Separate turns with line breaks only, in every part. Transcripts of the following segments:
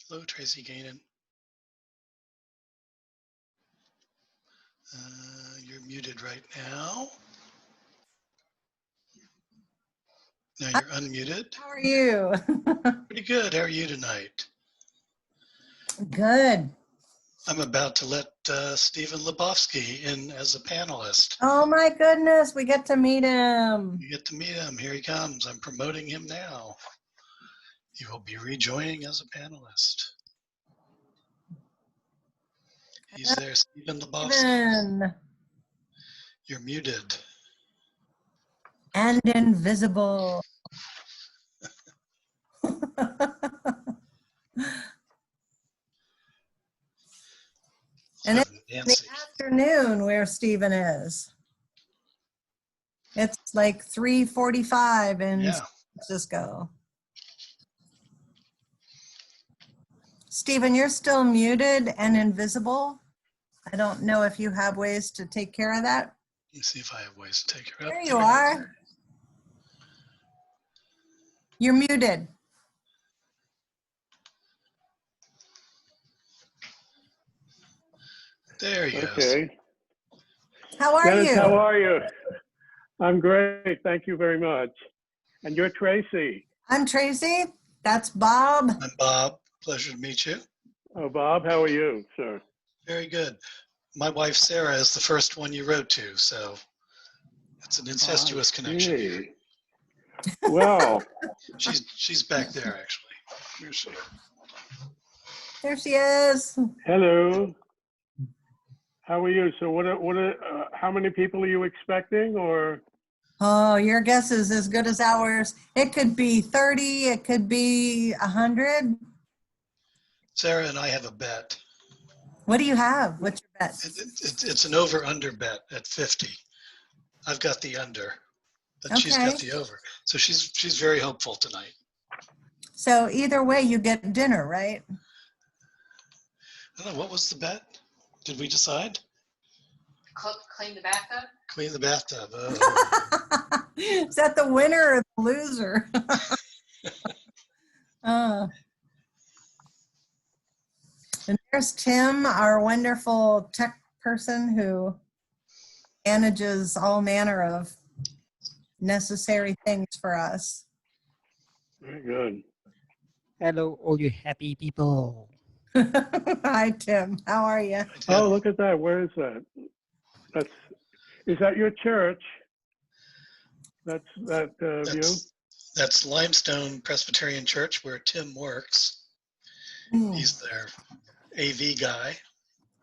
Hello, Tracy Gainen. You're muted right now. Now you're unmuted.
How are you?
Pretty good. How are you tonight?
Good.
I'm about to let Stephen Lebowski in as a panelist.
Oh my goodness, we get to meet him.
You get to meet him. Here he comes. I'm promoting him now. He will be rejoining as a panelist. He's there, Stephen Lebowski.
Steven.
You're muted.
And invisible. And it's in the afternoon where Stephen is. It's like 3:45 in San Francisco. Stephen, you're still muted and invisible. I don't know if you have ways to take care of that.
Let me see if I have ways to take care of it.
There you are. You're muted.
There he goes.
Okay.
How are
Dennis,
you?
how are you? I'm great. Thank you very much. And you're Tracy.
I'm Tracy. That's Bob.
I'm Bob. Pleasure to meet you.
Oh, Bob, how are you, sir?
Very good. My wife, Sarah, is the first one you wrote to, so it's an incestuous connection here.
Well,
she's back there, actually. Where is she?
There she is.
hello. How are you? So how many people are you expecting, or?
Oh, your guess is as good as ours. It could be 30, it could be 100.
Sarah and I have a bet.
What do you have? What's your bet?
It's an over-under bet at 50. I've got the under, and she's got the over. So she's very hopeful tonight.
So either way, you get dinner, right?
I don't know, what was the bet? Did we decide?
Clean the bathtub?
Clean the bathtub. Oh.
Is that the winner or the loser? And there's Tim, our wonderful tech person who manages all manner of necessary things for us.
Very good.
Hello, all you happy people.
Hi, Tim. How are you?
Oh, look at that. Where is that? Is that your church? That's view?
That's Limestone Presbyterian Church, where Tim works. He's their AV guy.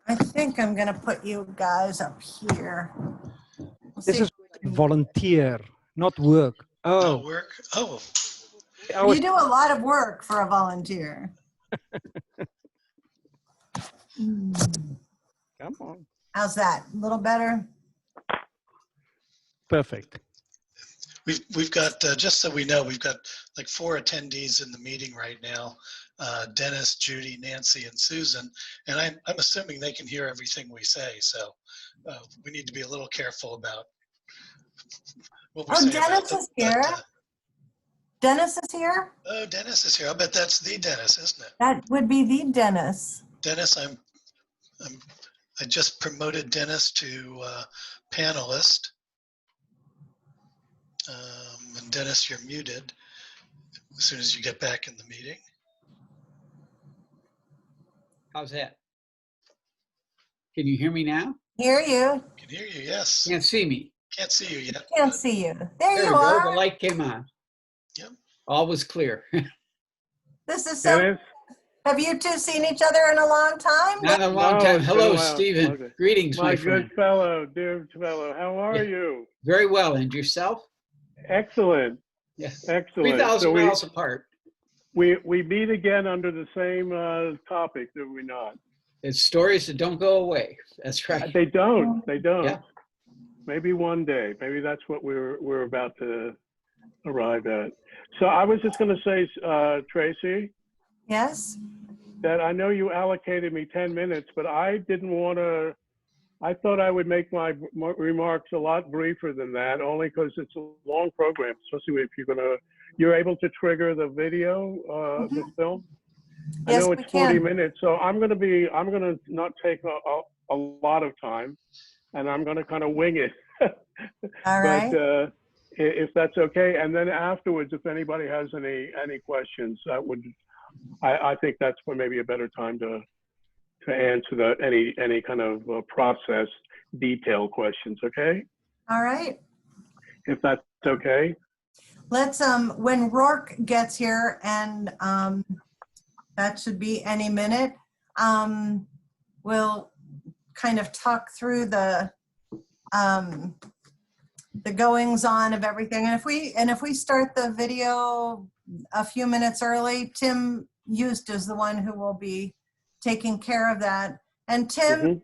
I think I'm going to put you guys up here.
This is volunteer, not work. Oh,
work? Oh.
You do a lot of work for a volunteer.
Come on.
How's that? A little better?
Perfect.
We've got, just so we know, we've got like 4 attendees in the meeting right now. Dennis, Judy, Nancy, and Susan. And I'm assuming they can hear everything we say. So we need to be a little careful about what we say.
Dennis is here. Dennis is here?
Oh, Dennis is here. I bet that's the Dennis, isn't it?
That would be the Dennis.
Dennis, I just promoted Dennis to panelist. And Dennis, you're muted as soon as you get back in the meeting.
How's that? Can you hear me now?
Hear you.
Can hear you, yes.
Can't see me.
Can't see you yet.
Can't see you. There you
go.
are.
The light came on.
Yep.
All was clear.
This is so.
Dennis?
Have you two seen each other in a long time?
Not a long time.
it's been
Hello,
a while.
Stephen.
Okay.
Greetings, my
My
friend.
good fellow, dear fellow. How are you?
Very well. And yourself?
Excellent.
Yes.
Excellent.
3,000 miles apart.
We meet again under the same topic, do we not?
It's stories that don't go away. That's right.
They don't. They don't.
Yeah.
Maybe one day. Maybe that's what we're about to arrive at. So I was just going to say, Tracy.
Yes.
That I know you allocated me 10 minutes, but I didn't want to. I thought I would make my remarks a lot briefer than that, only because it's a long program, especially if you're able to trigger the video, the film. I
Yes,
know
we
it's 40
can.
minutes, so I'm going to not take a lot of time, and I'm going to kind of wing it.
All
But
right.
if that's okay, and then afterwards, if anybody has any questions, I think that's maybe a better time to answer any kind of process detail questions. Okay,
All right.
if that's okay.
Let's, when Rourke gets here, and that should be any minute, we'll kind of talk through the goings on of everything. And if we start the video a few minutes early, Tim Used is the one who will be taking care of that. And Tim,
Mhm.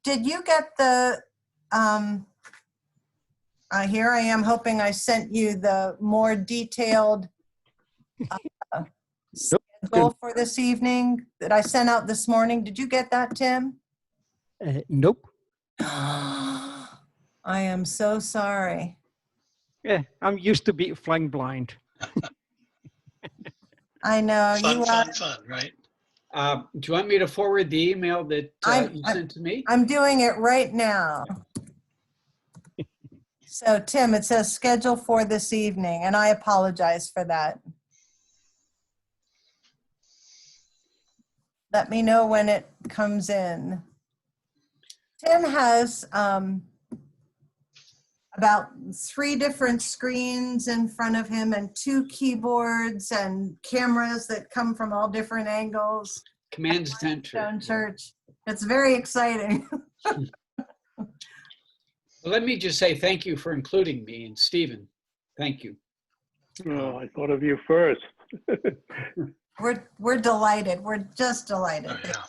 did you get the, here I am hoping I sent you the more detailed schedule for this evening that I sent out this morning. Did you get that, Tim?
Nope.
I am so sorry.
Yeah, I'm used to be flying blind.
I know
Fun,
you
fun, fun, right?
Do you want me to forward the email that
I'm-
you sent to me?
I'm doing it right now. So Tim, it says schedule for this evening, and I apologize for that. Let me know when it comes in. Tim has about 3 different screens in front of him and 2 keyboards and cameras that come from all different angles.
Command Center.
Stone Church. It's very exciting.
Well, let me just say thank you for including me, and Stephen, thank you.
Oh, I thought of you first.
We're delighted. We're just delighted.
Oh, yeah.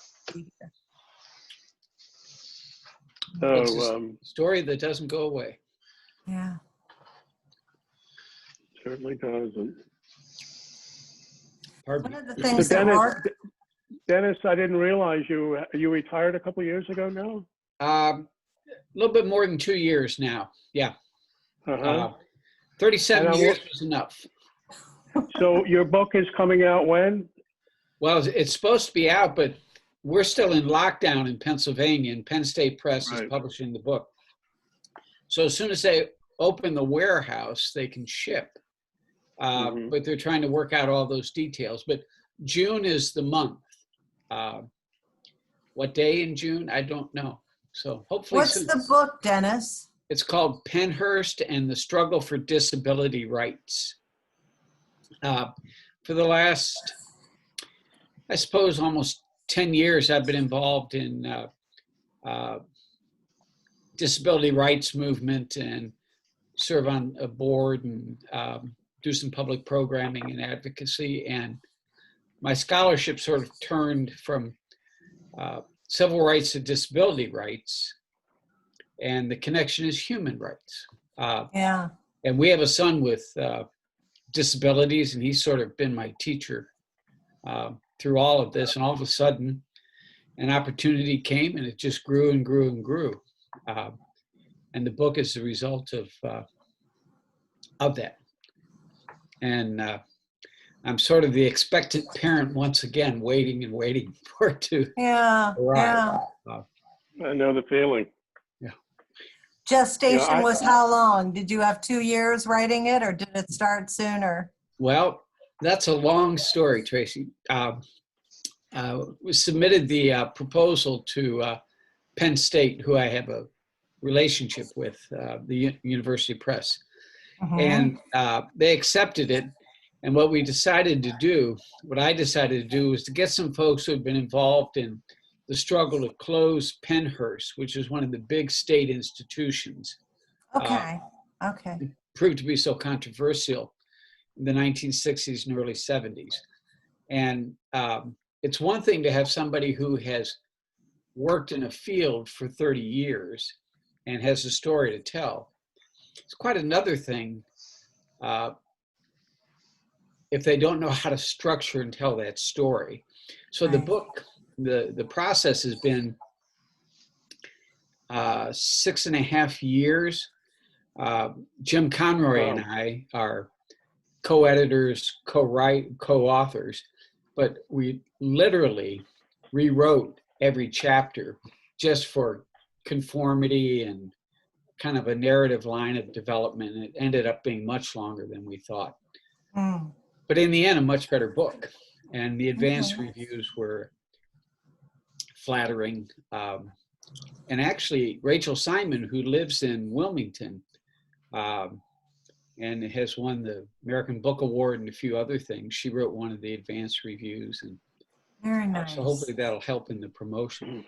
It's
So
a story that doesn't go away.
Yeah.
certainly doesn't.
Pardon
One
me.
of the
So
things that
Dennis, I didn't realize you retired a couple of years ago now.
A little bit more than 2 years now. Yeah.
Uh-huh.
37
And
years was enough.
So your book is coming out when?
Well, it's supposed to be out, but we're still in lockdown in Pennsylvania, and Penn State Press is
Right.
publishing the book. So as soon as they open the warehouse, they can ship.
Mhm.
But they're trying to work out all those details. But June is the month. What day in June? I don't know. So hopefully
What's
soon.
the book, Dennis?
It's called Pennhurst and the Struggle for Disability Rights. For the last, I suppose, almost 10 years, I've been involved in disability rights movement and serve on a board and do some public programming and advocacy. And my scholarship sort of turned from civil rights to disability rights, and the connection is human rights.
Yeah.
And we have a son with disabilities, and he's sort of been my teacher through all of this. And all of a sudden, an opportunity came, and it just grew and grew and grew. And the book is the result of that. And I'm sort of the expectant parent once again, waiting and waiting for it to
Yeah.
arrive.
Yeah.
I know the feeling.
Gestation
Yeah,
was how long? Did you have 2 years writing it, or did it start sooner?
Well, that's a long story, Tracy. We submitted the proposal to Penn State, who I have a relationship with, the University Press.
Mhm.
And they accepted it. And what I decided to do was to get some folks who have been involved in the struggle to close Pennhurst, which is one of the big state institutions.
Okay. Okay.
Proved to be so controversial in the 1960s and early 70s. And it's one thing to have somebody who has worked in a field for 30 years and has a story to tell. It's quite another thing if they don't know how to structure and tell that story. So the
Right.
book, the process has been 6.5 years. Jim Conroy and I are co-editors, co-authors. but we literally rewrote every chapter just for conformity and kind of a narrative line of development. It ended up being much longer than we thought.
Mm.
But in the end, a much better book. And the advanced
Okay.
reviews were flattering. And actually, Rachel Simon, who lives in Wilmington and has won the American Book Award and a few other things, she wrote one of the advanced reviews. And
Very nice.
so hopefully that'll help in the promotion.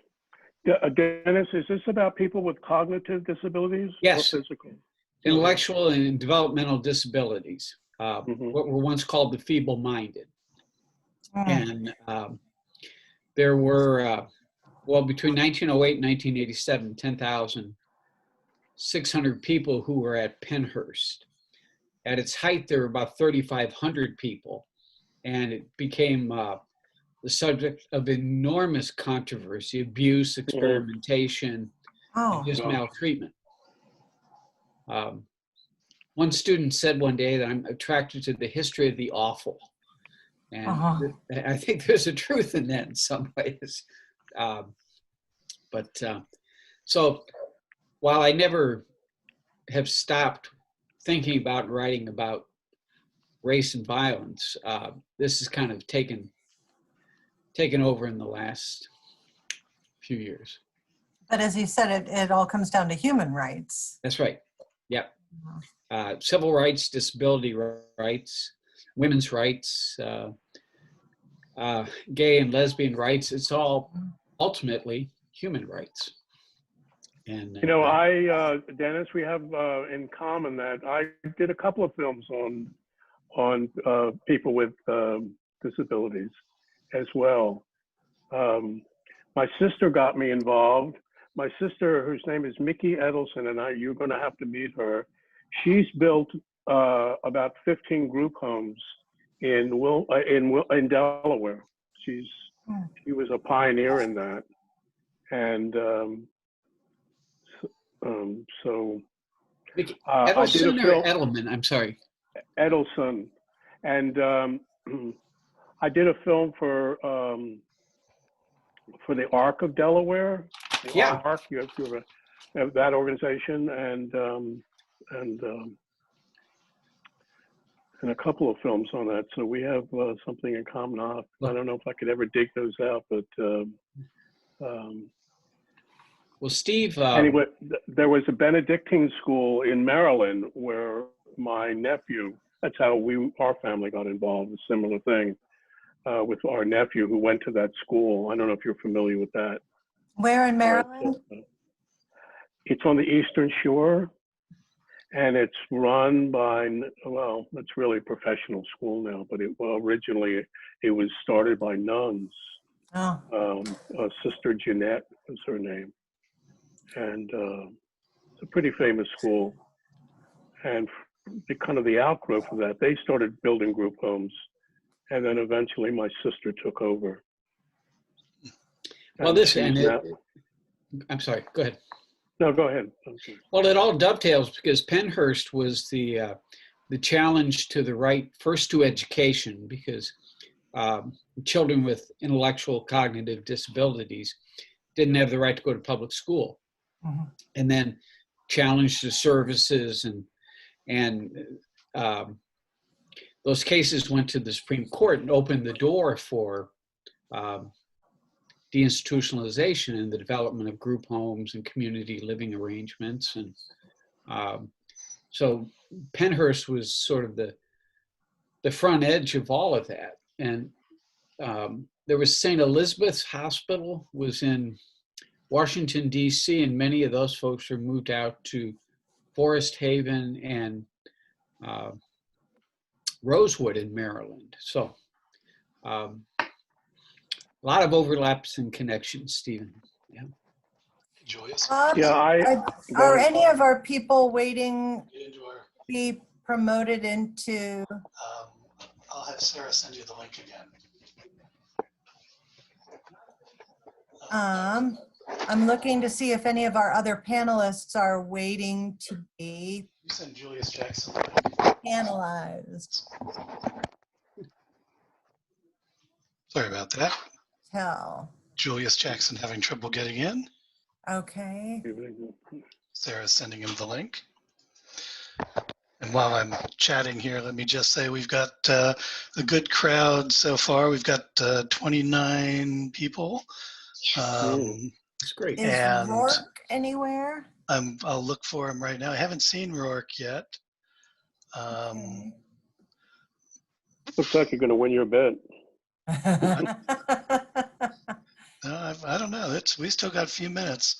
Dennis, is this about people with cognitive disabilities
Yes.
or physical?
Intellectual and developmental disabilities, what were once called the feeble-minded.
Mm.
And there were, well, between 1908 and 1987, 10,600 people who were at Pennhurst. At its height, there were about 3,500 people, and it became the subject of enormous controversy, abuse, experimentation,
Oh.
and just maltreatment. One student said one day that I'm attracted to the history of the awful. And I think there's a truth in that in some ways. So while I never have stopped thinking about and writing about race and violence, this has kind of taken over in the last few years.
But as you said, it all comes down to human rights.
That's right. Yep. Civil rights, disability rights, women's rights, gay and lesbian rights. It's all ultimately human rights. And
you know, Dennis, we have in common that I did a couple of films on people with disabilities as well. My sister got me involved. My sister, whose name is Mickey Edelson, and you're going to have to meet her. She's built about 15 group homes in Delaware. She was a pioneer in that, and so I did a film.
Or Edelman, I'm sorry.
Edelson, and I did a film for the Arc of Delaware. The Arc, you have that organization, and a couple of films on that. So we have something in common. I don't know if I could ever dig those out, but
well, Steve.
Anyway, there was a Benedictine school in Maryland where my nephew. That's how our family got involved. A similar thing with our nephew who went to that school. I don't know if you're familiar with that.
Where in Maryland?
It's on the Eastern Shore, and it's run by, well, it's really a professional school now, but originally it was started by nuns.
Oh.
Sister Jeanette was her name. And it's a pretty famous school. And kind of the outgrowth of that, they started building group homes. And then eventually my sister took over.
Well, I'm sorry, go ahead.
No, go ahead.
Well, it all dovetails because Pennhurst was the challenge to the right first to education, because children with intellectual cognitive disabilities didn't have the right to go to public school. And then challenge to services, and those cases went to the Supreme Court and opened the door for deinstitutionalization and the development of group homes and community living arrangements. And so Pennhurst was sort of the front edge of all of that. And there was St. Elizabeth's Hospital was in Washington, D.C., and many of those folks are moved out to Forest Haven and Rosewood in Maryland. So a lot of overlaps and connections, Stephen. Yeah.
Joyous.
Are any of our people waiting to be promoted into?
I'll have Sarah send you the link again.
I'm looking to see if any of our other panelists are waiting to be
You send Julius Jackson.
panelized.
Sorry about that.
Tell.
Julius Jackson having trouble getting in.
Okay.
Sarah's sending him the link. And while I'm chatting here, let me just say we've got a good crowd so far. We've got 29 people.
It's great.
Is
And
Rourke anywhere?
I'll look for him right now. I haven't seen Rourke yet.
Okay.
Looks like you're going to win your bet.
No, I don't know. We still got a few minutes.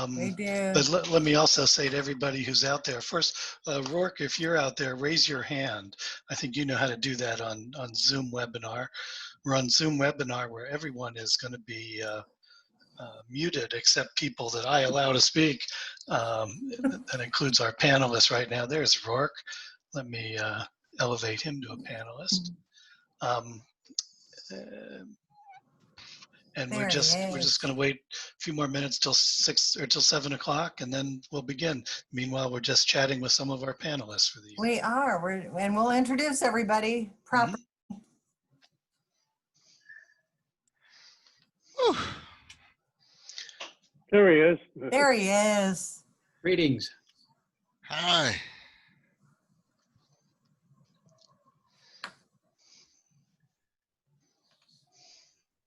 We do.
But let me also say to everybody who's out there, first, Rourke, if you're out there, raise your hand. I think you know how to do that on Zoom webinar. We're on Zoom webinar where everyone is going to be muted except people that I allow to speak. That includes our panelists right now. There's Rourke. Let me elevate him to a panelist. And
There
we're
he
just
is.
going to wait a few more minutes till 6 or till 7 o'clock, and then we'll begin. Meanwhile, we're just chatting with some of our panelists for the evening.
We are. And we'll introduce everybody properly.
There he is.
There he is.
Greetings.
Hi.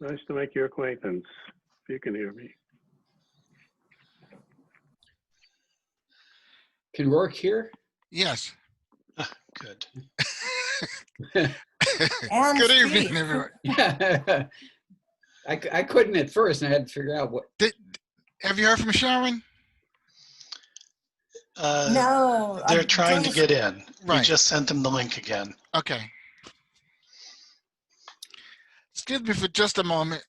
Nice to make your acquaintance, if you can hear me.
Can Rourke hear?
Yes.
Good.
And
Good
speak.
evening, everyone.
I couldn't at first, and I had to figure out what.
Have you heard from Sharon?
No.
They're trying to
Julius-
get in. We
Right.
just sent them the link again.
Okay. Excuse me for just a moment.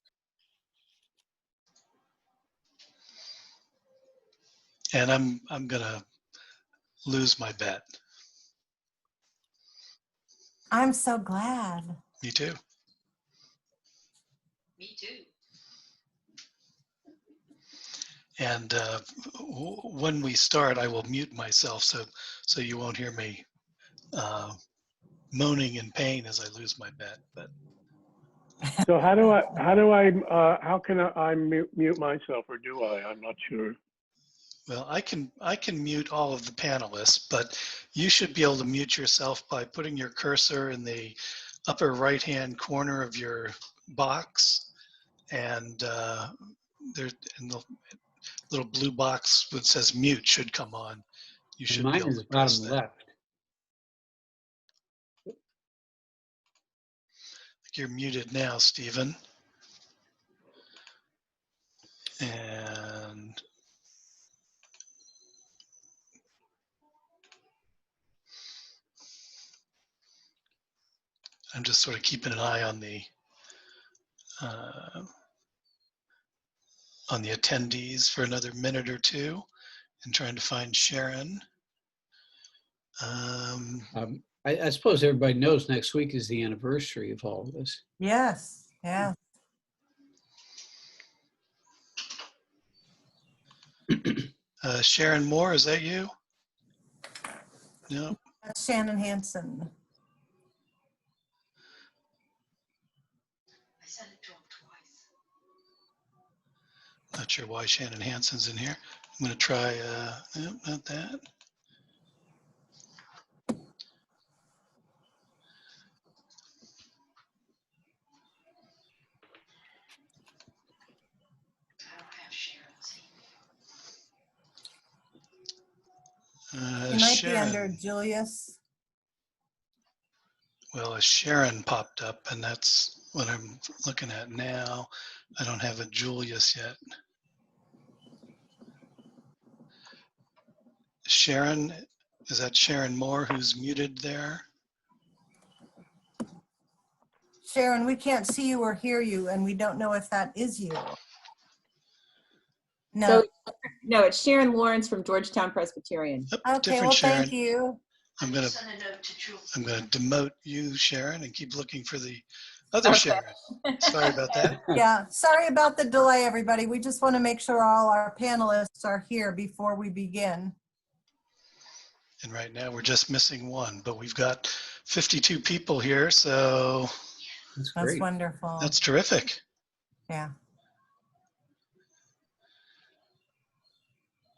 And I'm gonna lose my bet.
I'm so glad.
Me too.
Me too.
And when we start, I will mute myself so you won't hear me moaning in pain as I lose my bet. But
So how can I mute myself, or do I? I'm not sure.
well, I can mute all of the panelists, but you should be able to mute yourself by putting your cursor in the upper right-hand corner of your box, and there in the little blue box that says mute should come on. You should be
Mine
able
is
to
bottom
press that.
left.
You're muted now, Stephen. And I'm just sort of keeping an eye on the attendees for another minute or two and trying to find Sharon.
I suppose everybody knows next week is the anniversary of all of this.
Yes. Yeah.
Sharon Moore, is that you? No.
That's Shannon Hansen.
I sent it to him twice.
Not sure why Shannon Hansen's in here. I'm going to try, no, not that.
I don't have Sharon's email.
He might
Sharon,
be under Julius.
well, a Sharon popped up, and that's what I'm looking at now. I don't have a Julius yet. Sharon, is that Sharon Moore who's muted there?
Sharon, we can't see you or hear you, and we don't know if that is you. No.
No, it's Sharon Lawrence from Georgetown Presbyterian.
Yep,
Okay,
different
well,
Sharon.
thank you.
I'm gonna
Send a note to Jules.
demote you, Sharon, and keep looking for the other
Okay.
Sharon. Sorry about that.
Yeah, sorry about the delay, everybody. We just want to make sure all our panelists are here before we begin.
And right now we're just missing one, but we've got 52 people here, so
That's
That's
great.
wonderful.
That's terrific.
Yeah.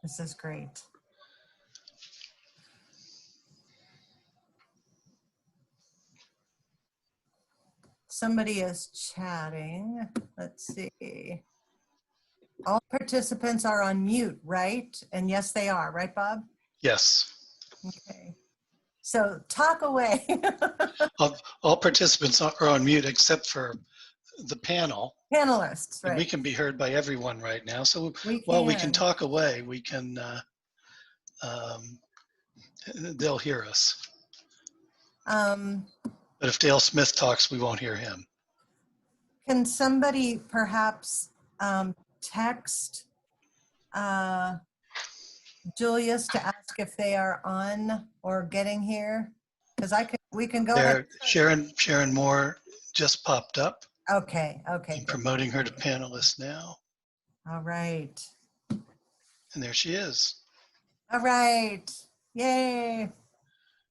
This is great. Somebody is chatting. Let's see. All participants are on mute, right? And yes, they are, right, Bob?
Yes.
Okay. So talk away.
All participants are on mute except for the panel,
Panelists,
and we
right?
can be heard by everyone right now. So
We
while we can
can.
talk away, we can, um, they'll hear us.
Um,
But if Dale Smith talks, we won't hear him.
can somebody perhaps text Julius to ask if they are on or getting here? Because we can go ahead.
There, Sharon Moore just popped up.
Okay,
I'm
good.
promoting her to panelist now.
All right.
And there she is.
All right. Yay.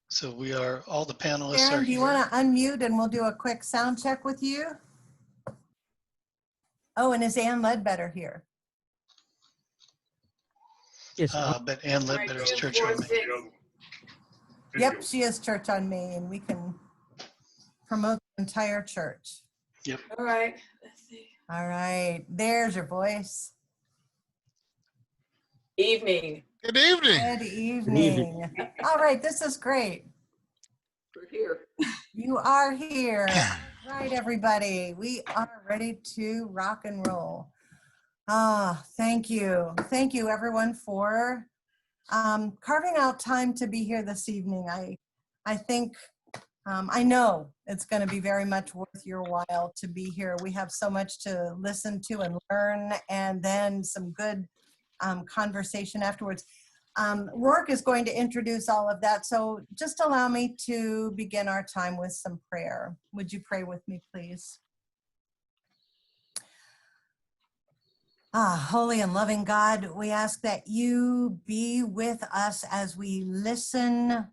So we are, all the panelists are
Sharon, do you
here.
want to unmute and we'll do a quick sound check with you? Oh, and is Ann Ledbetter here?
Yes.
But Ann Ledbetter's church on me.
Yep, she is Church on Main. We can promote the entire church.
All right, let's see.
All right, there's your voice.
Evening.
Good evening.
Good evening. All right, this is great.
We're here.
You are here. All right, everybody, we are ready to rock and roll. Thank you. Thank you, everyone, for carving out time to be here this evening. I think, I know it's going to be very much worth your while to be here. We have so much to listen to and learn, and then some good conversation afterwards. Rourke is going to introduce all of that, so just allow me to begin our time with some prayer. Would you pray with me, please? Holy and loving God, we ask that you be with us as we listen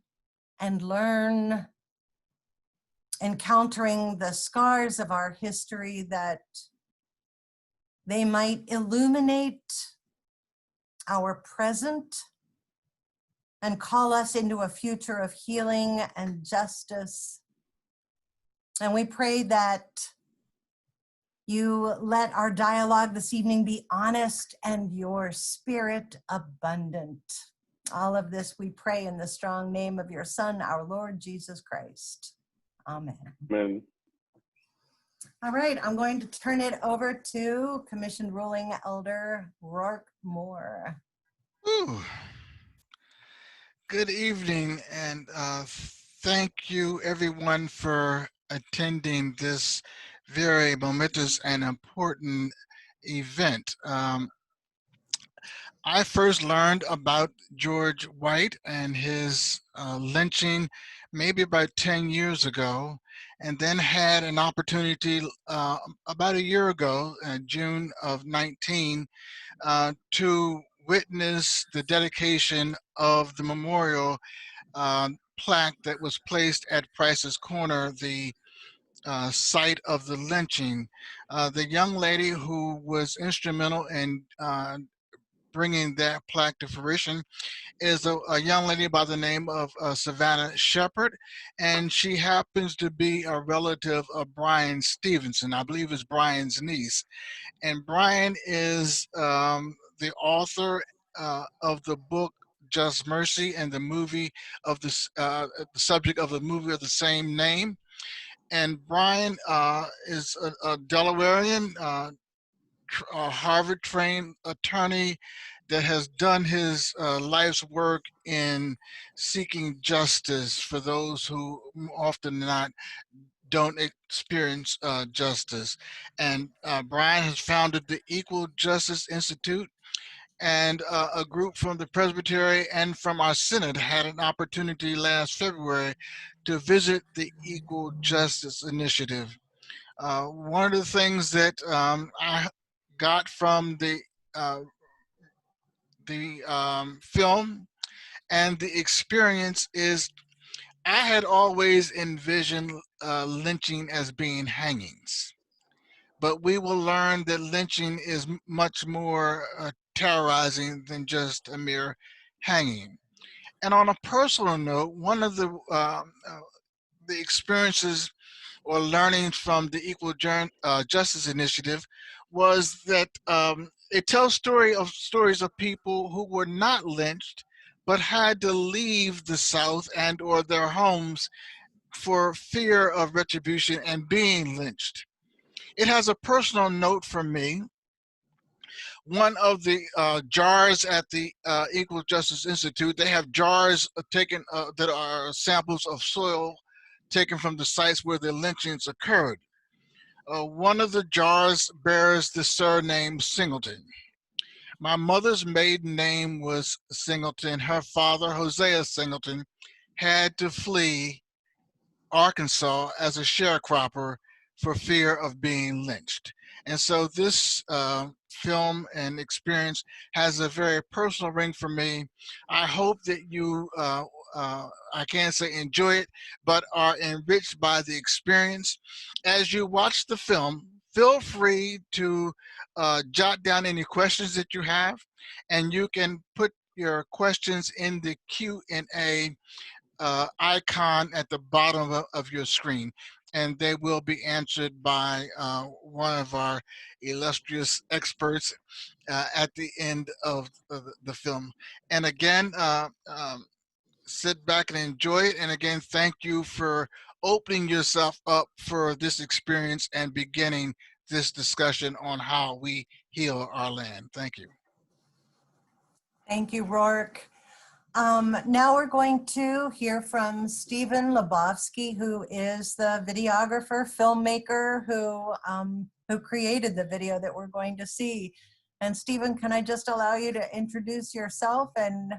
and learn, encountering the scars of our history, that they might illuminate our present and call us into a future of healing and justice. And we pray that you let our dialogue this evening be honest and your spirit abundant. All of this we pray in the strong name of your Son, our Lord Jesus Christ. Amen.
Amen.
All right, I'm going to turn it over to Commissioned Ruling Elder Rourke Moore.
Ooh. Good evening, and thank you everyone for attending this very momentous and important event. I first learned about George White and his lynching maybe about 10 years ago, and then had an opportunity about a year ago, June of 19, to witness the dedication of the memorial plaque that was placed at Price's Corner, the site of the lynching. The young lady who was instrumental in bringing that plaque to fruition is a young lady by the name of Savannah Shepard, and she happens to be a relative of Brian Stevenson. I believe is Brian's niece. And Brian is the author of the book Just Mercy and the movie of the subject of the movie of the same name. And Brian is a Delawarean, a Harvard-trained attorney that has done his life's work in seeking justice for those who often not don't experience justice. And Brian has founded the Equal Justice Institute, and a group from the Presbytery and from our Synod had an opportunity last February to visit the Equal Justice Initiative. One of the things that I got from the film and the experience is I had always envisioned lynching as being hangings. But we will learn that lynching is much more terrorizing than just a mere hanging. And on a personal note, one of the experiences or learnings from the Justice Initiative was that it tells stories of people who were not lynched, but had to leave the South and or their homes for fear of retribution and being lynched. It has a personal note for me. One of the jars at the Equal Justice Institute, they have jars taken that are samples of soil taken from the sites where the lynchings occurred. One of the jars bears the surname Singleton. My mother's maiden name was Singleton. Her father, Hosea Singleton, had to flee Arkansas as a sharecropper for fear of being lynched. And so this film and experience has a very personal ring for me. I hope that you, I can't say enjoy it, but are enriched by the experience. As you watch the film, feel free to jot down any questions that you have, and you can put your questions in the Q&A icon at the bottom of your screen, and they will be answered by one of our illustrious experts at the end of the film. And again, sit back and enjoy it. And again, thank you for opening yourself up for this experience and beginning this discussion on how we heal our land. Thank you.
Thank you, Rourke. Now we're going to hear from Stephen Lebowski, who is the videographer, filmmaker, who created the video that we're going to see. And Stephen, can I just allow you to introduce yourself? And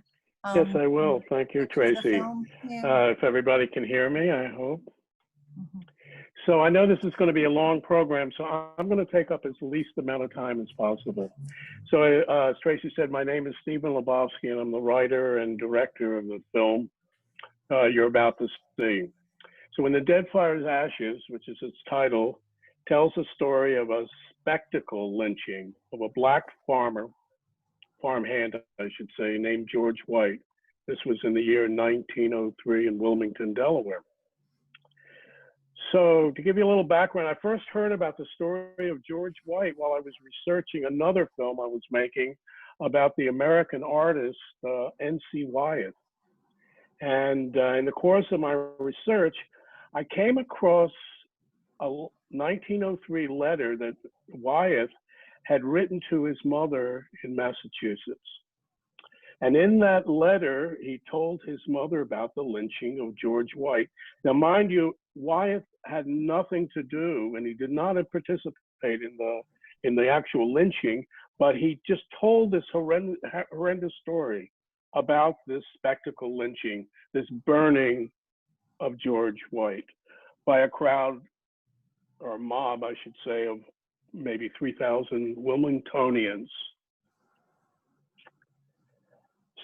yes, I will. Thank you, Tracy.
Yeah.
If everybody can hear me, I hope.
Mhm.
So I know this is going to be a long program, so I'm going to take up as least amount of time as possible. So as Tracy said, my name is Stephen Lebowski, and I'm the writer and director of the film you're about to see. So When the Dead Fire's Ashes, which is its title, tells the story of a spectacle lynching of a black farmhand, I should say, named George White. This was in the year 1903 in Wilmington, Delaware. So to give you a little background, I first heard about the story of George White while I was researching another film I was making about the American artist, N.C. Wyeth. And in the course of my research, I came across a 1903 letter that Wyeth had written to his mother in Massachusetts. And in that letter, he told his mother about the lynching of George White. Now, mind you, Wyeth had nothing to do, and he did not participate in the actual lynching, but he just told this horrendous story about this spectacle lynching, this burning of George White by a crowd, or a mob, I should say, of maybe 3,000 Wilmingtonians.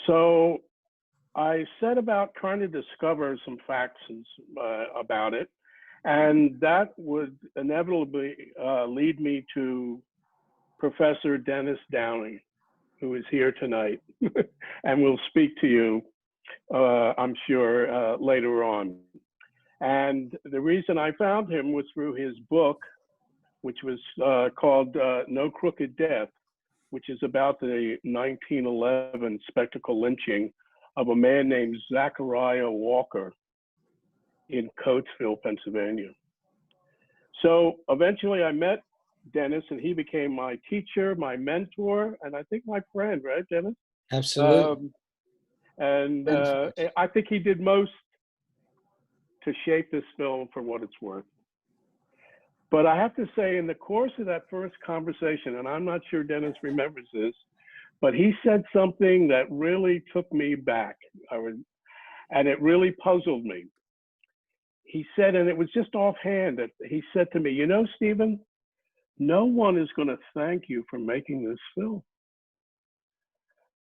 So I set about trying to discover some facts about it, and that would inevitably lead me to Professor Dennis Downey, who is here tonight and will speak to you, I'm sure, later on. And the reason I found him was through his book, which was called No Crooked Death, which is about the 1911 spectacle lynching of a man named Zachariah Walker in Coatesville, Pennsylvania. So eventually I met Dennis, and he became my teacher, my mentor, and I think my friend, right, Dennis?
Absolutely.
I think he did most to shape this film for what it's worth. But I have to say, in the course of that first conversation, and I'm not sure Dennis remembers this, but he said something that really took me back, and it really puzzled me. He said, and it was just offhand, that he said to me, you know, Stephen, no one is going to thank you for making this film.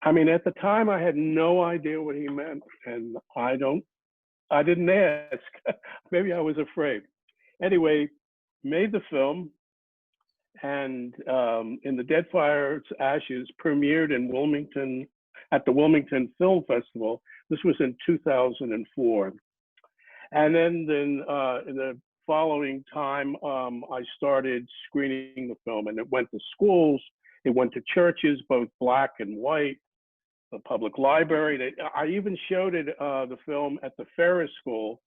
I mean, at the time, I had no idea what he meant, and I didn't ask. Maybe I was afraid. Anyway, made the film, and in the Dead Fire's Ashes premiered in Wilmington at the Wilmington Film Festival. This was in 2004. And then in the following time, I started screening the film, and it went to schools, it went to churches, both black and white, the public library. I even showed it, the film at the Ferris School,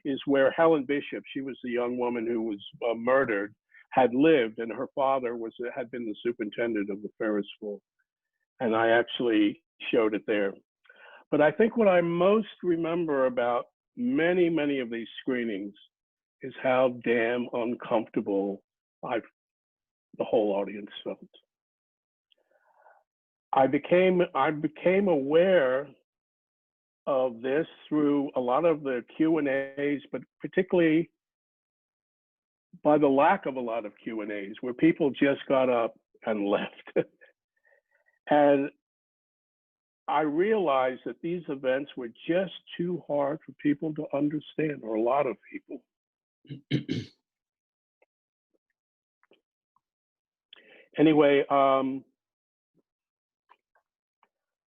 is where Helen Bishop, she was the young woman who was murdered, had lived, and her father had been the superintendent of the Ferris School. And I actually showed it there. But I think what I most remember about many, many of these screenings is how damn uncomfortable the whole audience felt. I became aware of this through a lot of the Q&As, but particularly by the lack of a lot of Q&As, where people just got up and left. And I realized that these events were just too hard for people to understand, or a lot of people. Anyway,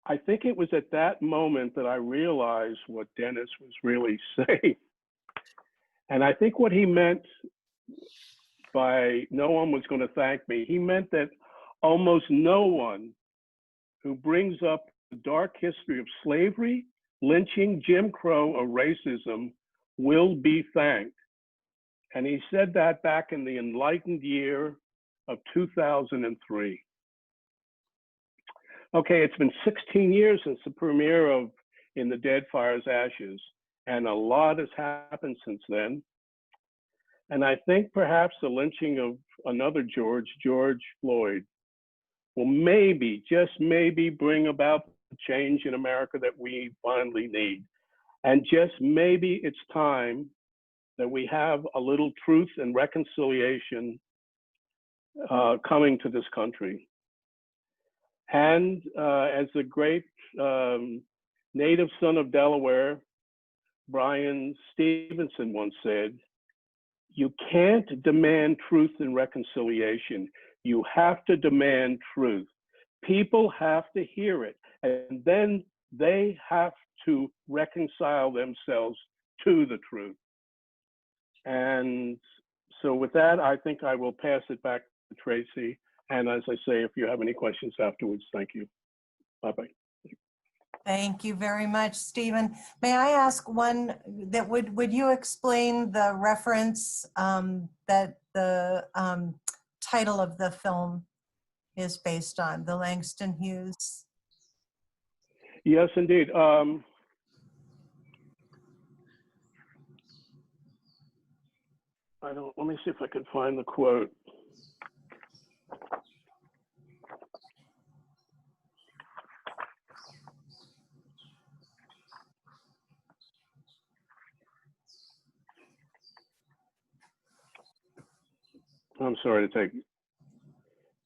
I think it was at that moment that I realized what Dennis was really saying. And I think what he meant by no one was going to thank me, he meant that almost no one who brings up the dark history of slavery, lynching, Jim Crow, or racism will be thanked. And he said that back in the enlightened year of 2003. Okay, it's been 16 years since the premiere of In the Dead Fire's Ashes, and a lot has happened since then. And I think perhaps the lynching of another George Floyd, will maybe, just maybe, bring about the change in America that we finally need. And just maybe it's time that we have a little truth and reconciliation coming to this country. And as the great native son of Delaware, Brian Stevenson once said, you can't demand truth and reconciliation. You have to demand truth. People have to hear it, and then they have to reconcile themselves to the truth. And so with that, I think I will pass it back to Tracy. And as I say, if you have any questions afterwards, thank you. Bye-bye.
Thank you very much, Stephen. May I ask one that would you explain the reference that the title of the film is based on, the Langston Hughes?
Yes, indeed. Let me see if I can find the quote. I'm sorry to take. Do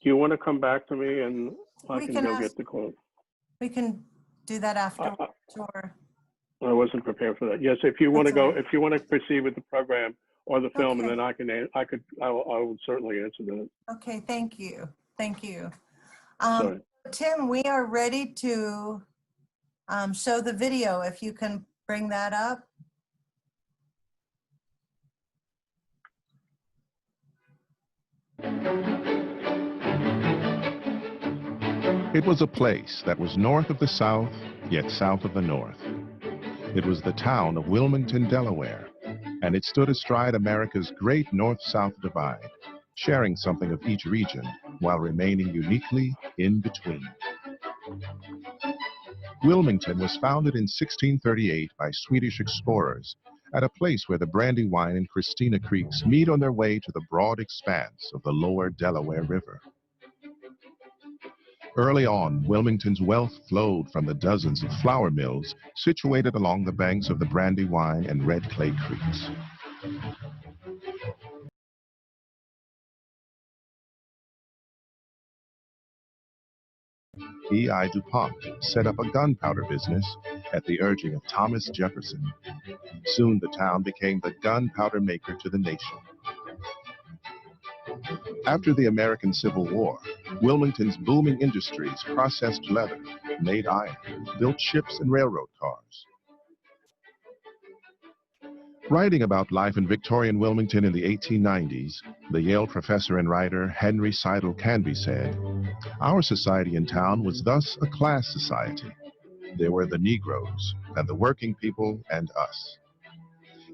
you want to come back to me and I can go get the quote?
We can do that afterwards, sure.
I wasn't prepared for that. Yes, if you want to go, if you want to proceed with the program or the film, and then I will certainly answer that.
Okay, thank you. Thank you.
Sorry.
Tim, we are ready to show the video. If you can bring that up.
It was a place that was north of the South, yet south of the North. It was the town of Wilmington, Delaware, and it stood astride America's great North-South divide, sharing something of each region while remaining uniquely in between. Wilmington was founded in 1638 by Swedish explorers at a place where the Brandywine and Christina Creeks meet on their way to the broad expanse of the lower Delaware River. Early on, Wilmington's wealth flowed from the dozens of flour mills situated along the banks of the Brandywine and Red Clay Creeks. E.I. DuPont set up a gunpowder business at the urging of Thomas Jefferson. Soon the town became the gunpowder maker to the nation. After the American Civil War, Wilmington's booming industries processed leather, made iron, built ships and railroad cars. Writing about life in Victorian Wilmington in the 1890s, the Yale professor and writer Henry Seidel Canby said, "Our society in town was thus a class society. There were the Negroes, and the working people, and us.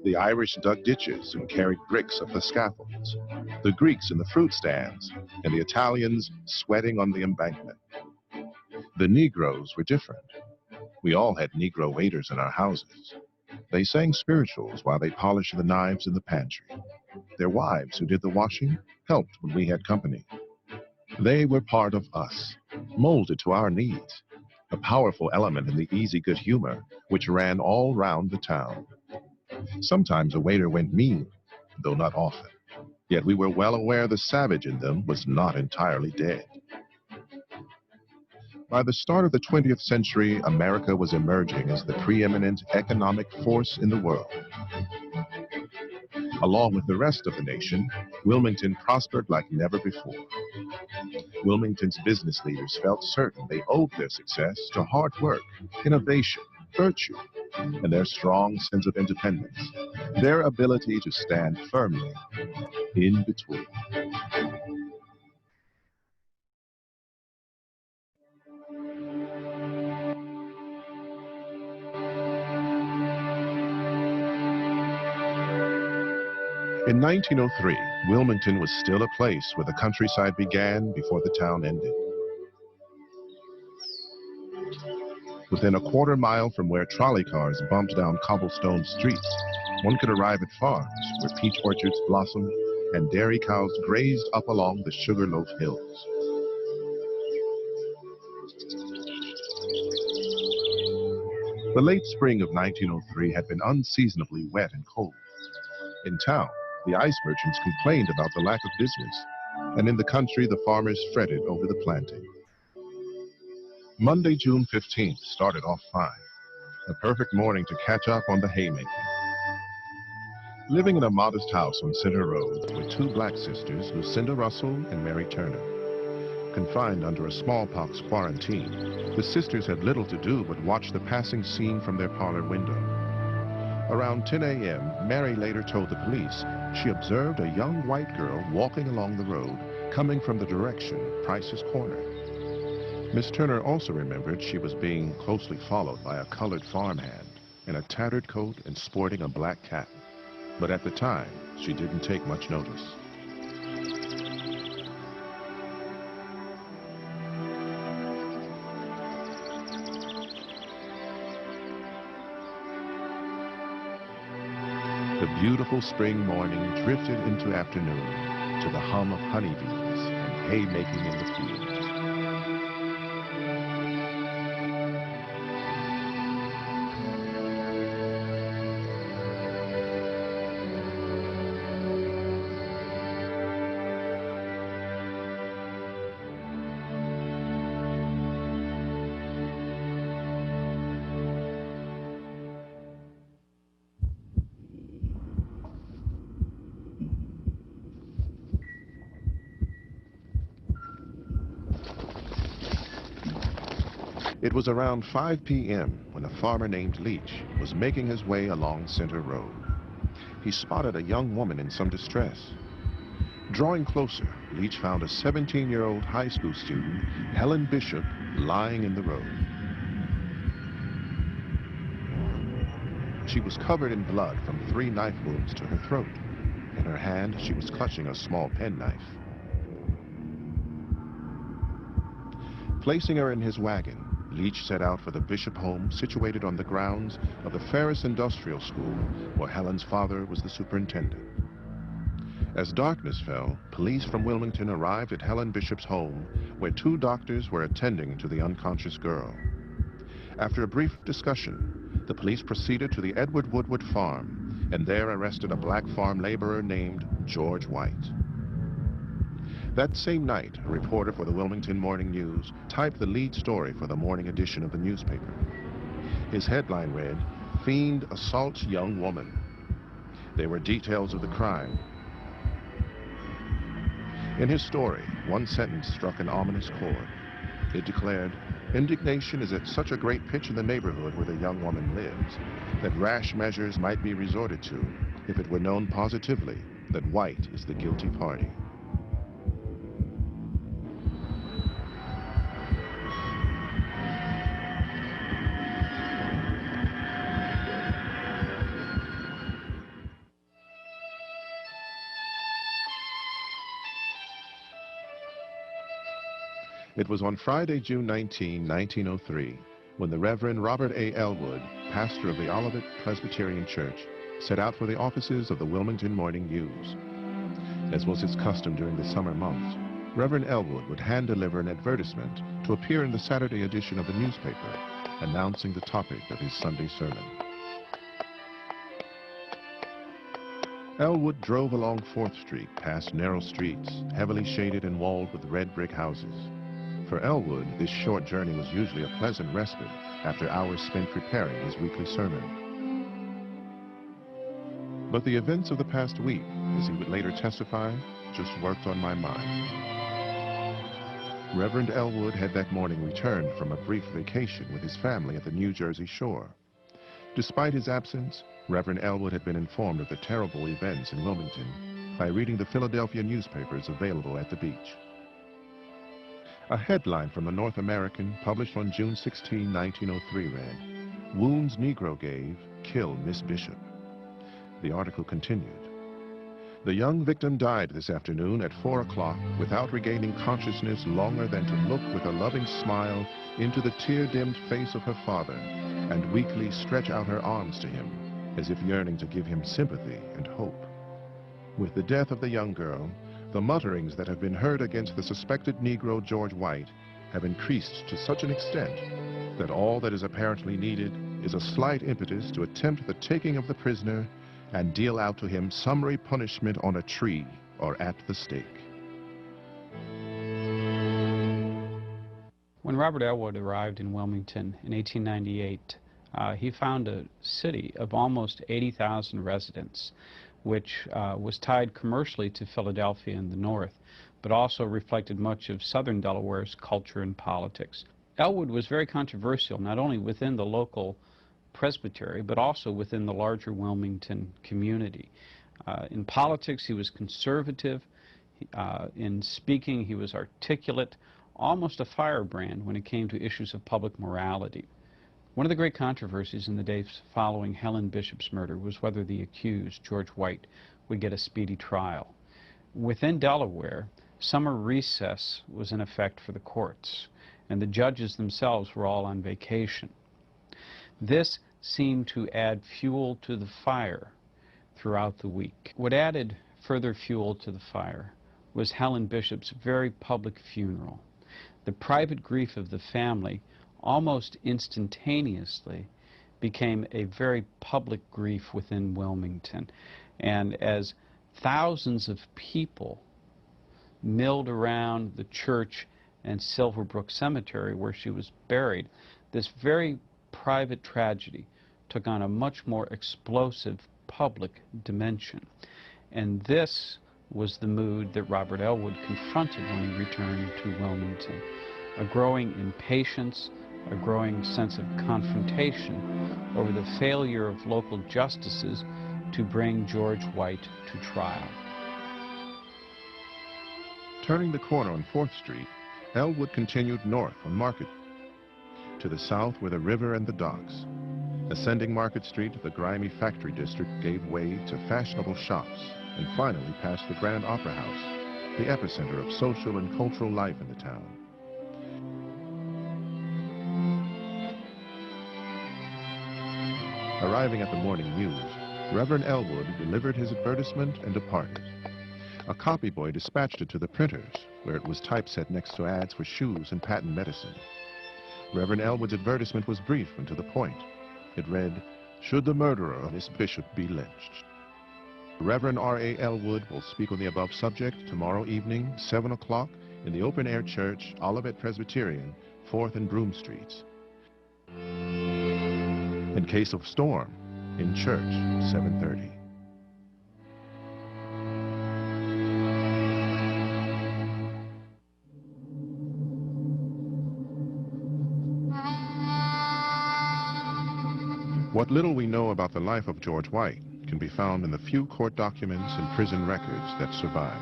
The Irish dug ditches and carried bricks up the scaffolds, the Greeks in the fruit stands, and the Italians sweating on the embankment. The Negroes were different. We all had Negro waiters in our houses. They sang spirituals while they polished the knives in the pantry. Their wives, who did the washing, helped when we had company. They were part of us, molded to our needs, a powerful element in the easy good humor which ran all round the town. Sometimes a waiter went mean, though not often. Yet we were well aware the savage in them was not entirely dead." By the start of the 20th century, America was emerging as the preeminent economic force in the world. Along with the rest of the nation, Wilmington prospered like never before. Wilmington's business leaders felt certain they owed their success to hard work, innovation, virtue, and their strong sense of independence, their ability to stand firmly in between. In 1903, Wilmington was still a place where the countryside began before the town ended. Within a quarter mile from where trolley cars bumped down cobblestone streets, one could arrive at farms where peach orchards blossomed and dairy cows grazed up along the Sugarloaf Hills. The late spring of 1903 had been unseasonably wet and cold. In town, the ice merchants complained about the lack of business, and in the country, the farmers fretted over the planting. Monday, June 15th started off fine, a perfect morning to catch up on the haymaking. Living in a modest house on Center Road were two black sisters, Lucinda Russell and Mary Turner. Confined under a smallpox quarantine, the sisters had little to do but watch the passing scene from their parlor window. Around 10 a.m., Mary later told the police she observed a young white girl walking along the road, coming from the direction of Price's Corner. Miss Turner also remembered she was being closely followed by a colored farmhand in a tattered coat and sporting a black cap. But at the time, she didn't take much notice. The beautiful spring morning drifted into afternoon to the hum of honeybees and haymaking in the fields. It was around 5 p.m. when a farmer named Leach was making his way along Center Road. He spotted a young woman in some distress. Drawing closer, Leach found a 17-year-old high school student, Helen Bishop, lying in the road. She was covered in blood from 3 knife wounds to her throat. In her hand, she was clutching a small penknife. Placing her in his wagon, Leach set out for the Bishop home situated on the grounds of the Ferris Industrial School, where Helen's father was the superintendent. As darkness fell, police from Wilmington arrived at Helen Bishop's home, where 2 doctors were attending to the unconscious girl. After a brief discussion, the police proceeded to the Edward Woodward farm and there arrested a black farm laborer named George White. That same night, a reporter for the Wilmington Morning News typed the lead story for the morning edition of the newspaper. His headline read, "Fiend Assaults Young Woman." There were details of the crime. In his story, one sentence struck an ominous chord. It declared, "Indignation is at such a great pitch in the neighborhood where the young woman lives that rash measures might be resorted to if it were known positively that White is the guilty party." It was on Friday, June 19, 1903, when the Reverend Robert A. Elwood, pastor of the Olivet Presbyterian Church, set out for the offices of the Wilmington Morning News. As was his custom during the summer months, Reverend Elwood would hand-deliver an advertisement to appear in the Saturday edition of the newspaper, announcing the topic of his Sunday sermon. Elwood drove along 4th Street, past narrow streets, heavily shaded and walled with red brick houses. For Elwood, this short journey was usually a pleasant respite after hours spent preparing his weekly sermon. But the events of the past week, as he would later testify, just worked on my mind. Reverend Elwood had that morning returned from a brief vacation with his family at the New Jersey shore. Despite his absence, Reverend Elwood had been informed of the terrible events in Wilmington by reading the Philadelphia newspapers available at the beach. A headline from the North American, published on June 16, 1903, read, "Wounds Negro Gave, Kill Miss Bishop." The article continued, "The young victim died this afternoon at 4 o'clock without regaining consciousness longer than to look with a loving smile into the tear-dimmed face of her father and weakly stretch out her arms to him, as if yearning to give him sympathy and hope. With the death of the young girl, the mutterings that have been heard against the suspected Negro George White have increased to such an extent that all that is apparently needed is a slight impetus to attempt the taking of the prisoner and deal out to him summary punishment on a tree or at the stake."
When Robert Elwood arrived in Wilmington in 1898, he found a city of almost 80,000 residents, which was tied commercially to Philadelphia in the north, but also reflected much of southern Delaware's culture and politics. Elwood was very controversial, not only within the local Presbytery, but also within the larger Wilmington community. In politics, he was conservative. In speaking, he was articulate, almost a firebrand when it came to issues of public morality. One of the great controversies in the days following Helen Bishop's murder was whether the accused, George White, would get a speedy trial. Within Delaware, summer recess was in effect for the courts, and the judges themselves were all on vacation. This seemed to add fuel to the fire throughout the week. What added further fuel to the fire was Helen Bishop's very public funeral. The private grief of the family almost instantaneously became a very public grief within Wilmington. And as thousands of people milled around the church and Silverbrook Cemetery where she was buried, this very private tragedy took on a much more explosive public dimension. And this was the mood that Robert Elwood confronted when he returned to Wilmington. A growing impatience, a growing sense of confrontation over the failure of local justices to bring George White to trial.
Turning the corner on 4th Street, Elwood continued north on Market. To the south were the river and the docks. Ascending Market Street, the grimy factory district gave way to fashionable shops and finally past the Grand Opera House, the epicenter of social and cultural life in the town. Arriving at the Morning News, Reverend Elwood delivered his advertisement and departed. A copy boy dispatched it to the printers, where it was typeset next to ads for shoes and patent medicine. Reverend Elwood's advertisement was brief and to the point. It read, "Should the murderer of Miss Bishop be lynched?" Reverend R.A. Elwood will speak on the above subject tomorrow evening, 7 o'clock, in the open-air church, Olivet Presbyterian, 4th and Broome Streets. In case of storm, in church, 7:30. What little we know about the life of George White can be found in the few court documents and prison records that survive.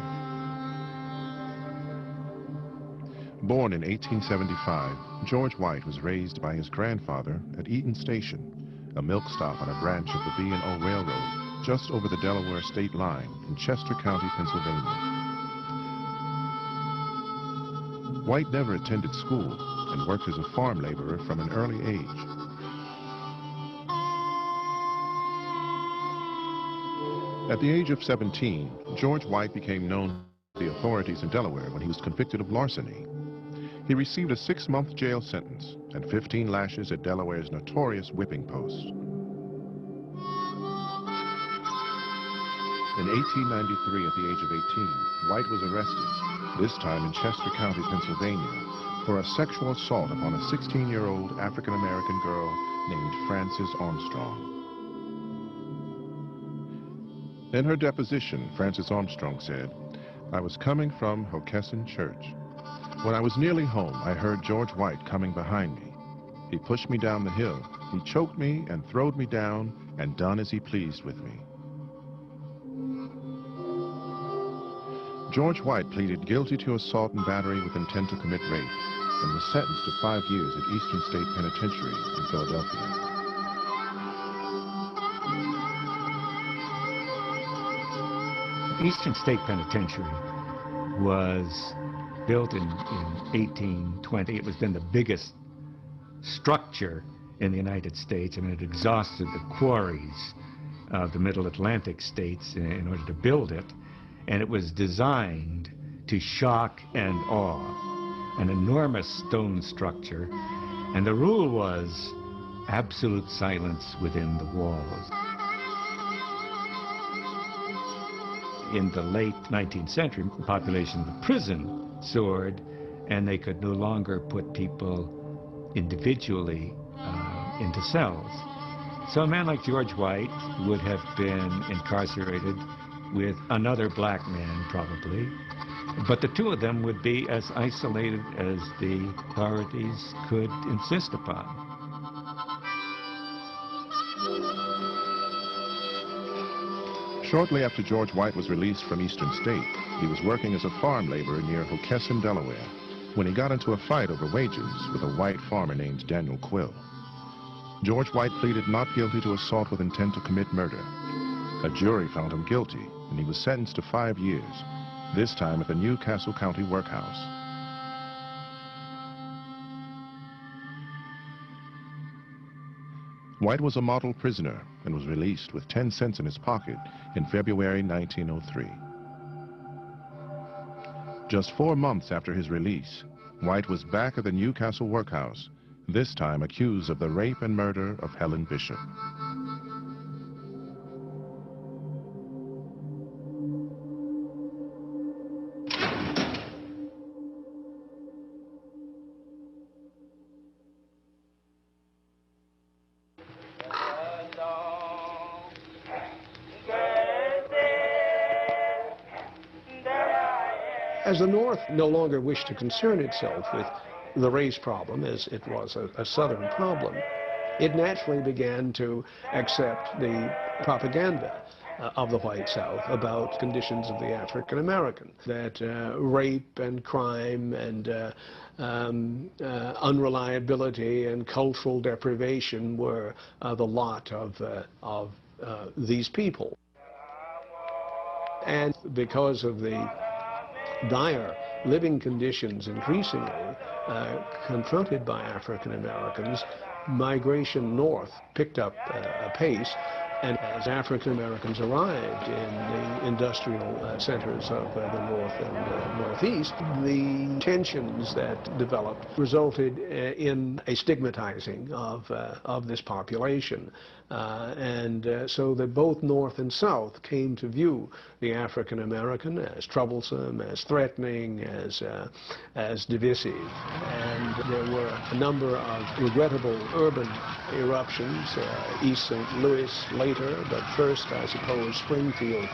Born in 1875, George White was raised by his grandfather at Eaton Station, a milk stop on a branch of the B&O Railroad just over the Delaware state line in Chester County, Pennsylvania. White never attended school and worked as a farm laborer from an early age. At the age of 17, George White became known to the authorities in Delaware when he was convicted of larceny. He received a 6-month jail sentence and 15 lashes at Delaware's notorious whipping post. In 1893, at the age of 18, White was arrested, this time in Chester County, Pennsylvania, for a sexual assault upon a 16-year-old African-American girl named Frances Armstrong. In her deposition, Frances Armstrong said, "I was coming from Hockessin Church. When I was nearly home, I heard George White coming behind me. He pushed me down the hill. He choked me and throwed me down and done as he pleased with me." George White pleaded guilty to assault and battery with intent to commit rape and was sentenced to 5 years at Eastern State Penitentiary in Philadelphia.
Eastern State Penitentiary was built in 1820. It was then the biggest structure in the United States. I mean, it exhausted the quarries of the Middle Atlantic states in order to build it. And it was designed to shock and awe, an enormous stone structure. And the rule was absolute silence within the walls. In the late 19th century, the population of the prison soared, and they could no longer put people individually into cells. So a man like George White would have been incarcerated with another black man, probably, but the two of them would be as isolated as the authorities could insist upon.
Shortly after George White was released from Eastern State, he was working as a farm laborer near Hockessin, Delaware, when he got into a fight over wages with a white farmer named Daniel Quill. George White pleaded not guilty to assault with intent to commit murder. A jury found him guilty, and he was sentenced to 5 years, this time at the Newcastle County Workhouse. White was a model prisoner and was released with 10 cents in his pocket in February 1903. Just 4 months after his release, White was back at the Newcastle Workhouse, this time accused of the rape and murder of Helen Bishop.
As the North no longer wished to concern itself with the race problem as it was a Southern problem, it naturally began to accept the propaganda of the white South about conditions of the African American, that rape and crime and unreliability and cultural deprivation were the lot of these people. And because of the dire living conditions increasingly confronted by African Americans, migration north picked up pace, and as African Americans arrived in the industrial centers of the North and Northeast, the tensions that developed resulted in a stigmatizing of this population. So that both North and South came to view the African American as troublesome, as threatening, as divisive. And there were a number of regrettable urban eruptions, East St. Louis later, but first, I suppose, Springfield,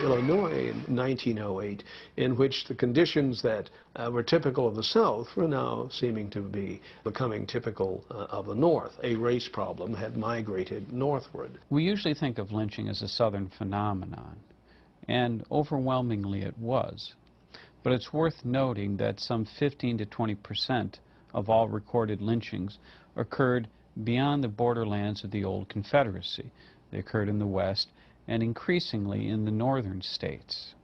Illinois in 1908, in which the conditions that were typical of the South were now seeming to be becoming typical of the North. A race problem had migrated northward.
We usually think of lynching as a Southern phenomenon, and overwhelmingly it was. But it's worth noting that some 15 to 20% of all recorded lynchings occurred beyond the borderlands of the old Confederacy. They occurred in the West and increasingly in the northern states.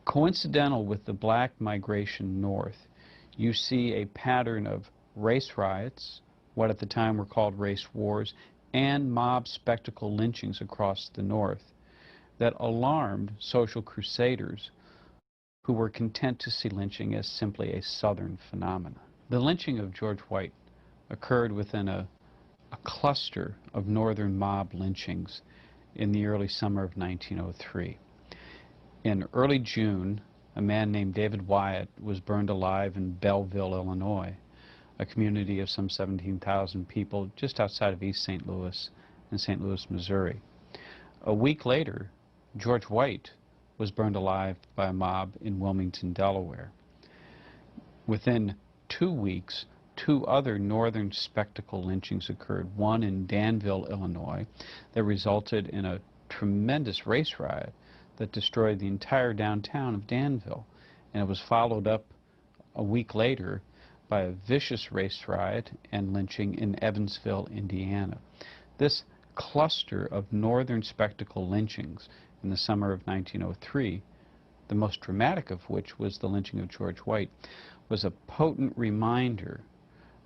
Coincidental with the black migration north, you see a pattern of race riots, what at the time were called race wars, and mob spectacle lynchings across the north that alarmed social crusaders who were content to see lynching as simply a Southern phenomenon. The lynching of George White occurred within a cluster of northern mob lynchings in the early summer of 1903. In early June, a man named David Wyatt was burned alive in Belleville, Illinois, a community of some 17,000 people just outside of East St. Louis in St. Louis, Missouri. A week later, George White was burned alive by a mob in Wilmington, Delaware. Within 2 weeks, 2 other northern spectacle lynchings occurred, one in Danville, Illinois, that resulted in a tremendous race riot that destroyed the entire downtown of Danville, and it was followed up a week later by a vicious race riot and lynching in Evansville, Indiana. This cluster of northern spectacle lynchings in the summer of 1903, the most dramatic of which was the lynching of George White, was a potent reminder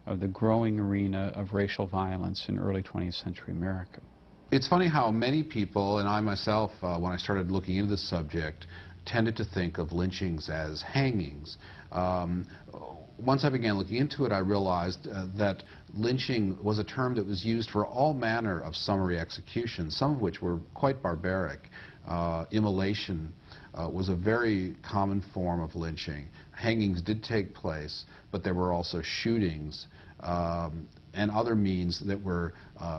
of the growing arena of racial violence in early 20th century America.
It's funny how many people, and I myself, when I started looking into this subject, tended to think of lynchings as hangings. Once I began looking into it, I realized that lynching was a term that was used for all manner of summary executions, some of which were quite barbaric. Immolation was a very common form of lynching. Hangings did take place, but there were also shootings and other means that were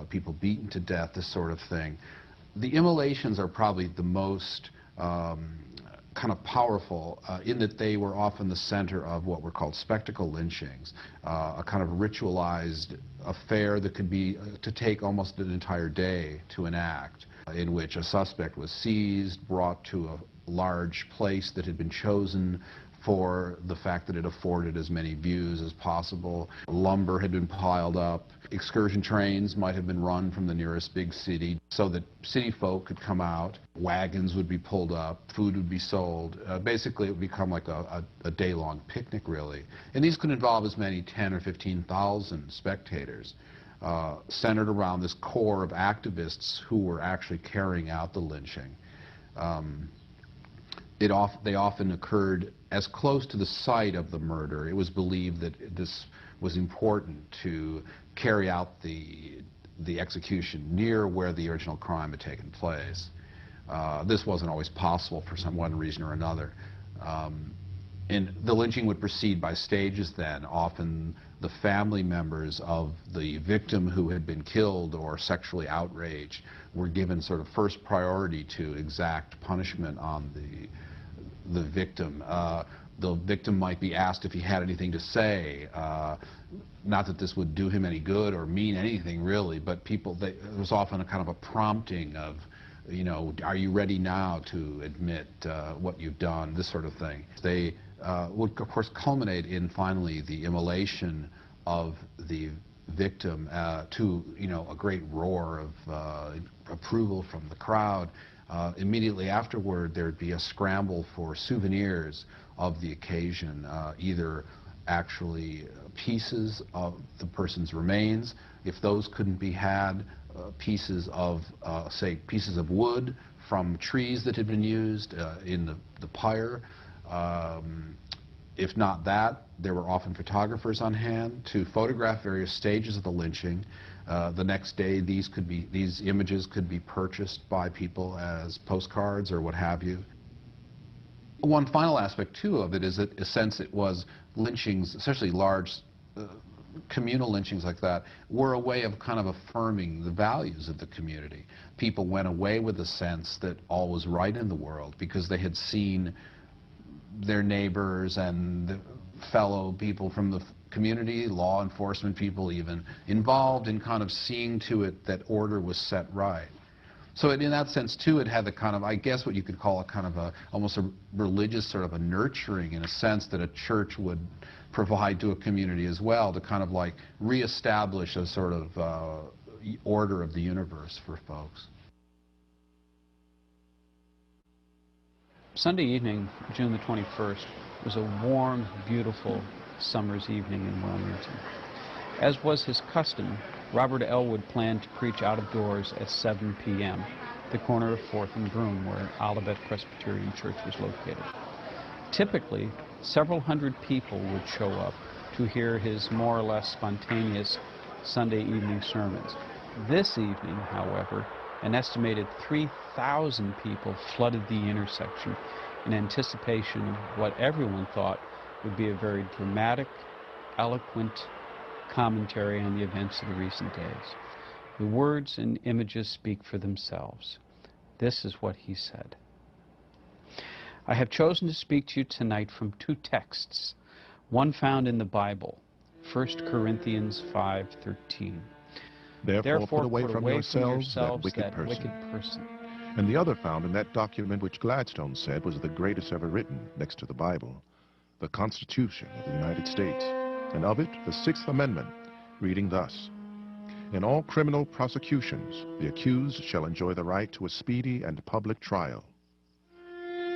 people beaten to death, this sort of thing. The immolations are probably the most kind of powerful in that they were often the center of what were called spectacle lynchings, a kind of ritualized affair that could be to take almost an entire day to enact, in which a suspect was seized, brought to a large place that had been chosen for the fact that it afforded as many views as possible. Lumber had been piled up. Excursion trains might have been run from the nearest big city so that city folk could come out. Wagons would be pulled up. Food would be sold. Basically, it would become like a day-long picnic, really. And these could involve as many 10 or 15,000 spectators, centered around this core of activists who were actually carrying out the lynching. They often occurred as close to the site of the murder. It was believed that this was important to carry out the execution near where the original crime had taken place. This wasn't always possible for one reason or another. And the lynching would proceed by stages then. Often the family members of the victim who had been killed or sexually outraged were given sort of first priority to exact punishment on the victim. The victim might be asked if he had anything to say. Not that this would do him any good or mean anything really, but there was often a kind of a prompting of, you know, are you ready now to admit what you've done, this sort of thing. They would, of course, culminate in finally the immolation of the victim to, you know, a great roar of approval from the crowd. Immediately afterward, there'd be a scramble for souvenirs of the occasion, either actually pieces of the person's remains, if those couldn't be had, pieces of, say, pieces of wood from trees that had been used in the pyre. If not that, there were often photographers on hand to photograph various stages of the lynching. The next day, these images could be purchased by people as postcards or what have you. One final aspect, too, of it is that, in a sense, it was lynchings, especially large communal lynchings like that were a way of kind of affirming the values of the community. People went away with a sense that all was right in the world because they had seen their neighbors and the fellow people from the community, law enforcement people even, involved in kind of seeing to it that order was set right. So in that sense, too, it had the kind of, I guess what you could call a kind of almost a religious sort of a nurturing in a sense that a church would provide to a community as well to kind of like reestablish a sort of order of the universe for folks.
Sunday evening, June the 21st, was a warm, beautiful summer's evening in Wilmington. As was his custom, Robert Elwood planned to preach out of doors at 7 p.m., the corner of 4th and Broome, where Olivet Presbyterian Church was located. Typically, several hundred people would show up to hear his more or less spontaneous Sunday evening sermons. This evening, however, an estimated 3,000 people flooded the intersection in anticipation of what everyone thought would be a very dramatic, eloquent commentary on the events of the recent days. The words and images speak for themselves. This is what he said. I have chosen to speak to you tonight from two texts, one found in the Bible, 1 Corinthians 5:13.
Therefore put away from yourselves that wicked person. And the other found in that document which Gladstone said was the greatest ever written next to the Bible, the Constitution of the United States, and of it the Sixth Amendment, reading thus: In all criminal prosecutions, the accused shall enjoy the right to a speedy and public trial.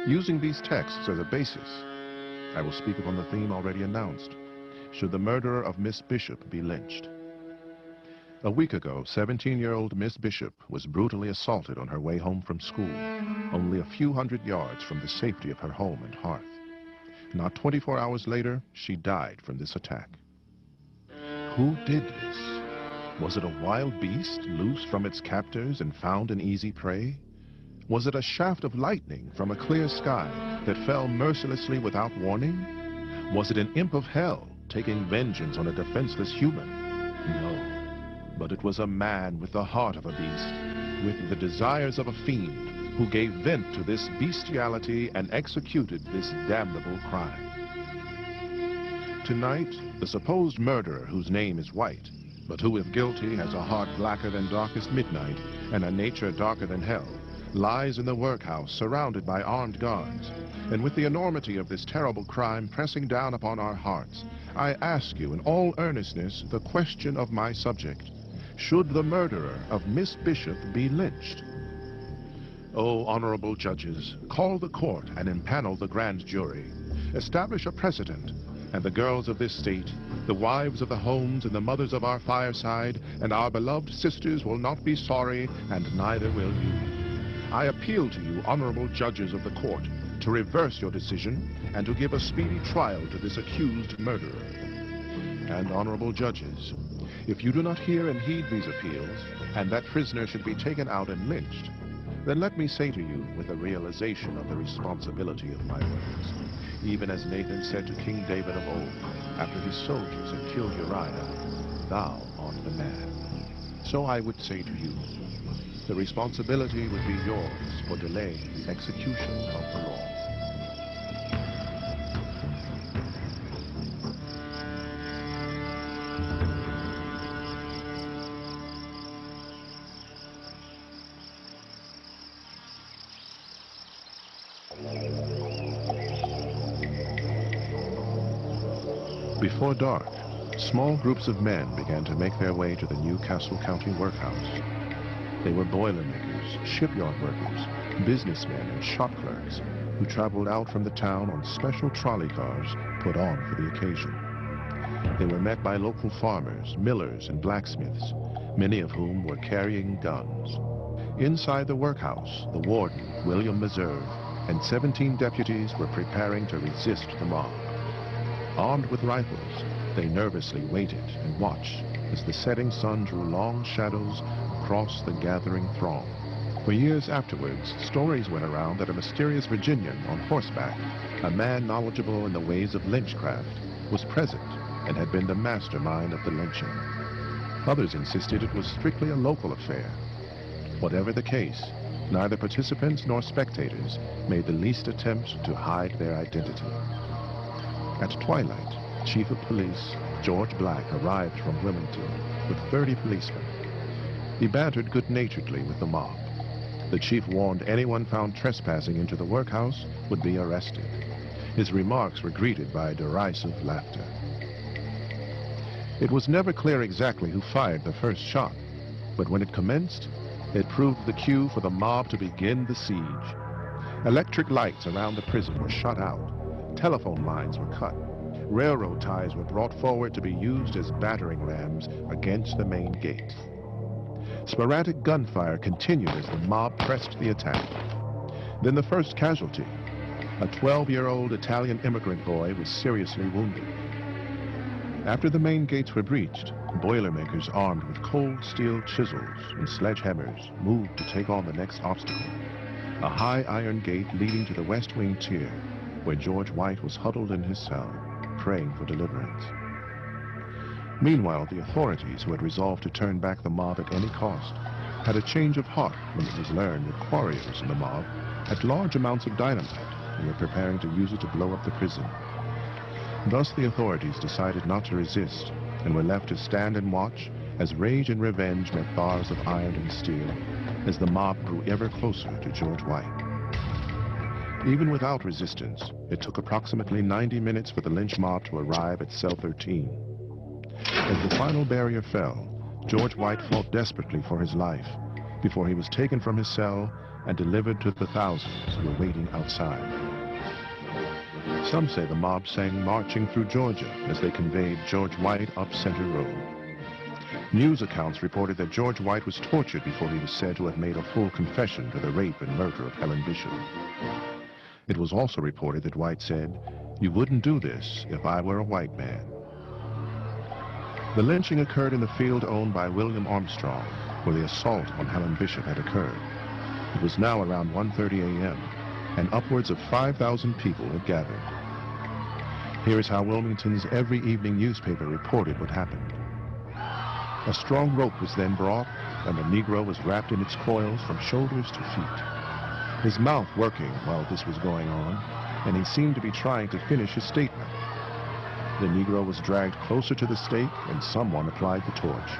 Using these texts as a basis, I will speak upon the theme already announced. Should the murderer of Miss Bishop be lynched? A week ago, 17-year-old Miss Bishop was brutally assaulted on her way home from school, only a few hundred yards from the safety of her home and hearth. Not 24 hours later, she died from this attack. Who did this? Was it a wild beast loosed from its captors and found an easy prey? Was it a shaft of lightning from a clear sky that fell mercilessly without warning? Was it an imp of hell taking vengeance on a defenseless human? No. But it was a man with the heart of a beast, with the desires of a fiend, who gave vent to this bestiality and executed this damnable crime. Tonight, the supposed murderer, whose name is White, but who, if guilty, has a heart blacker than darkest midnight and a nature darker than hell, lies in the workhouse surrounded by armed guards. And with the enormity of this terrible crime pressing down upon our hearts, I ask you in all earnestness the question of my subject: should the murderer of Miss Bishop be lynched? Oh, honorable judges, call the court and impanel the grand jury. Establish a precedent, and the girls of this state, the wives of the homes and the mothers of our fireside, and our beloved sisters will not be sorry, and neither will you. I appeal to you, honorable judges of the court, to reverse your decision and to give a speedy trial to this accused murderer. And honorable judges, if you do not hear and heed these appeals, and that prisoner should be taken out and lynched, then let me say to you with a realization of the responsibility of my words, even as Nathan said to King David of old, after his soldiers had killed Uriah, "Thou art the man." So I would say to you, the responsibility would be yours for delaying the execution of the law. Before dark, small groups of men began to make their way to the Newcastle County Workhouse. They were boilermakers, shipyard workers, businessmen, and shop clerks who traveled out from the town on special trolley cars put on for the occasion. They were met by local farmers, millers, and blacksmiths, many of whom were carrying guns. Inside the workhouse, the warden, William Meserve, and 17 deputies were preparing to resist the mob. Armed with rifles, they nervously waited and watched as the setting sun drew long shadows across the gathering throng. For years afterwards, stories went around that a mysterious Virginian on horseback, a man knowledgeable in the ways of lynchcraft, was present and had been the mastermind of the lynching. Others insisted it was strictly a local affair. Whatever the case, neither participants nor spectators made the least attempt to hide their identity. At twilight, Chief of Police George Black arrived from Wilmington with 30 policemen. He bantered good-naturedly with the mob. The chief warned anyone found trespassing into the workhouse would be arrested. His remarks were greeted by derisive laughter. It was never clear exactly who fired the first shot, but when it commenced, it proved the cue for the mob to begin the siege. Electric lights around the prison were shut out. Telephone lines were cut. Railroad ties were brought forward to be used as battering rams against the main gate. Sporadic gunfire continued as the mob pressed the attack. Then the first casualty, a 12-year-old Italian immigrant boy, was seriously wounded. After the main gates were breached, Boilermakers armed with cold steel chisels and sledgehammers moved to take on the next obstacle, a high iron gate leading to the West Wing tier, where George White was huddled in his cell, praying for deliverance. Meanwhile, the authorities, who had resolved to turn back the mob at any cost, had a change of heart when it was learned that quarriers in the mob had large amounts of dynamite and were preparing to use it to blow up the prison. Thus the authorities decided not to resist and were left to stand and watch as rage and revenge met bars of iron and steel as the mob grew ever closer to George White. Even without resistance, it took approximately 90 minutes for the lynch mob to arrive at cell 13. As the final barrier fell, George White fought desperately for his life before he was taken from his cell and delivered to the thousands who were waiting outside. Some say the mob sang Marching Through Georgia as they conveyed George White up Center Road. News accounts reported that George White was tortured before he was said to have made a full confession to the rape and murder of Helen Bishop. It was also reported that White said, "You wouldn't do this if I were a white man." The lynching occurred in the field owned by William Armstrong, where the assault on Helen Bishop had occurred. It was now around 1:30 a.m., and upwards of 5,000 people had gathered. Here is how Wilmington's every evening newspaper reported what happened. A strong rope was then brought, and the Negro was wrapped in its coils from shoulders to feet, his mouth working while this was going on, and he seemed to be trying to finish his statement. The Negro was dragged closer to the stake, and someone applied the torch.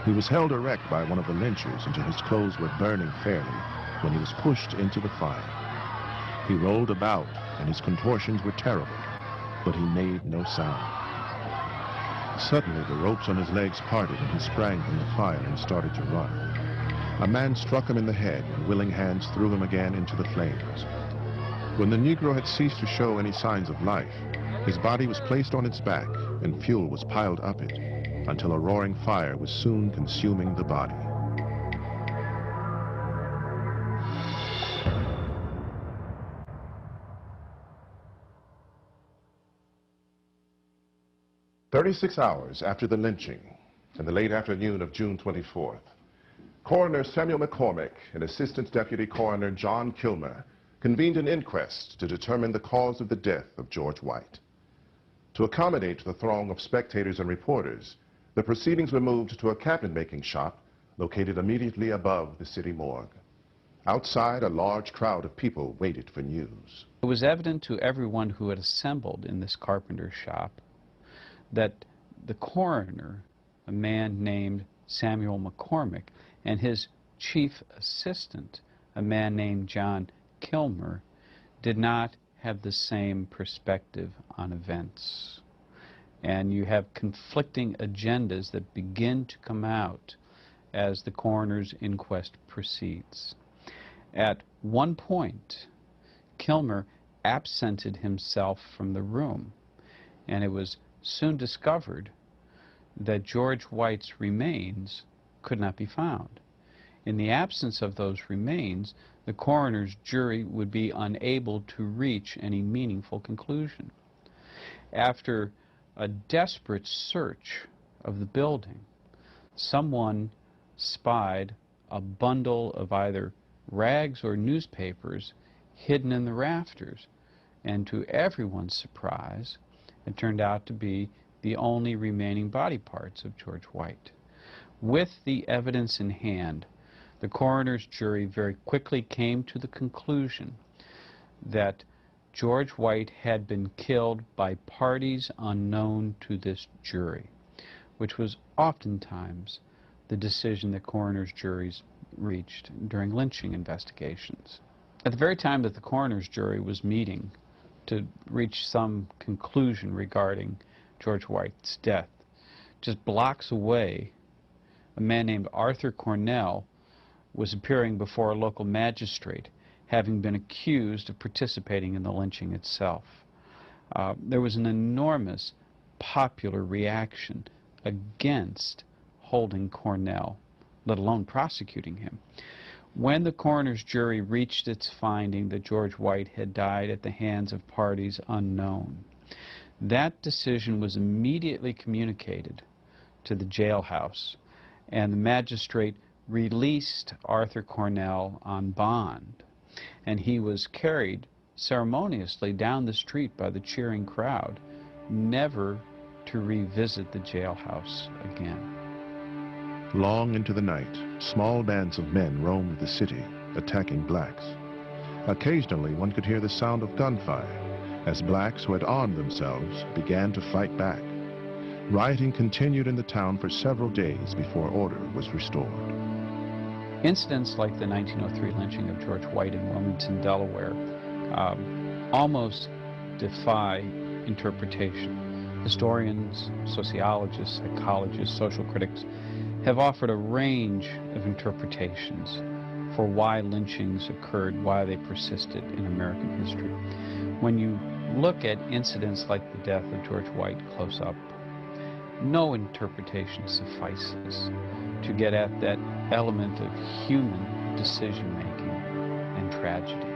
He was held erect by one of the lynchers until his clothes were burning fairly, when he was pushed into the fire. He rolled about, and his contortions were terrible, but he made no sound. Suddenly, the ropes on his legs parted, and he sprang from the fire and started to run. A man struck him in the head, and willing hands threw him again into the flames. When the Negro had ceased to show any signs of life, his body was placed on its back, and fuel was piled up it, until a roaring fire was soon consuming the body. "36 hours after the lynching, in the late afternoon of June 24th, Coroner Samuel McCormick and Assistant Deputy Coroner John Kilmer convened an inquest to determine the cause of the death of George White. To accommodate the throng of spectators and reporters, the proceedings were moved to a cabinet-making shop located immediately above the city morgue. Outside, a large crowd of people waited for news.
It was evident to everyone who had assembled in this carpenter shop that the coroner, a man named Samuel McCormick, and his chief assistant, a man named John Kilmer, did not have the same perspective on events. And you have conflicting agendas that begin to come out as the coroner's inquest proceeds. At one point, Kilmer absented himself from the room, and it was soon discovered that George White's remains could not be found. In the absence of those remains, the coroner's jury would be unable to reach any meaningful conclusion. After a desperate search of the building, someone spied a bundle of either rags or newspapers hidden in the rafters, and to everyone's surprise, it turned out to be the only remaining body parts of George White. With the evidence in hand, the coroner's jury very quickly came to the conclusion that George White had been killed by parties unknown to this jury, which was oftentimes the decision that coroner's juries reached during lynching investigations. At the very time that the coroner's jury was meeting to reach some conclusion regarding George White's death, just blocks away, a man named Arthur Cornell was appearing before a local magistrate, having been accused of participating in the lynching itself. There was an enormous popular reaction against holding Cornell, let alone prosecuting him. When the coroner's jury reached its finding that George White had died at the hands of parties unknown, that decision was immediately communicated to the jailhouse, and the magistrate released Arthur Cornell on bond, and he was carried ceremoniously down the street by the cheering crowd, never to revisit the jailhouse again.
Long into the night, small bands of men roamed the city, attacking blacks. Occasionally, one could hear the sound of gunfire as blacks who had armed themselves began to fight back. Rioting continued in the town for several days before order was restored.
Incidents like the 1903 lynching of George White in Wilmington, Delaware, almost defy interpretation. Historians, sociologists, psychologists, social critics have offered a range of interpretations for why lynchings occurred, why they persisted in American history. When you look at incidents like the death of George White close up, no interpretation suffices to get at that element of human decision-making and tragedy.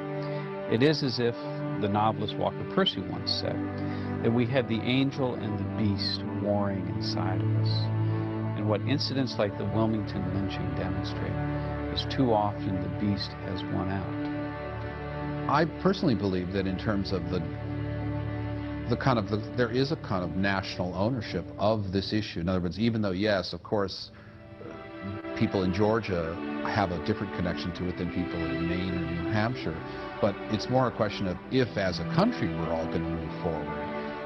It is as if the novelist Walker Percy once said that we have the angel and the beast warring inside of us. And what incidents like the Wilmington lynching demonstrate is too often the beast has won out.
I personally believe that in terms of there is a kind of national ownership of this issue. In other words, even though, yes, of course, people in Georgia have a different connection to it than people in Maine or New Hampshire, but it's more a question of if, as a country, we're all going to move forward,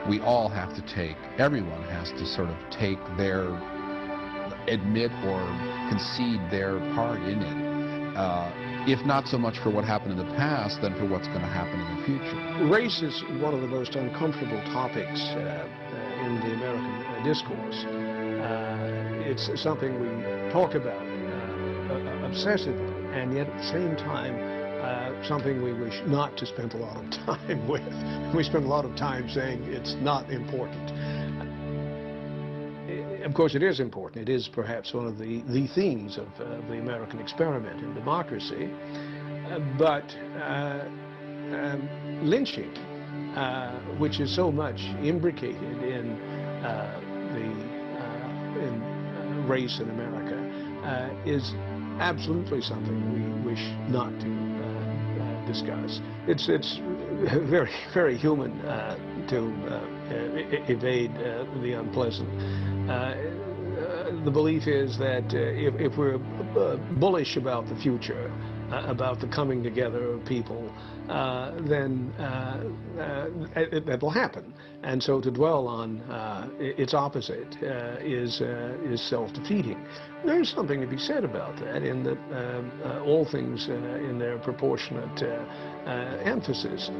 we all have to take, everyone has to sort of take their, admit or concede their part in it. If not so much for what happened in the past, then for what's going to happen in the future.
Race is one of the most uncomfortable topics in the American discourse. It's something we talk about obsessively, and yet at the same time, something we wish not to spend a lot of time with. We spend a lot of time saying it's not important. Of course, it is important. It is perhaps one of the themes of the American experiment in democracy. But lynching, which is so much imbricated in race in America, is absolutely something we wish not to discuss. It's very, very human to evade the unpleasant. The belief is that if we're bullish about the future, about the coming together of people, then that will happen. And so to dwell on its opposite is self-defeating. There's something to be said about that, in that all things in their proportionate emphasis.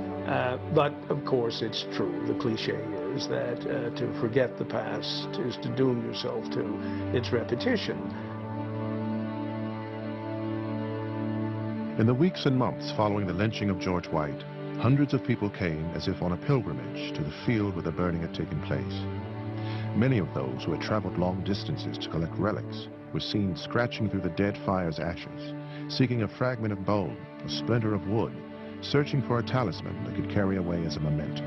But of course, it's true. The cliche is that to forget the past is to doom yourself to its repetition.
In the weeks and months following the lynching of George White, hundreds of people came as if on a pilgrimage to the field where the burning had taken place. Many of those who had traveled long distances to collect relics were seen scratching through the dead fire's ashes, seeking a fragment of bone, a splinter of wood, searching for a talisman they could carry away as a memento.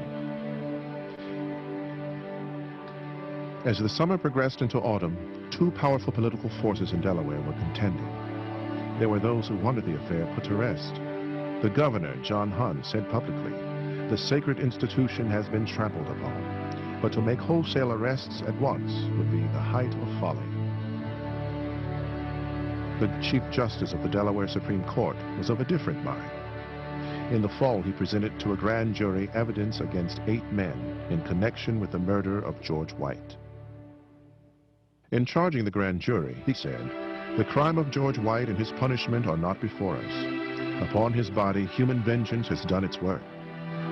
As the summer progressed into autumn, two powerful political forces in Delaware were contending. There were those who wanted the affair put to rest. The governor, John Hunn, said publicly, "The sacred institution has been trampled upon." but to make wholesale arrests at once would be the height of folly. The Chief Justice of the Delaware Supreme Court was of a different mind. In the fall, he presented to a grand jury evidence against 8 men in connection with the murder of George White. In charging the grand jury, he said, "The crime of George White and his punishment are not before us. Upon his body, human vengeance has done its work.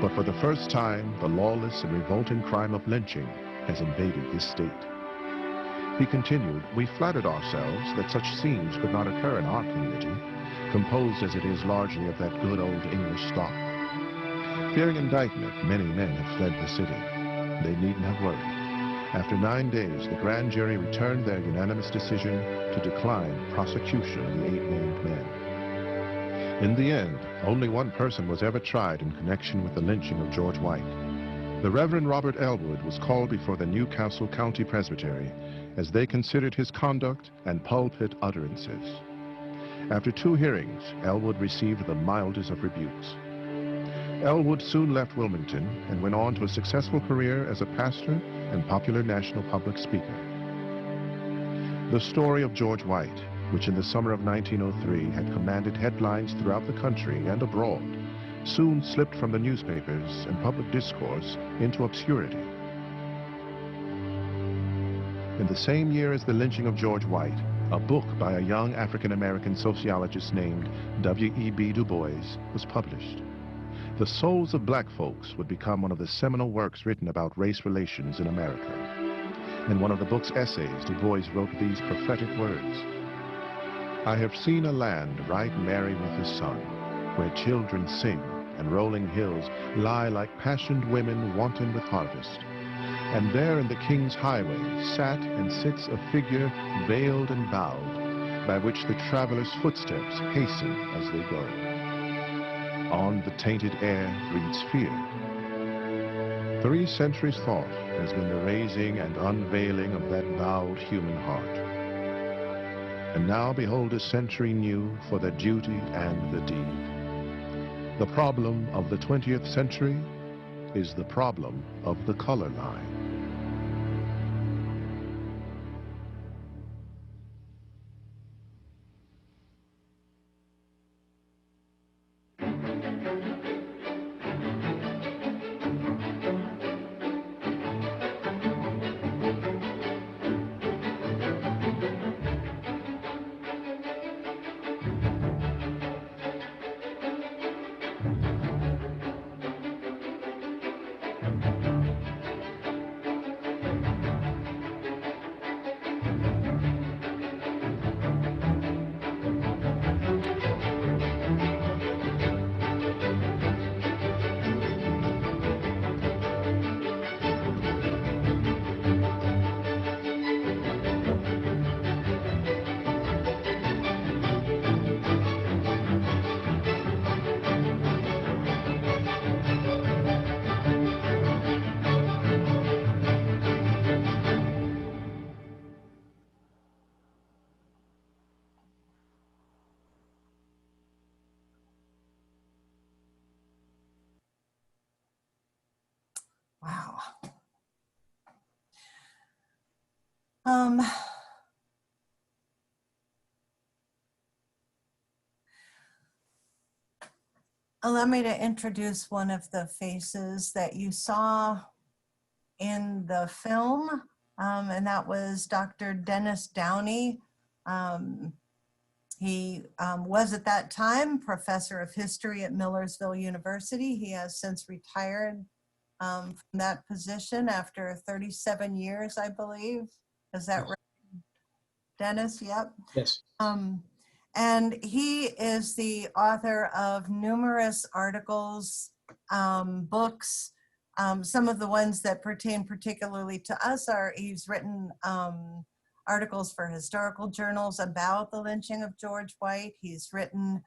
But for the first time, the lawless and revolting crime of lynching has invaded this state." He continued, "We flattered ourselves that such scenes could not occur in our community, composed as it is largely of that good old English stock. Fearing indictment, many men have fled the city. They needn't have worried. After 9 days, the grand jury returned their unanimous decision to decline prosecution of the 8 named men. In the end, only one person was ever tried in connection with the lynching of George White. The Reverend Robert Elwood was called before the Newcastle County Presbytery as they considered his conduct and pulpit utterances. After 2 hearings, Elwood received the mildest of rebukes. Elwood soon left Wilmington and went on to a successful career as a pastor and popular national public speaker. The story of George White, which in the summer of 1903 had commanded headlines throughout the country and abroad, soon slipped from the newspapers and public discourse into obscurity. In the same year as the lynching of George White, a book by a young African-American sociologist named W.E.B. Du Bois was published. The Souls of Black Folks would become one of the seminal works written about race relations in America. In one of the book's essays, Du Bois wrote these prophetic words: "I have seen a land right merry with the sun, where children sing and rolling hills lie like passioned women wanton with harvest. And there in the King's highway sat and sits a figure veiled and bowed, by which the traveler's footsteps hasten as they go. On the tainted air breathes fear." 3 centuries' thought has been the raising and unveiling of that bowed human heart. And now behold a century new for the duty and the deed. The problem of the 20th century is the problem of the color line.
Wow. Allow me to introduce one of the faces that you saw in the film, and that was Dr. Dennis Downey. He was at that time professor of history at Millersville University. He has since retired from that position after 37 years, I believe. Is that right, Dennis? Yep.
Yes.
And he is the author of numerous articles, books. Some of the ones that pertain particularly to us are he's written articles for historical journals about the lynching of George White. He's written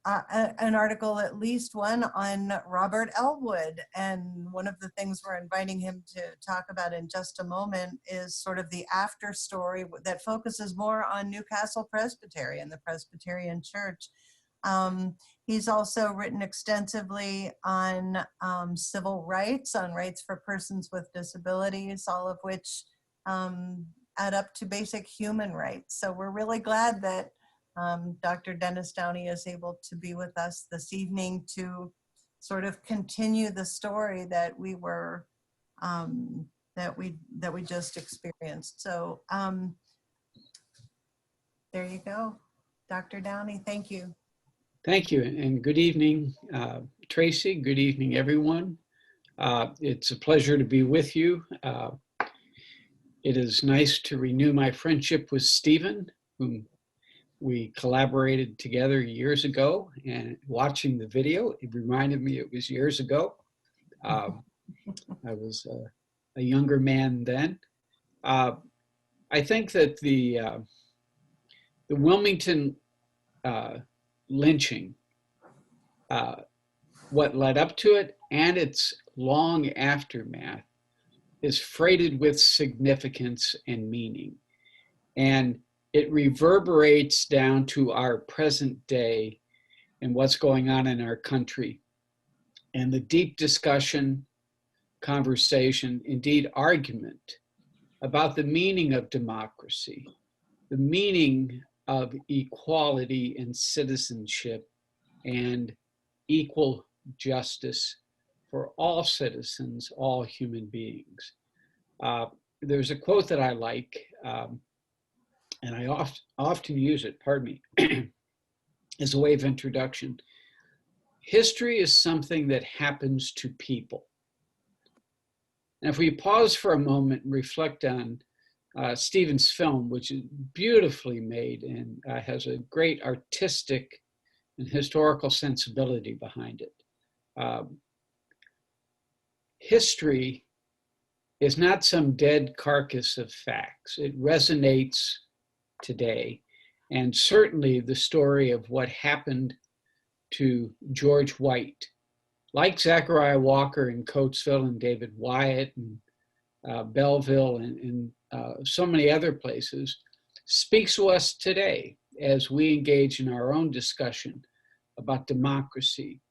an article, at least one, on Robert Elwood. And one of the things we're inviting him to talk about in just a moment is sort of the after story that focuses more on Newcastle Presbytery and the Presbyterian Church. He's also written extensively on civil rights, on rights for persons with disabilities, all of which add up to basic human rights. So we're really glad that Dr. Dennis Downey is able to be with us this evening to sort of continue the story that we were that we just experienced. So there you go, Dr. Downey. Thank you.
Thank you, and good evening, Tracy. Good evening, everyone. It's a pleasure to be with you. It is nice to renew my friendship with Stephen, whom we collaborated together years ago, and watching the video, it reminded me it was years ago. I was a younger man then. I think that the Wilmington lynching, what led up to it and its long aftermath, is freighted with significance and meaning. And it reverberates down to our present day and what's going on in our country. And the deep discussion, conversation, indeed argument about the meaning of democracy, the meaning of equality and citizenship and equal justice for all citizens, all human beings. There's a quote that I like, and I often use it, pardon me, as a way of introduction. History is something that happens to people. And if we pause for a moment and reflect on Stephen's film, which is beautifully made and has a great artistic and historical sensibility behind it. History is not some dead carcass of facts. It resonates today. And certainly the story of what happened to George White, like Zachariah Walker in Coatesville and David Wyatt and Belleville and so many other places, speaks to us today as we engage in our own discussion about democracy,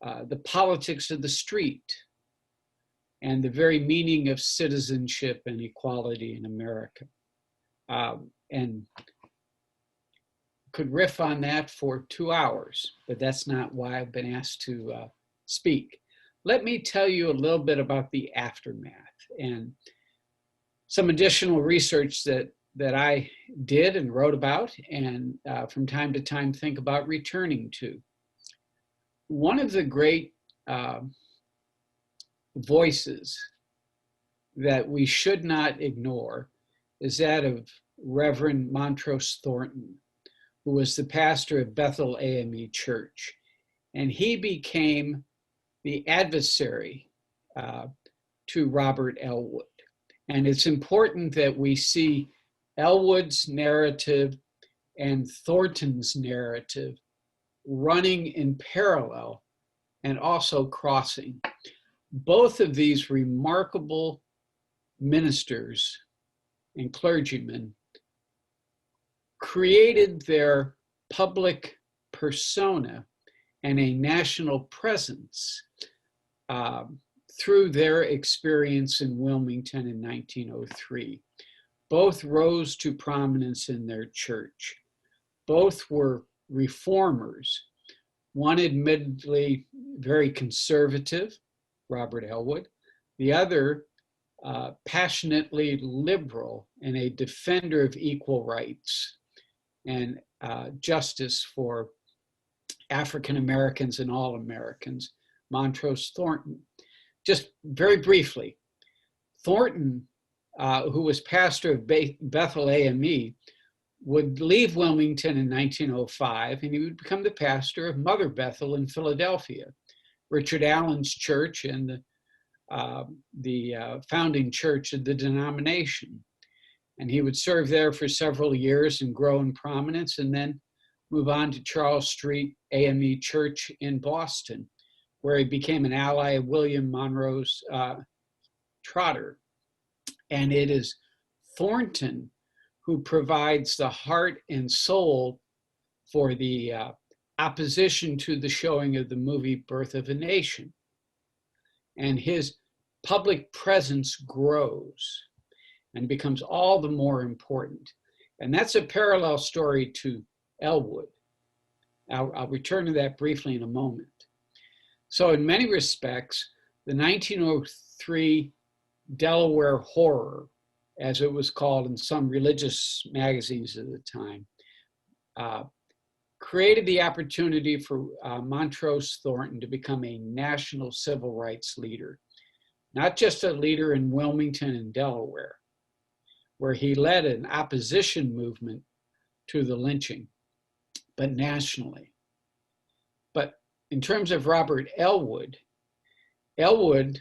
the politics of the street, and the very meaning of citizenship and equality in America. And could riff on that for 2 hours, but that's not why I've been asked to speak. Let me tell you a little bit about the aftermath and some additional research that I did and wrote about, and from time to time think about returning to. One of the great voices that we should not ignore is that of Reverend Montrose Thornton, who was the pastor of Bethel AME Church. And he became the adversary to Robert Elwood. And it's important that we see Elwood's narrative and Thornton's narrative running in parallel and also crossing. Both of these remarkable ministers and clergymen created their public persona and a national presence through their experience in Wilmington in 1903. Both rose to prominence in their church. Both were reformers. One admittedly very conservative, Robert Elwood. The other passionately liberal and a defender of equal rights and justice for African Americans and all Americans, Montrose Thornton. Just very briefly, Thornton, who was pastor of Bethel AME, would leave Wilmington in 1905, and he would become the pastor of Mother Bethel in Philadelphia, Richard Allen's church and the founding church of the denomination. And he would serve there for several years and grow in prominence, and then move on to Charles Street AME Church in Boston, where he became an ally of William Monroe's Trotter. And it is Thornton who provides the heart and soul for the opposition to the showing of the movie Birth of a Nation. And his public presence grows and becomes all the more important. And that's a parallel story to Elwood. I'll return to that briefly in a moment. So in many respects, the 1903 Delaware Horror, as it was called in some religious magazines at the time, created the opportunity for Montrose Thornton to become a national civil rights leader, not just a leader in Wilmington and Delaware, where he led an opposition movement to the lynching, but nationally. But in terms of Robert Elwood, Elwood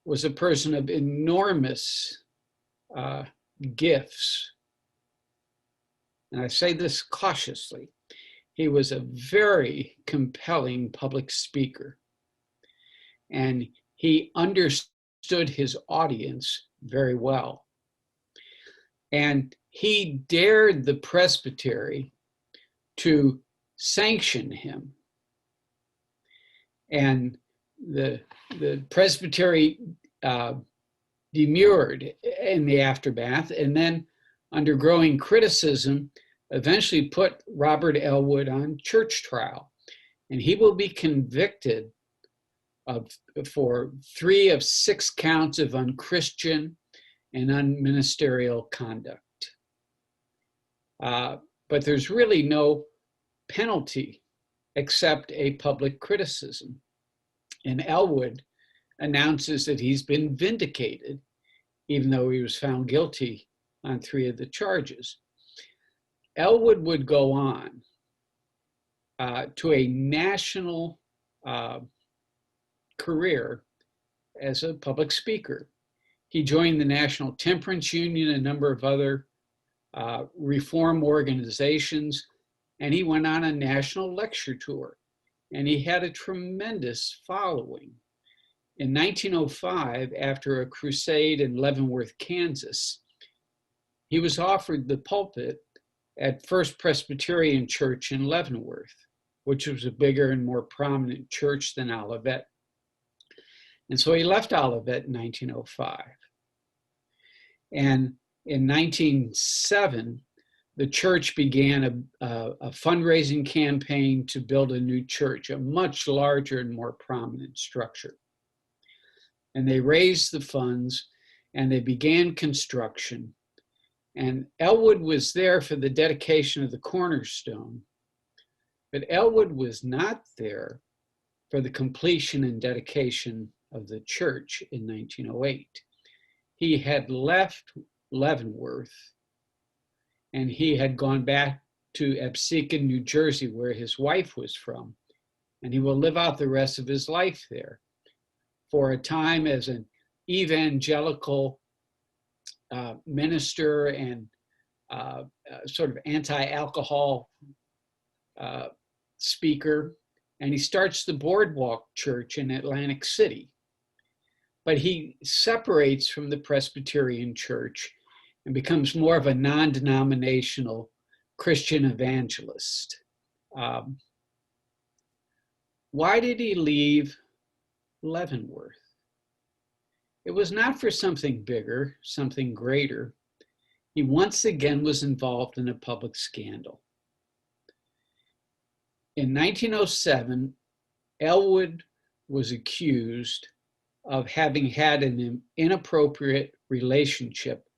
was a person of enormous gifts. And I say this cautiously. He was a very compelling public speaker. And he understood his audience very well. And he dared the Presbytery to sanction him. And the Presbytery demurred in the aftermath, and then under growing criticism, eventually put Robert Elwood on church trial. And he will be convicted for 3 of 6 counts of unchristian and unministerial conduct. But there's really no penalty except a public criticism. And Elwood announces that he's been vindicated, even though he was found guilty on 3 of the charges. Elwood would go on to a national career as a public speaker. He joined the National Temperance Union, a number of other reform organizations, and he went on a national lecture tour. And he had a tremendous following. In 1905, after a crusade in Leavenworth, Kansas, he was offered the pulpit at First Presbyterian Church in Leavenworth, which was a bigger and more prominent church than Olivet. And so he left Olivet in 1905. And in 1907, the church began a fundraising campaign to build a new church, a much larger and more prominent structure. And they raised the funds and they began construction. And Elwood was there for the dedication of the cornerstone, but Elwood was not there for the completion and dedication of the church in 1908. He had left Leavenworth and he had gone back to Absecon, New Jersey, where his wife was from, and he will live out the rest of his life there for a time as an evangelical minister and sort of anti-alcohol speaker. And he starts the Boardwalk Church in Atlantic City. But he separates from the Presbyterian Church and becomes more of a non-denominational Christian evangelist. Why did he leave Leavenworth? It was not for something bigger, something greater. He once again was involved in a public scandal. In 1907, Elwood was accused of having had an inappropriate relationship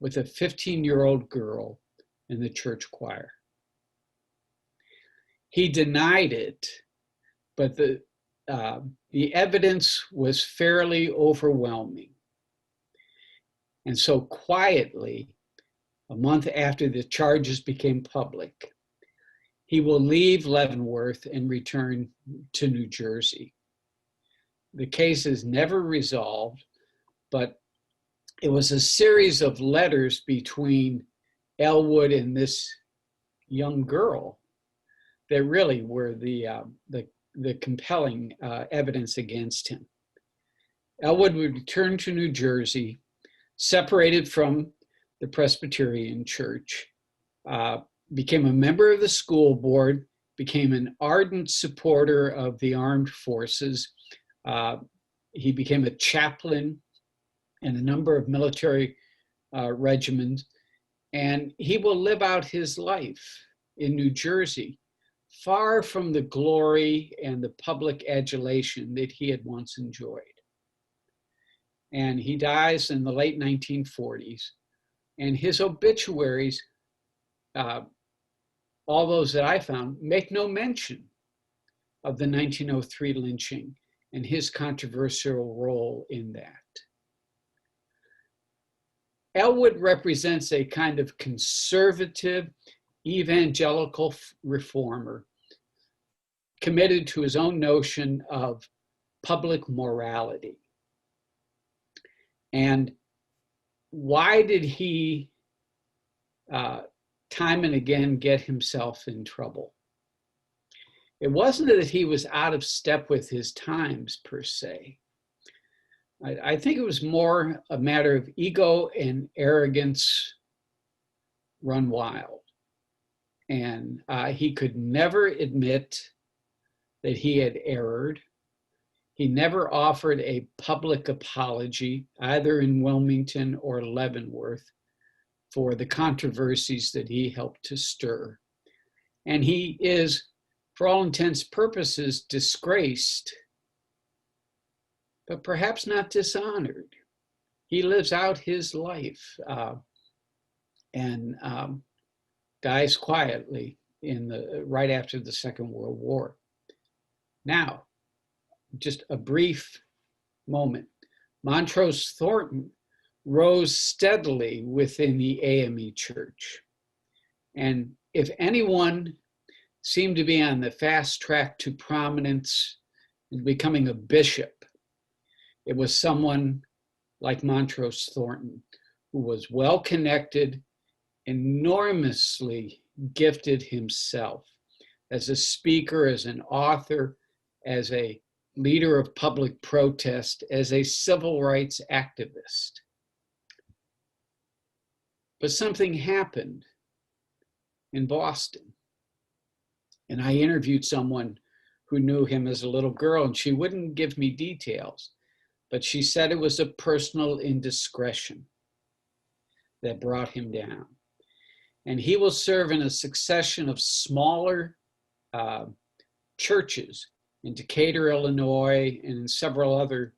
with a 15-year-old girl in the church choir. He denied it, but the evidence was fairly overwhelming. And so quietly, a month after the charges became public, he will leave Leavenworth and return to New Jersey. The case is never resolved, but it was a series of letters between Elwood and this young girl that really were the compelling evidence against him. Elwood would return to New Jersey, separated from the Presbyterian Church, became a member of the school board became an ardent supporter of the armed forces. He became a chaplain in a number of military regiments, and he will live out his life in New Jersey, far from the glory and the public adulation that he had once enjoyed. And he dies in the late 1940s, and his obituaries, all those that I found, make no mention of the 1903 lynching and his controversial role in that. Elwood represents a kind of conservative, evangelical reformer committed to his own notion of public morality. And why did he time and again get himself in trouble? It wasn't that he was out of step with his times per se. I think it was more a matter of ego and arrogance run wild. And he could never admit that he had erred. He never offered a public apology, either in Wilmington or Leavenworth, for the controversies that he helped to stir. And he is, for all intents and purposes, disgraced, but perhaps not dishonored. He lives out his life and dies quietly right after the Second World War. Now, just a brief moment. Montrose Thornton rose steadily within the AME Church. And if anyone seemed to be on the fast track to prominence and becoming a bishop, it was someone like Montrose Thornton, who was well connected, enormously gifted himself as a speaker, as an author, as a leader of public protest, as a civil rights activist. But something happened in Boston. And I interviewed someone who knew him as a little girl, and she wouldn't give me details, but she said it was a personal indiscretion that brought him down. And he will serve in a succession of smaller churches in Decatur, Illinois, and in several other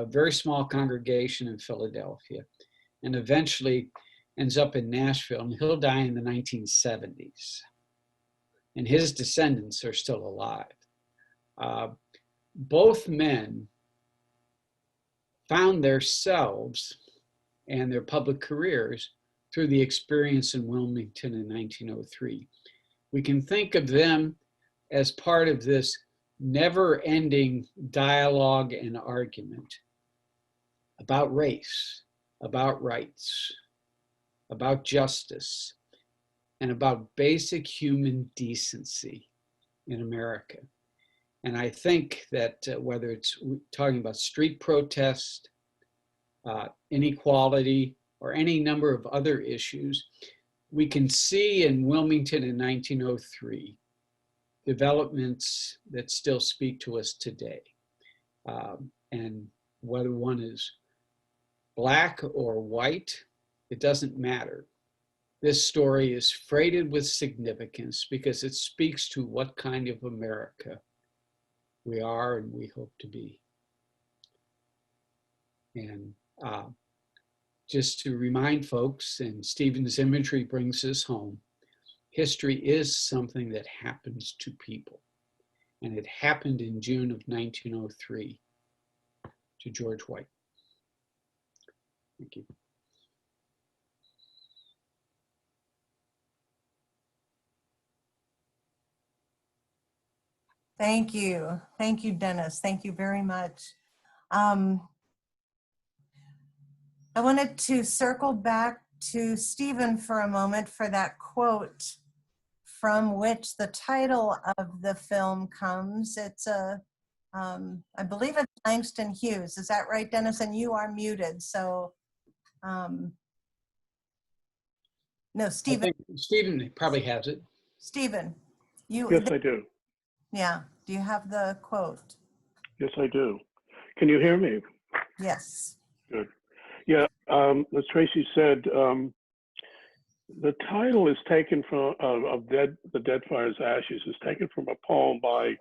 very small congregation in Philadelphia, and eventually ends up in Nashville, and he'll die in the 1970s. And his descendants are still alive. Both men found themselves and their public careers through the experience in Wilmington in 1903. We can think of them as part of this never-ending dialogue and argument about race, about rights, about justice, and about basic human decency in America. And I think that whether it's talking about street protest, inequality, or any number of other issues, we can see in Wilmington in 1903 developments that still speak to us today. And whether one is Black or white, it doesn't matter. This story is freighted with significance because it speaks to what kind of America we are and we hope to be. And just to remind folks, and Stephen's imagery brings this home, history is something that happens to people. And it happened in June of 1903 to George White. Thank you.
Thank you. Thank you, Dennis. Thank you very much. I wanted to circle back to Stephen for a moment for that quote from which the title of the film comes. It's I believe it's Langston Hughes. Is that right, Dennis? And you are muted, so. No, Stephen.
Stephen probably has it.
Stephen,
Yes, I do.
Yeah. Do you have the quote?
Yes, I do. Can you hear me?
Yes.
Good. Yeah, as Tracy said, the title is taken from the Dead Fire's Ashes is taken from a poem by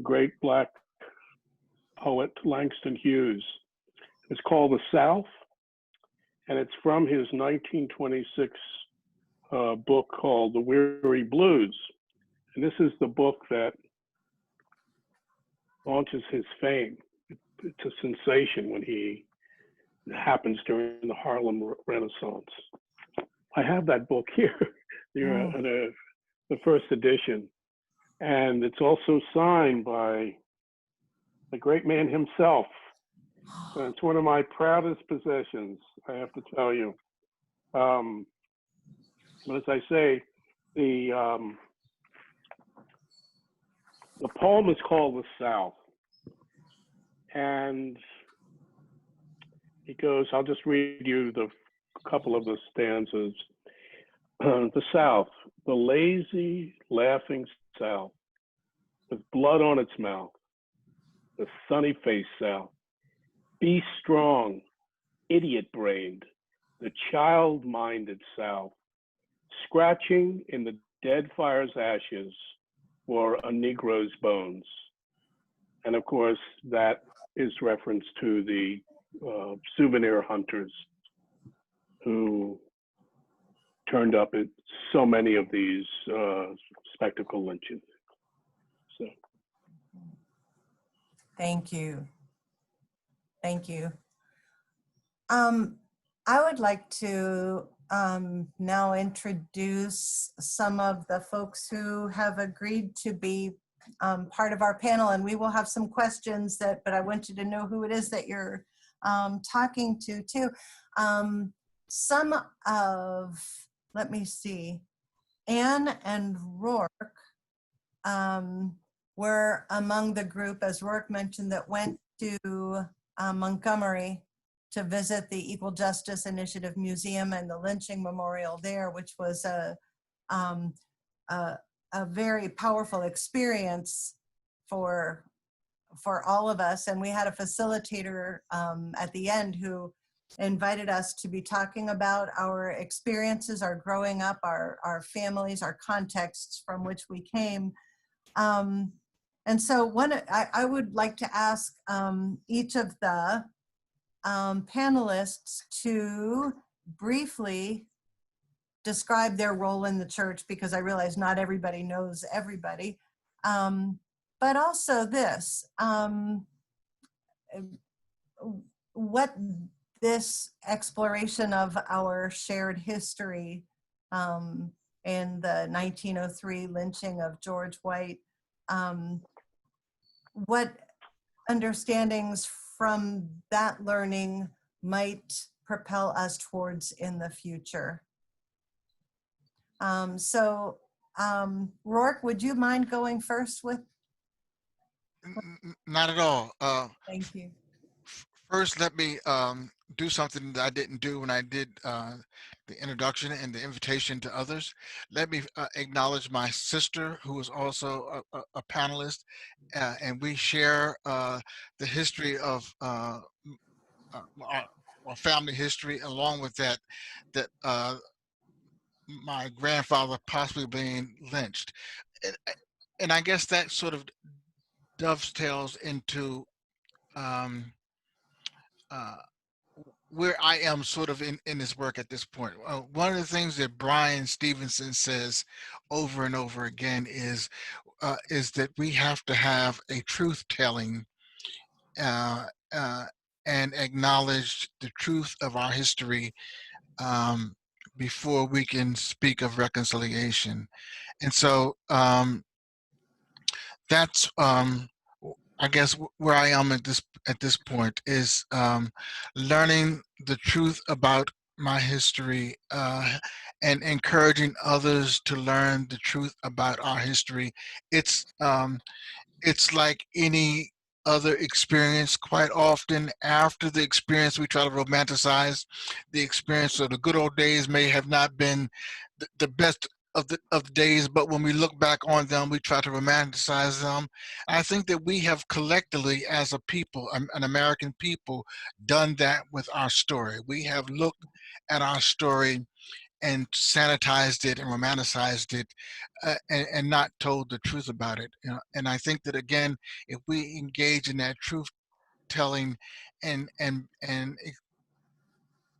great Black poet Langston Hughes. It's called The South, and it's from his 1926 book called The Weary Blues. And this is the book that launches his fame. It's a sensation when it happens during the Harlem Renaissance. I have that book here, the first edition, and it's also signed by the great man himself. And it's one of my proudest possessions, I have to tell you. But as I say, the poem is called The South, and it goes, I'll just read you the couple of the stanzas. The South, the lazy, laughing South, with blood on its mouth, the sunny-faced South. Be strong, idiot-brained, the child-minded South, scratching in the dead fire's ashes for a Negro's bones. And of course, that is reference to the souvenir hunters who turned up at so many of these spectacle lynchings. So,
Thank you. Thank you. I would like to now introduce some of the folks who have agreed to be part of our panel, and we will have some questions but I want you to know who it is that you're talking to too. Some of, let me see, Anne and Rourke were among the group, as Rourke mentioned, that went to Montgomery to visit the Equal Justice Initiative Museum and the lynching memorial there, which was a very powerful experience for all of us. And we had a facilitator at the end who invited us to be talking about our experiences, our growing up, our families, our contexts from which we came. And so I would like to ask each of the panelists to briefly describe their role in the church, because I realize not everybody knows everybody. But also this, what this exploration of our shared history in the 1903 lynching of George White, what understandings from that learning might propel us towards in the future. Rourke, would you mind going first with?
Not at all.
Thank you.
First, let me do something that I didn't do when I did the introduction and the invitation to others. Let me acknowledge my sister, who is also a panelist, and we share the history of our family history. Along with that my grandfather possibly being lynched, and I guess that sort of dovetails into where I am sort of in this work at this point. One of the things that Brian Stevenson says over and over again is that we have to have a truth-telling and acknowledge the truth of our history before we can speak of reconciliation. And so that's I guess where I am at this point is learning the truth about my history and encouraging others to learn the truth about our history. It's like any other experience. Quite often after the experience, we try to romanticize the experience. So the good old days may have not been the best of the days, but when we look back on them, we try to romanticize them. I think that we have collectively, as a people, an American people, done that with our story. We have looked at our story and sanitized it and romanticized it, and not told the truth about it. You know? And I think that, again, if we engage in that truth telling and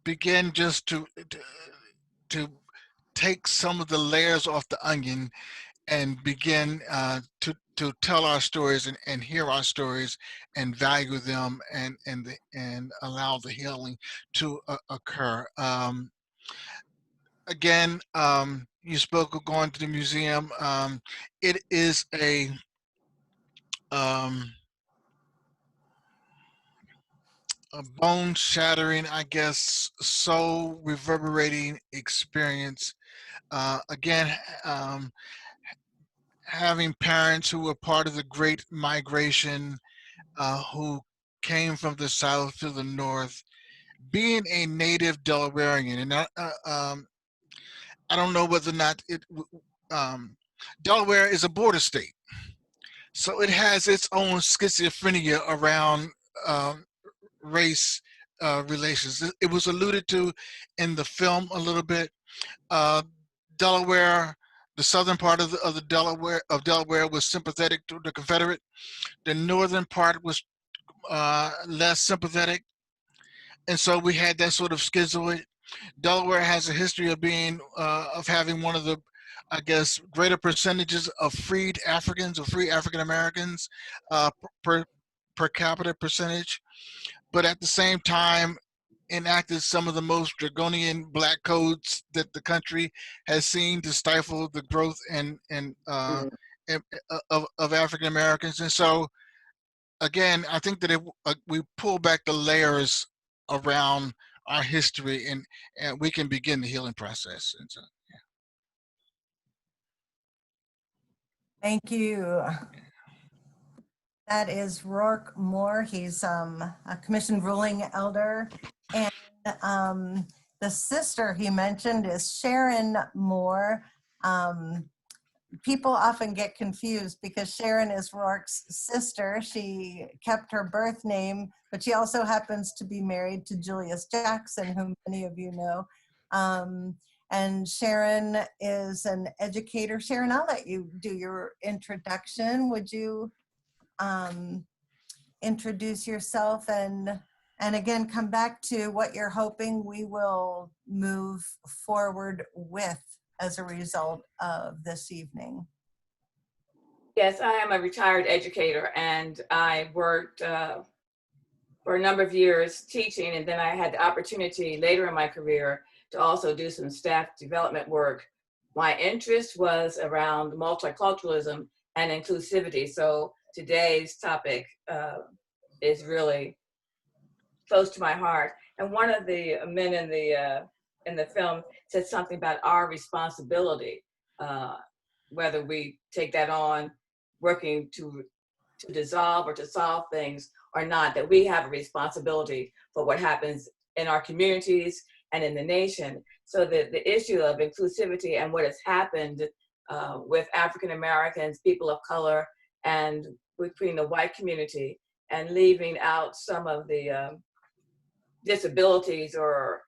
begin just to take some of the layers off the onion and begin to tell our stories and hear our stories and value them and allow the healing to occur. Again, you spoke of going to the museum. It is um, a bone shattering, I guess, soul reverberating experience. Again, having parents who were part of the Great Migration, who came from the South to the North, being a native Delawarean, and I don't know whether or not Delaware is a border state, so it has its own schizophrenia around race relations. It was alluded to in the film a little bit. Delaware, the southern part of Delaware was sympathetic to the Confederate. The northern part was less sympathetic, and so we had that sort of schizoid. Delaware has a history of being of having one of the, I guess, greater percentages of freed Africans or free African Americans per capita percentage, but at the same time enacted some of the most draconian black codes that the country has seen to stifle the growth of African Americans. And so, again, I think that if we pull back the layers around our history, and we can begin the healing process. And so, yeah.
Thank you. That is Rourke Moore. He's a commissioned ruling elder. And the sister he mentioned is Sharon Moore. People often get confused because Sharon is Rourke's sister. She kept her birth name, but she also happens to be married to Julius Jackson, whom many of you know. And Sharon is an educator. Sharon, I'll let you do your introduction. Would you introduce yourself and again, come back to what you're hoping we will move forward with as a result of this evening?
Yes, I am a retired educator, and I worked for a number of years teaching, and then I had the opportunity later in my career to also do some staff development work. My interest was around multiculturalism and inclusivity, so today's topic is really close to my heart. And one of the men in the film said something about our responsibility, whether we take that on working to dissolve or to solve things or not, that we have a responsibility for what happens in our communities and in the nation. So the issue of inclusivity and what has happened with African Americans, people of color, and between the white community, and leaving out some of the disabilities, or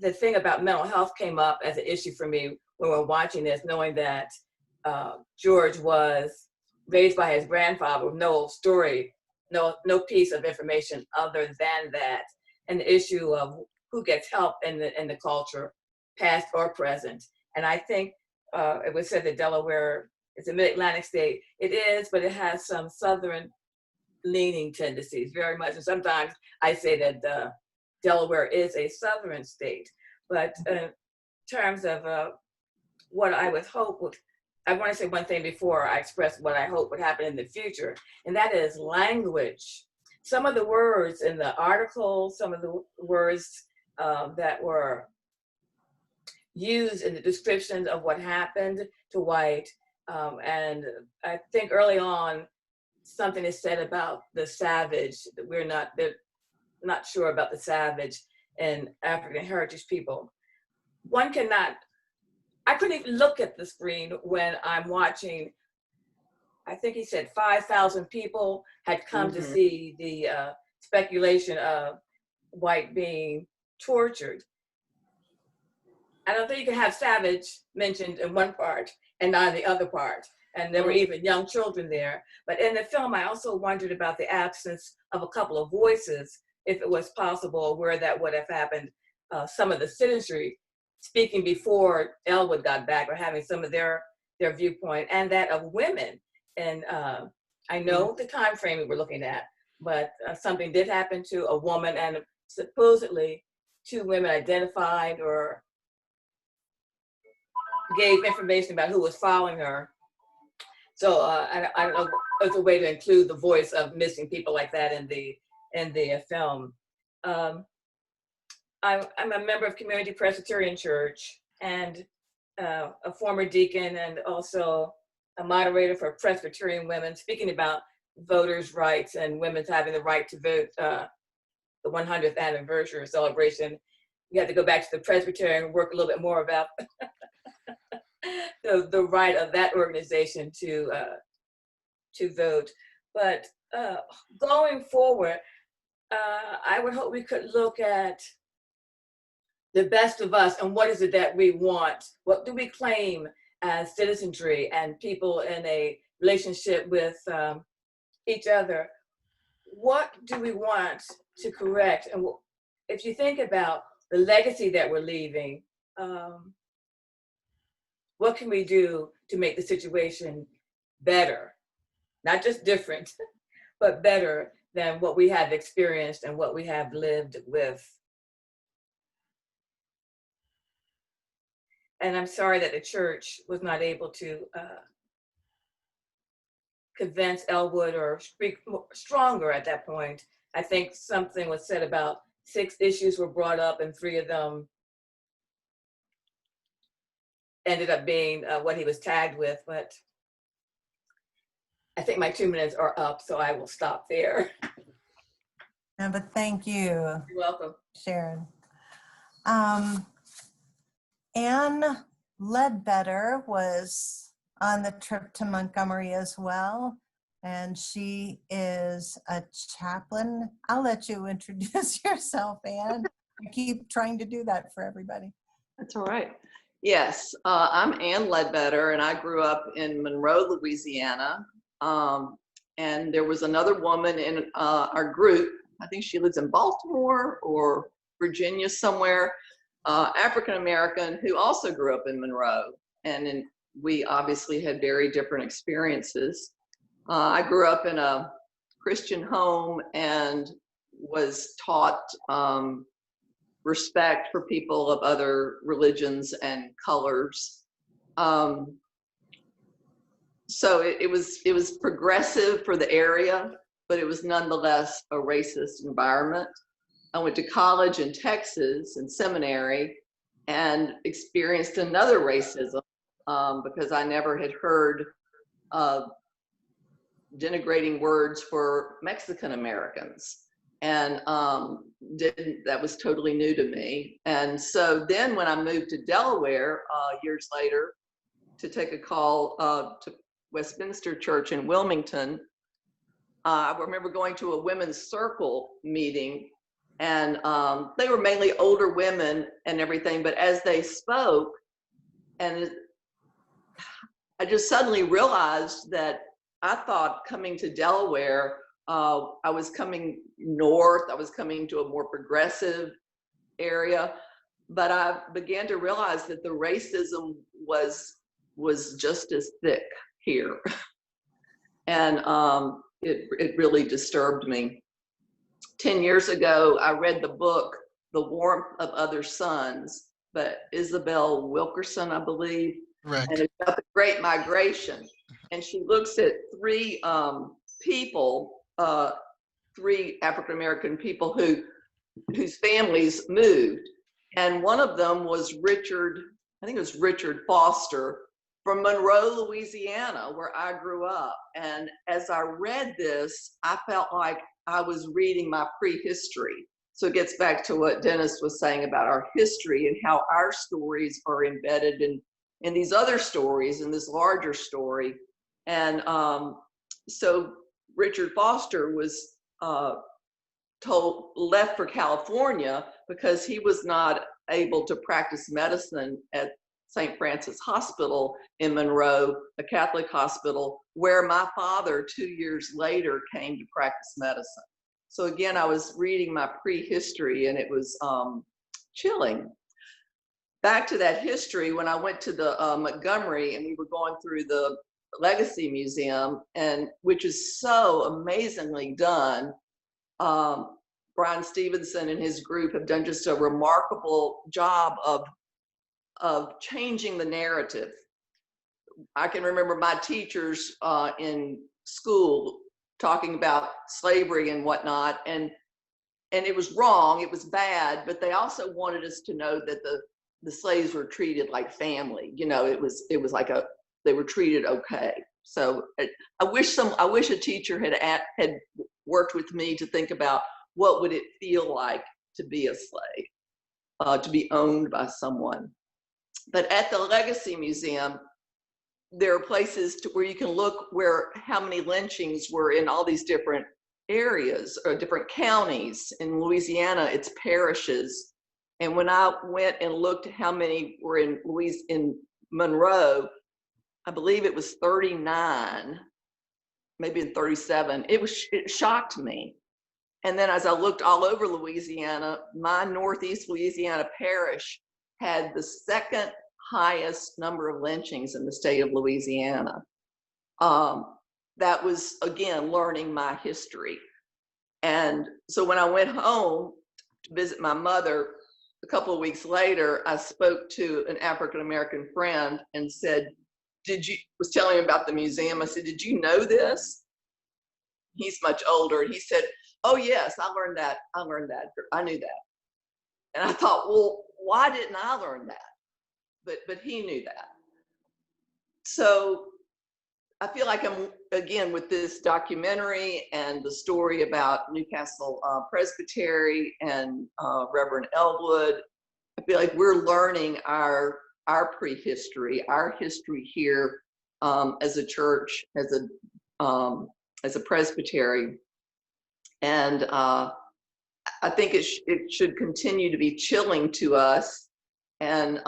the thing about mental health came up as an issue for me when we were watching this, knowing that George was raised by his grandfather with no story, no piece of information other than that, and the issue of who gets help in the culture, past or present. And I think it was said that Delaware is a mid-Atlantic state. It is, but it has some southern leaning tendencies very much. And sometimes I say that Delaware is a southern state. But in terms of what I would hope would, I want to say one thing before I express what I hope would happen in the future, and that is language. Some of the words in the article, some of the words that were used in the descriptions of what happened to white, and I think early on, something is said about the savage, that they're not sure about the savage and African heritage people. One cannot I couldn't even look at the screen when I'm watching. I think he said 5,000 people had come to see the speculation of White being tortured. I don't think you can have Savage mentioned in one part and not in the other part. And there were even young children there. But in the film, I also wondered about the absence of a couple of voices, if it was possible, where that would have happened. Some of the citizenry speaking before Elwood got back, or having some of their viewpoint, and that of women. And I know the time frame we were looking at, but something did happen to a woman, and supposedly 2 women identified or gave information about who was following her. So I don't know if there's a way to include the voice of missing people like that in the film. I'm a member of Community Presbyterian Church, and a former deacon, and also a moderator for Presbyterian women, speaking about voters' rights and women's having the right to vote. The 100th anniversary celebration, we had to go back to the Presbyterian and work a little bit more about the right of that organization to vote. But going forward, I would hope we could look at the best of us and what is it that we want? What do we claim as citizenry and people in a relationship with each other? What do we want to correct? And if you think about the legacy that we're leaving, what can we do to make the situation better? Not just different, but better than what we have experienced and what we have lived with. And I'm sorry that the church was not able to convince Elwood or speak stronger at that point. I think something was said about 6 issues were brought up, and 3 of them ended up being what he was tagged with. But I think my 2 minutes are up, so I will stop there.
No, but thank you.
You're welcome.
Sharon. Anne Ledbetter was on the trip to Montgomery as well, and she is a chaplain. I'll let you introduce yourself, Anne. I keep trying to do that for everybody.
That's all right. Yes, I'm Anne Ledbetter, and I grew up in Monroe, Louisiana. And there was another woman in our group. I think she lives in Baltimore or Virginia somewhere, African-American, who also grew up in Monroe. And we obviously had very different experiences. I grew up in a Christian home and was taught respect for people of other religions and colors. So it was progressive for the area, but it was nonetheless a racist environment. I went to college in Texas and seminary and experienced another racism because I never had heard denigrating words for Mexican Americans. And that was totally new to me. And so then when I moved to Delaware years later to take a call to Westminster Church in Wilmington, I remember going to a women's circle meeting, and they were mainly older women and everything, but as they spoke, and I just suddenly realized that I thought coming to Delaware, I was coming north, I was coming to a more progressive area, but I began to realize that the racism was just as thick here. And it really disturbed me. 10 years ago, I read the book, The Warmth of Other Suns, by Isabel Wilkerson, I believe.
Right.
And it's about the Great Migration. And she looks at 3 people, 3 African-American people whose families moved. And one of them was Richard, I think it was Richard Foster, from Monroe, Louisiana, where I grew up. And as I read this, I felt like I was reading my prehistory. So it gets back to what Dennis was saying about our history and how our stories are embedded in these other stories, in this larger story. And so Richard Foster was left for California because he was not able to practice medicine at St. Francis Hospital in Monroe, a Catholic hospital, where my father 2 years later came to practice medicine. So again, I was reading my prehistory and it was chilling. Back to that history, when I went to the Montgomery and we were going through the Legacy Museum, and which is so amazingly done. Brian Stevenson and his group have done just a remarkable job of changing the narrative. I can remember my teachers in school talking about slavery and whatnot, and it was wrong, it was bad, but they also wanted us to know that the slaves were treated like family. You know, it was like they were treated okay. So I wish a teacher had worked with me to think about what would it feel like to be a slave, to be owned by someone. But at the Legacy Museum, there are places where you can look how many lynchings were in all these different areas or different counties. In Louisiana, it's parishes. And when I went and looked how many were in Monroe, I believe it was 39, maybe in 37. It shocked me. And then as I looked all over Louisiana, my Northeast Louisiana parish had the second highest number of lynchings in the state of Louisiana. That was, again, learning my history. And so when I went home to visit my mother, a couple of weeks later, I spoke to an African-American friend and said, was telling him about the museum. I said, did you know this? He's much older. And he said, oh yes, I learned that. I knew that. And I thought, well, why didn't I learn that? But he knew that. So I feel like I'm, again, with this documentary and the story about Newcastle Presbytery and Reverend Elwood, I feel like we're learning our prehistory, our history here as a church, as a presbytery. And I think it should continue to be chilling to us. And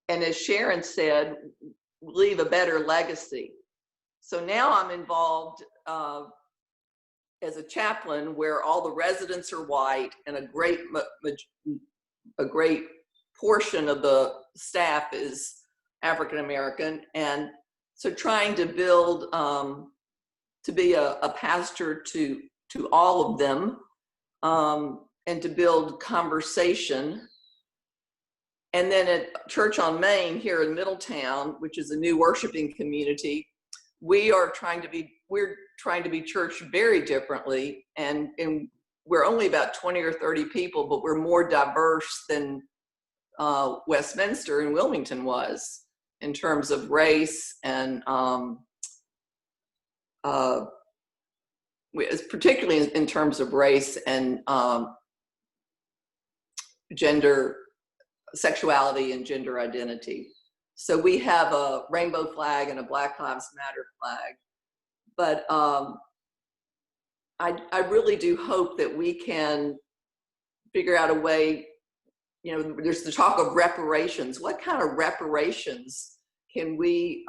as Sharon said, leave a better legacy. So now I'm involved as a chaplain where all the residents are white and a great portion of the staff is African American. And so trying to build, to be a pastor to all of them, and to build conversation. And then at Church on Main here in Middletown, which is a new worshiping community, we're trying to be church very differently. And we're only about 20 or 30 people, but we're more diverse than Westminster and Wilmington was in terms of race and particularly in terms of race and gender, sexuality and gender identity. So we have a rainbow flag and a Black Lives Matter flag. But I really do hope that we can figure out a way, you know, there's the talk of reparations. What kind of reparations can we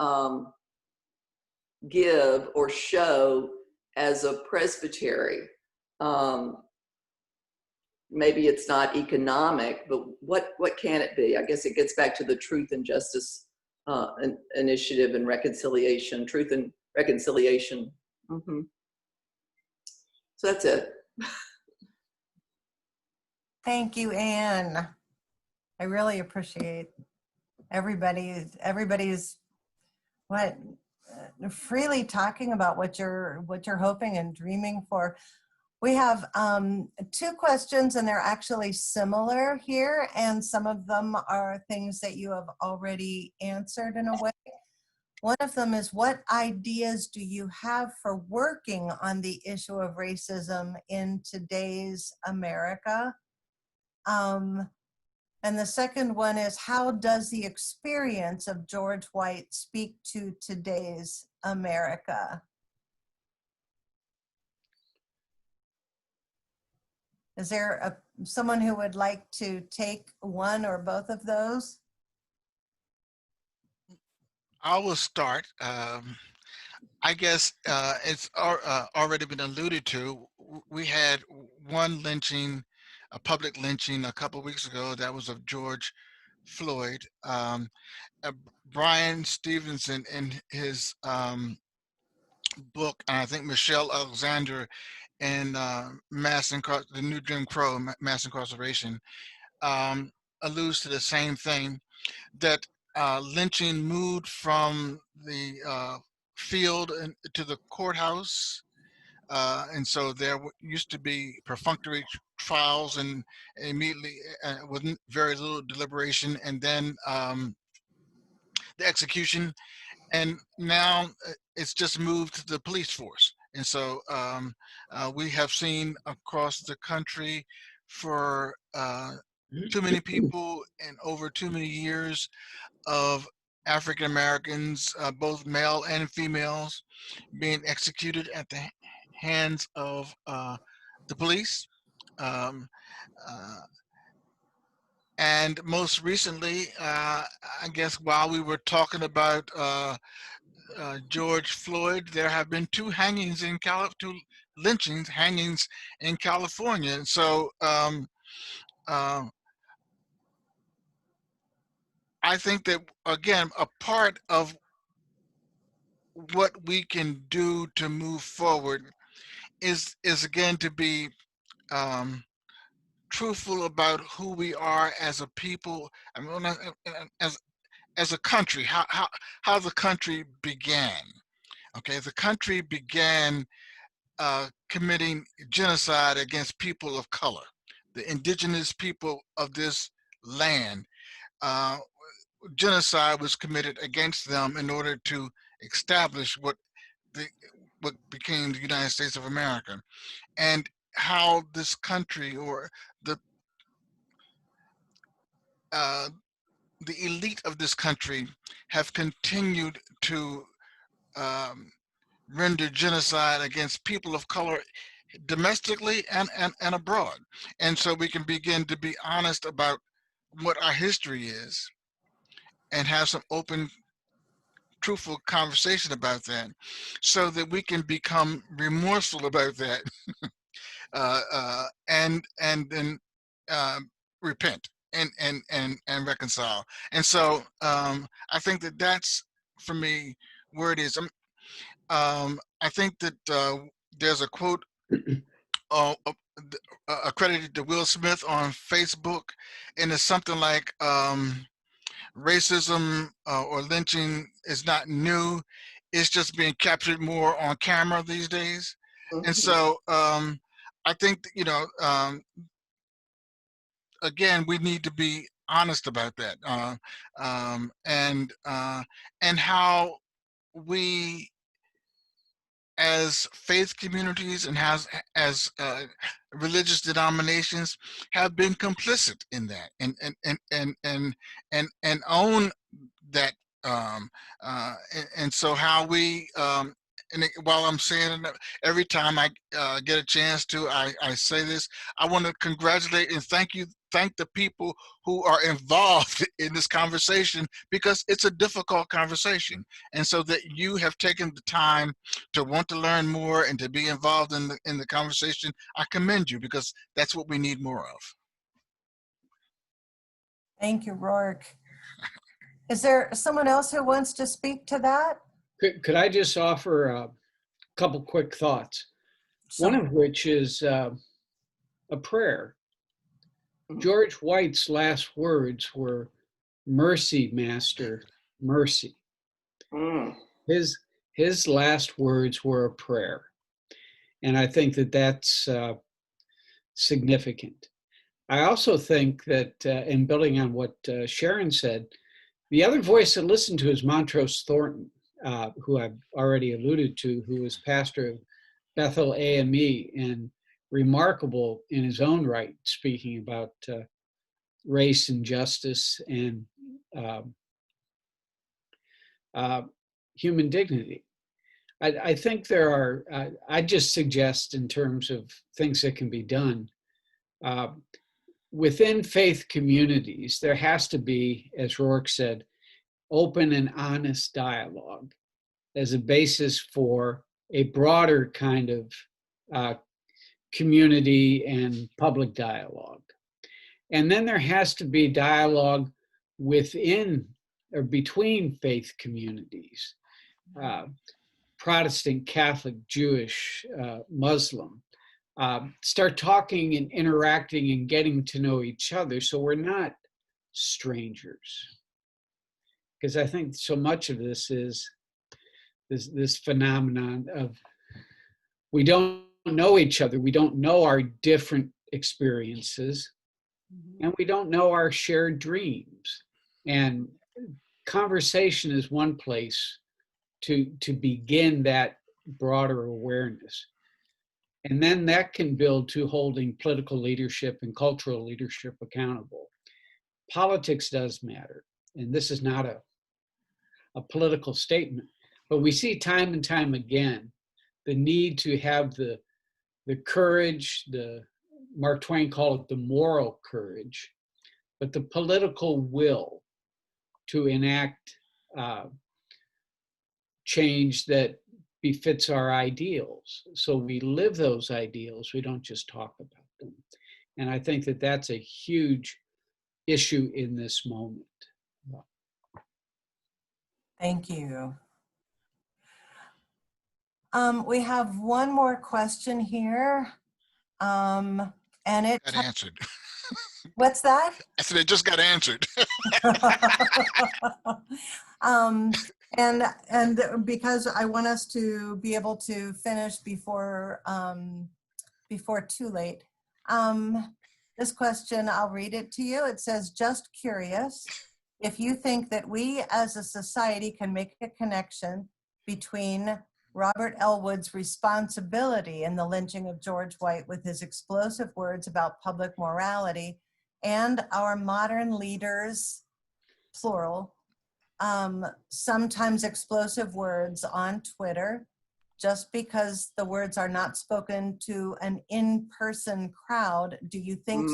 give or show as a presbytery? Maybe it's not economic, but what can it be? I guess it gets back to the Truth and Justice Initiative and reconciliation, truth and reconciliation. Mm-hmm. So that's it.
Thank you, Anne. I really appreciate everybody's freely talking about what you're hoping and dreaming for. We have 2 questions, and they're actually similar here, and some of them are things that you have already answered in a way. One of them is, what ideas do you have for working on the issue of racism in today's America? And And the second one is, how does the experience of George White speak to today's America? Is there someone who would like to take one or both of those?
I will start. I guess it's already been alluded to. We had one lynching, a public lynching a couple of weeks ago. That was of George Floyd. Brian Stevenson, in his book, and I think Michelle Alexander in the New Jim Crow, Mass Incarceration, alludes to the same thing, that lynching moved from the field to the courthouse. And so there used to be perfunctory trials, and immediately with very little deliberation, and then the execution. And now it's just moved to the police force. And so we have seen across the country for too many people and over too many years of African Americans, both male and females, being executed at the hands of the police. Um, uh, and most recently, I guess while we were talking about George Floyd, there have been two hangings in California. And so uh, I think that, again, a part of what we can do to move forward is again to be truthful about who we are as a people. I mean, as a country, how the country began. Okay, the country began committing genocide against people of color, the indigenous people of this land. Genocide was committed against them in order to establish what became the United States of America, and how this country, or the elite of this country, have continued to render genocide against people of color domestically and abroad. And so we can begin to be honest about what our history is and have some open, truthful conversation about that, so that we can become remorseful about that and then repent and reconcile. And so I think that that's, for me, where it is. I think that there's a quote accredited to Will Smith on Facebook, and it's something like, racism or lynching is not new. It's just being captured more on camera these days. And so I think that, again, we need to be honest about that, and how we, as faith communities and as religious denominations, have been complicit in that, and own that, and so how we, while I'm saying it, every time I get a chance to, I say this, I want to congratulate and thank the people who are involved in this conversation, because it's a difficult conversation. And so that you have taken the time to want to learn more and to be involved in the conversation, I commend you, because that's what we need more of.
Thank you, Rourke. Is there someone else who wants to speak to that?
Could I just offer a couple quick thoughts?
Sure.
One of which is a prayer. George White's last words were, "Mercy, Master, mercy." His last words were a prayer. And I think that that's significant. I also think that, in building on what Sharon said, the other voice to listen to is Montrose Thornton, who I've already alluded to, who was pastor of Bethel AME, and remarkable in his own right, speaking about race and justice and human dignity. I think there are, I just suggest in terms of things that can be done, within faith communities, there has to be, as Rourke said, open and honest dialogue as a basis for a broader kind of community and public dialogue. And then there has to be dialogue within or between faith communities, Protestant, Catholic, Jewish, Muslim. Start talking and interacting and getting to know each other so we're not strangers. Because I think so much of this is this phenomenon of we don't know each other, we don't know our different experiences, and we don't know our shared dreams. And conversation is one place to begin that broader awareness. And then that can build to holding political leadership and cultural leadership accountable. Politics does matter. And this is not a political statement, but we see time and time again the need to have the courage, Mark Twain called it the moral courage, but the political will to enact change that befits our ideals. So we live those ideals, we don't just talk about them. And I think that that's a huge issue in this moment.
Thank you. We have one more question here. And it
Got answered.
What's that?
I said it just got answered.
And because I want us to be able to finish before too late, this question, I'll read it to you. It says, just curious if you think that we as a society can make a connection between Robert Elwood's responsibility in the lynching of George White with his explosive words about public morality and our modern leaders, plural, sometimes explosive words on Twitter. Just because the words are not spoken to an in-person crowd, do you think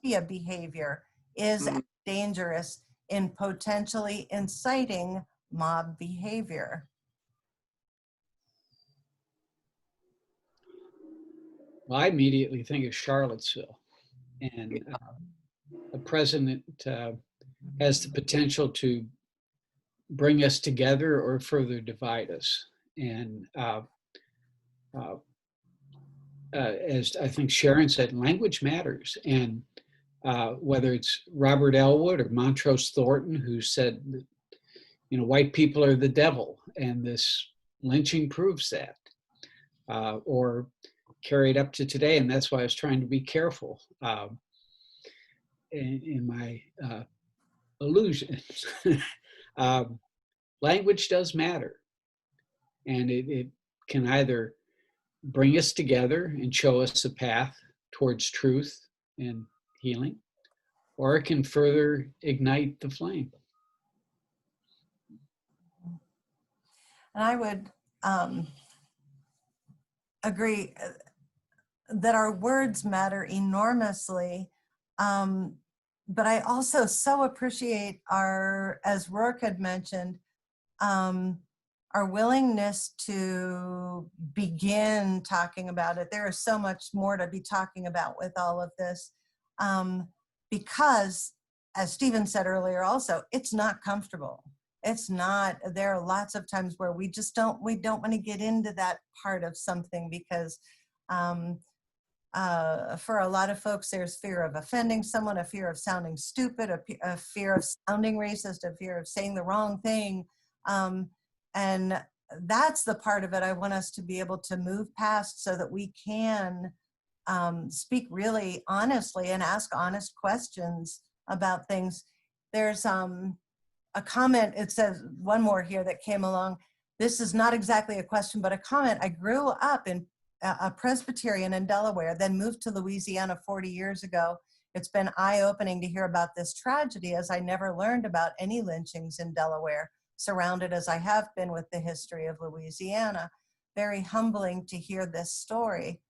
media behavior is dangerous in potentially inciting mob behavior?
Well, I immediately think of Charlottesville, and the president has the potential to bring us together or further divide us. And as I think Sharon said, language matters. And whether it's Robert Elwood or Montrose Thornton, who said, you know, white people are the devil, and this lynching proves that, or carried up to today, and that's why I was trying to be careful in my allusions. Language does matter, and it can either bring us together and show us a path towards truth and healing, or it can further ignite the flame.
And I would agree that our words matter enormously, but I also so appreciate our, as Rourke had mentioned, our willingness to begin talking about it. There is so much more to be talking about with all of this, because, as Stephen said earlier also, it's not comfortable. It's not, there are lots of times where we don't want to get into that part of something because for a lot of folks, there's fear of offending someone, a fear of sounding stupid, a fear of sounding racist, a fear of saying the wrong thing. And that's the part of it I want us to be able to move past so that we can speak really honestly and ask honest questions about things. There's a comment, it says one more here that came along. This is not exactly a question, but a comment. I grew up in a Presbyterian in Delaware, then moved to Louisiana 40 years ago. it's been eye-opening to hear about this tragedy, as I never learned about any lynchings in Delaware, surrounded as I have been with the history of Louisiana. Very humbling to hear this story.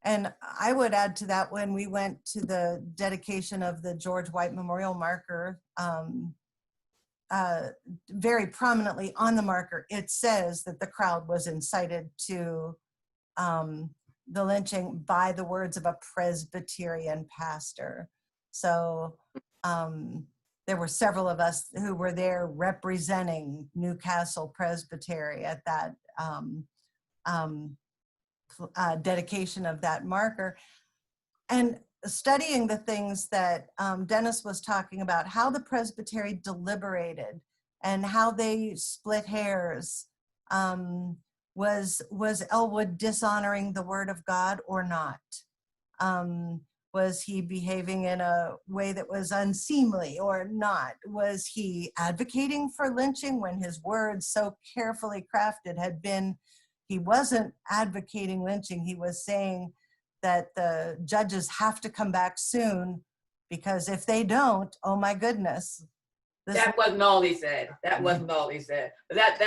And I would add to that, when we went to the dedication of the George White Memorial Marker, very prominently on the marker, it says that the crowd was incited to the lynching by the words of a Presbyterian pastor. So there were several of us who were there representing Newcastle Presbytery at that dedication of that marker. And studying the things that Dennis was talking about, how the Presbytery deliberated and how they split hairs. Was Elwood dishonoring the word of God or not? Was he behaving in a way that was unseemly or not? Was he advocating for lynching when his words, so carefully crafted, had been, he wasn't advocating lynching, he was saying that the judges have to come back soon, because if they don't, oh my goodness.
That wasn't all he said. That wasn't all he said. But that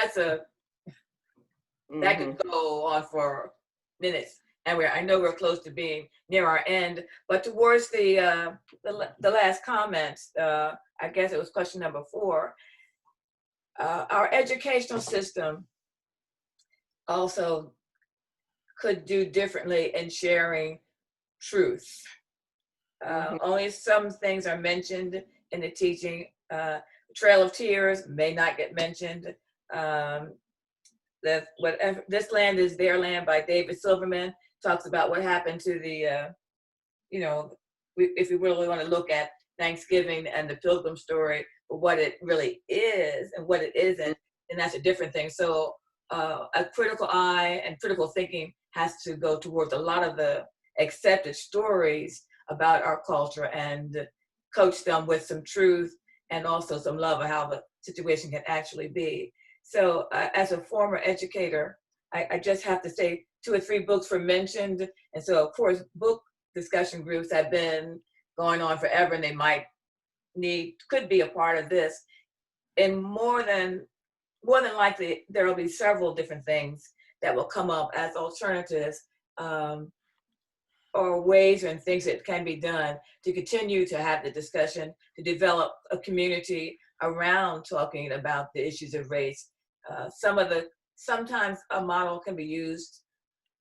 could go on for minutes, and I know we're close to being near our end. But towards the last comments, I guess it was question number 4. Our educational system also could do differently in sharing truth. Only some things are mentioned in the teaching. Trail of Tears may not get mentioned. Whatever, This Land is Their Land by David Silverman talks about what happened to the, if we really want to look at Thanksgiving and the Pilgrim story, but what it really is and what it isn't, and that's a different thing. So a critical eye and critical thinking has to go towards a lot of the accepted stories about our culture and coach them with some truth and also some love of how the situation can actually be. So as a former educator, I just have to say 2 or 3 books were mentioned. And so of course, book discussion groups have been going on forever, and they could be a part of this. And more than likely, there will be several different things that will come up as alternatives or ways and things that can be done to continue to have the discussion, to develop a community around talking about the issues of race. Sometimes a model can be used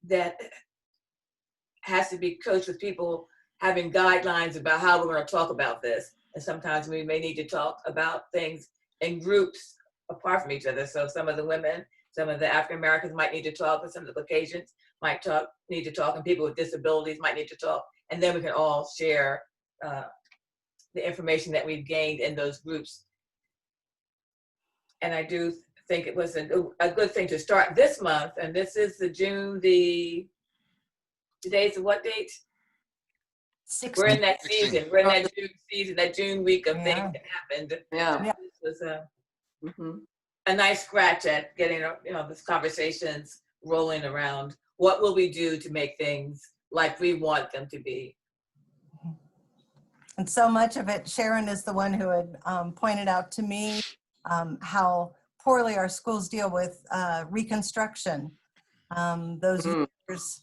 that has to be coached with people having guidelines about how we're going to talk about this. And sometimes we may need to talk about things in groups apart from each other. So some of the women, some of the African Americans might need to talk, and some of the Caucasians might need to talk, and people with disabilities might need to talk. And then we can all share the information that we've gained in those groups. And I do think it was a good thing to start this month. And this is today's what date?
16th.
We're in that season. We're in that June season, that June week of things that happened.
Yeah.
This was a nice scratch at getting these conversations rolling around. What will we do to make things like we want them to be?
And so much of it, Sharon is the one who had pointed out to me how poorly our schools deal with Reconstruction. Those years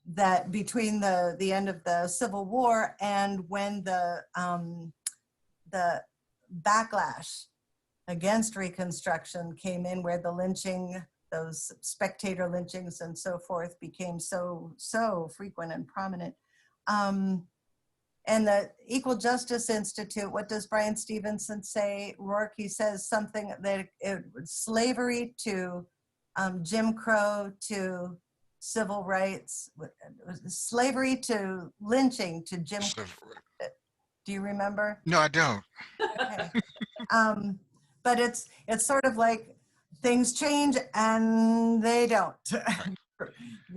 that between the end of the Civil War and when the backlash against Reconstruction came in, where the lynching, those spectator lynchings and so forth became so frequent and prominent. And the Equal Justice Institute, what does Brian Stevenson say? Rourke, he says something that slavery to Jim Crow to civil rights, slavery to lynching to Jim Crow. Do you remember?
No, I don't.
Okay. But it's sort of like things change and they don't.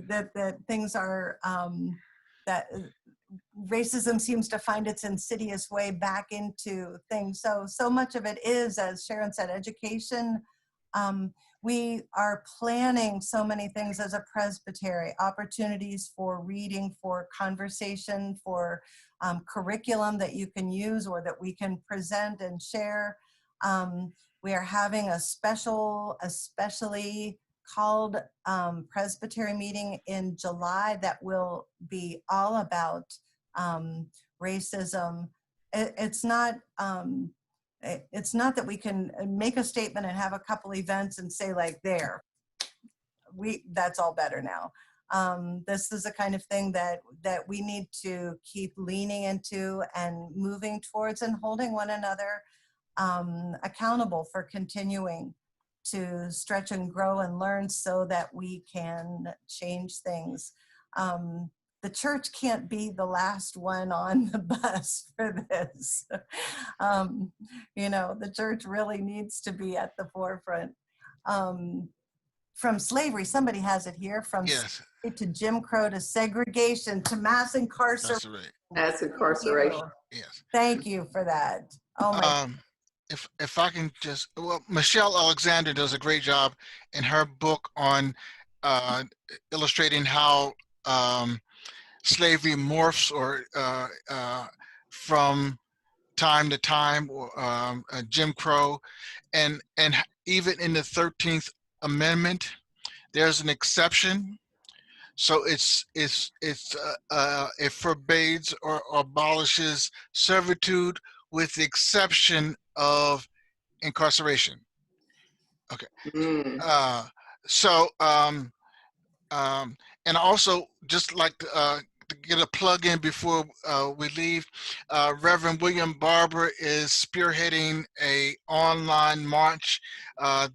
that things are, that racism seems to find its insidious way back into things. So much of it is, as Sharon said, education. we are planning so many things as a presbytery, opportunities for reading, for conversation, for curriculum that you can use or that we can present and share. We are having a especially called Presbytery meeting in July that will be all about racism. It's not that we can make a statement and have a couple events and say like, that's all better now. This is the kind of thing that we need to keep leaning into and moving towards, and holding one another accountable for continuing to stretch and grow and learn so that we can change things. The church can't be the last one on the bus for this. The church really needs to be at the forefront. From slavery, somebody has it here, from slavery to Jim Crow to segregation to mass incarceration.
That's right.
Mass incarceration.
Yes.
Thank you for that. Oh my.
If I can just, well, Michelle Alexander does a great job in her book on illustrating how slavery morphs or from time to time, or Jim Crow, and even in the 13th Amendment, there's an exception. So it forbids or abolishes servitude with the exception of incarceration. Okay. And also, just like to get a plug in before we leave, Reverend William Barber is spearheading a online march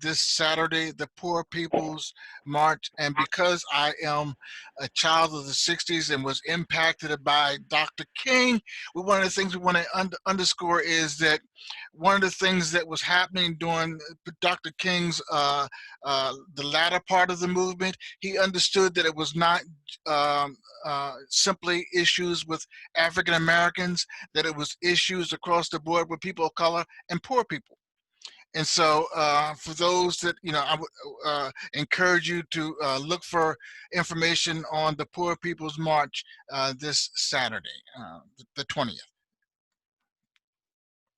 this Saturday, the Poor People's March. And because I am a child of the 60s and was impacted by Dr. King, one of the things we want to underscore is that one of the things that was happening during Dr. King's the latter part of the movement, he understood that it was not simply issues with African Americans, that it was issues across the board with people of color and poor people. And so for those that, I would encourage you to look for information on the Poor People's March this Saturday, the 20th.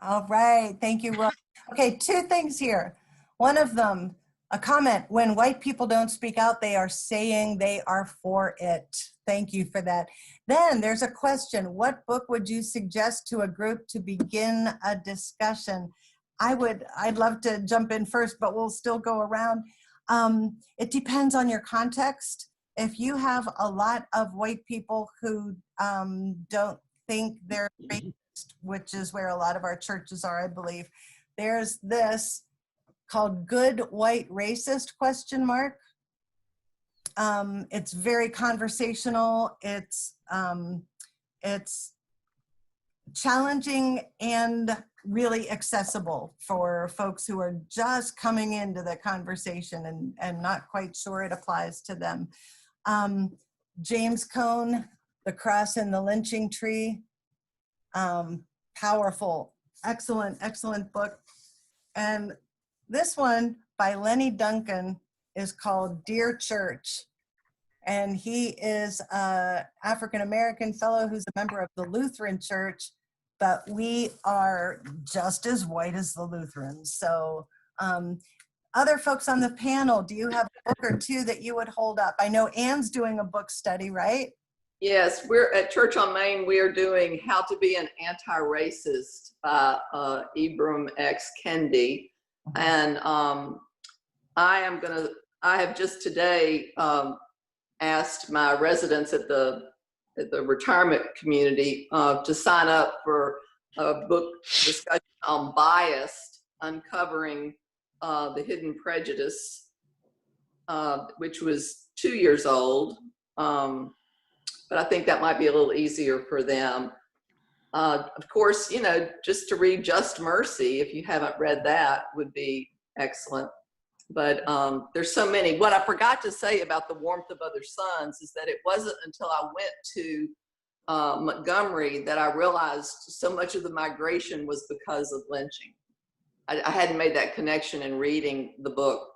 All right, thank you, Roy. Okay, two things here. One of them, a comment: when white people don't speak out, they are saying they are for it. Thank you for that. Then there's a question: what book would you suggest to a group to begin a discussion? I'd love to jump in first, but we'll still go around. It depends on your context. If you have a lot of white people who don't think they're racist, which is where a lot of our churches are, I believe, there's this called Good White Racist ? It's very conversational. It's challenging and really accessible for folks who are just coming into the conversation and not quite sure it applies to them. James Cone, The Cross and the Lynching Tree. Powerful, excellent book. And this one by Lenny Duncan is called Dear Church. And he is an African-American fellow who's a member of the Lutheran Church, but we are just as white as the Lutherans. So other folks on the panel, do you have a book or two that you would hold up? I know Anne's doing a book study, right?
Yes, we're at Church on Main. We are doing How to Be an Anti-Racist by Ibram X. Kendi. And I have just today asked my residents at the retirement community to sign up for a book discussion on bias, uncovering the hidden prejudice, which was 2 years old. But I think that might be a little easier for them. Of course, just to read Just Mercy, if you haven't read that, would be excellent. But there's so many. What I forgot to say about The Warmth of Other Suns is that it wasn't until I went to Montgomery that I realized so much of the migration was because of lynching. I hadn't made that connection in reading the book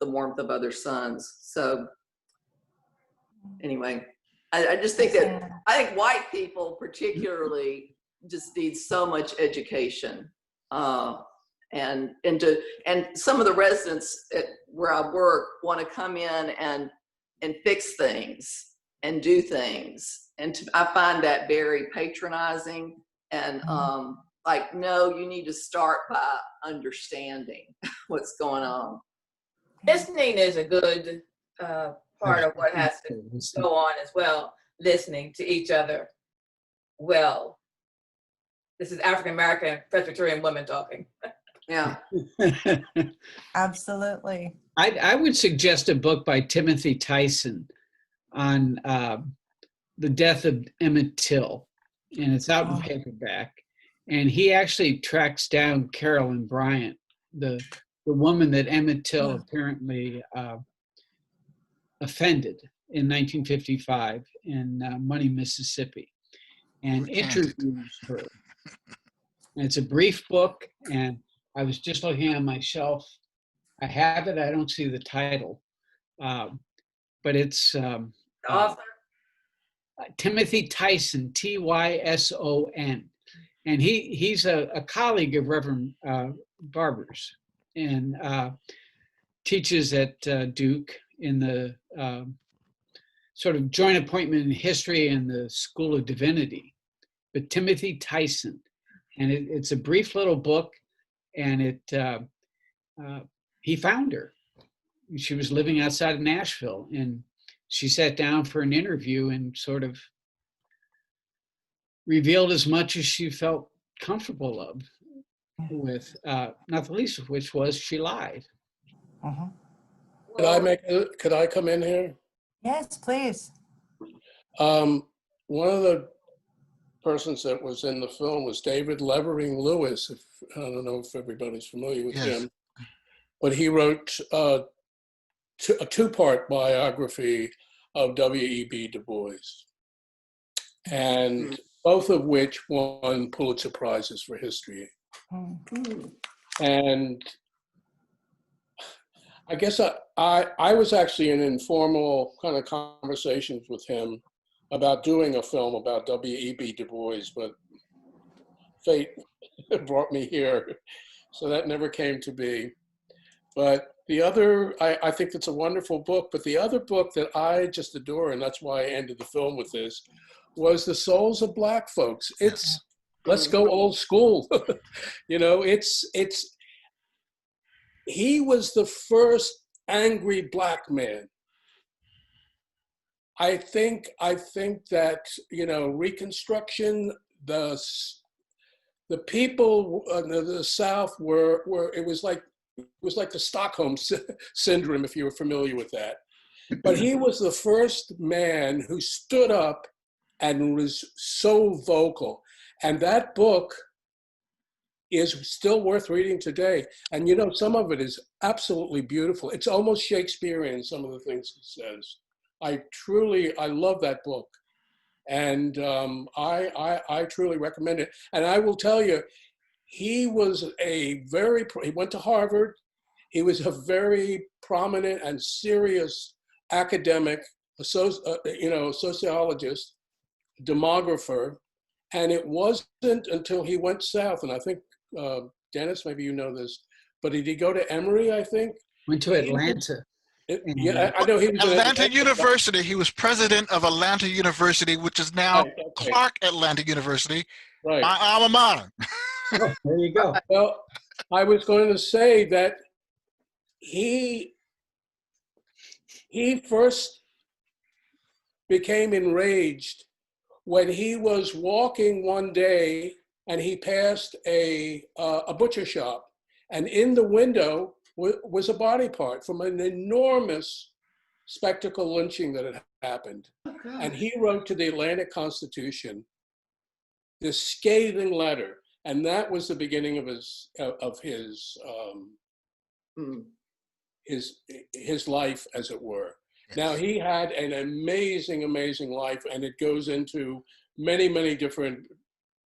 the warmth of other suns. So anyway, I just think that, I think white people particularly just need so much education. And some of the residents where I work want to come in and fix things and do things. And I find that very patronizing and like, no, you need to start by understanding what's going on.
Listening is a good part of what has to go on as well. Listening to each other well. This is African American Presbyterian women talking.
Yeah.
Absolutely.
I would suggest a book by Timothy Tyson on the death of Emmett Till, and it's out in paperback. And he actually tracks down Carolyn Bryant, the woman that Emmett Till apparently offended in 1955 in Money, Mississippi, and interviews her. And it's a brief book, and I was just looking on my shelf. I have it. I don't see the title, but it's
The author?
Timothy Tyson, Tyson, and he's a colleague of Reverend Barber's, and teaches at Duke in the sort of joint appointment in history and the School of Divinity. But Timothy Tyson, and it's a brief little book, and he found her. She was living outside of Nashville, and she sat down for an interview and sort of revealed as much as she felt comfortable with, not the least of which was she lied.
Could I come in here?
Yes, please.
One of the persons that was in the film was David Levering Lewis. I don't know if everybody's familiar with him, but he wrote a two-part biography of W.E.B. Du Bois, and both of which won Pulitzer Prizes for history. And I guess I was actually in informal kind of conversations with him about doing a film about W.E.B. Du Bois, but fate brought me here, so that never came to be. But the other, I think it's a wonderful book, but the other book that I just adore, and that's why I ended the film with this, was The Souls of Black Folks. It's, let's go old school. You know, he was the first angry Black man. I think that, you know, Reconstruction, the people in the South were it was like the Stockholm syndrome, if you were familiar with that. But he was the first man who stood up and was so vocal. And that book is still worth reading today. And you know, some of it is absolutely beautiful. It's almost Shakespearean, some of the things he says. I love that book. And I truly recommend it. And I will tell you, he was he went to Harvard. He was a very prominent and serious academic, sociologist, demographer. And it wasn't until he went south, and I think, Dennis, maybe you know this, but did he go to Emory, I think?
Went to Atlanta.
Yeah, I know he was
Atlanta University. He was president of Atlanta University, which is now Clark Atlanta University, my alma mater.
Oh, there you go.
Well, I was going to say that he first became enraged when he was walking one day and he passed a butcher shop, and in the window was a body part from an enormous spectacle lynching that had happened. And he wrote to the Atlantic Constitution this scathing letter, and that was the beginning of his life, as it were. Yes. Now, he had an amazing, amazing life, and it goes into many, many different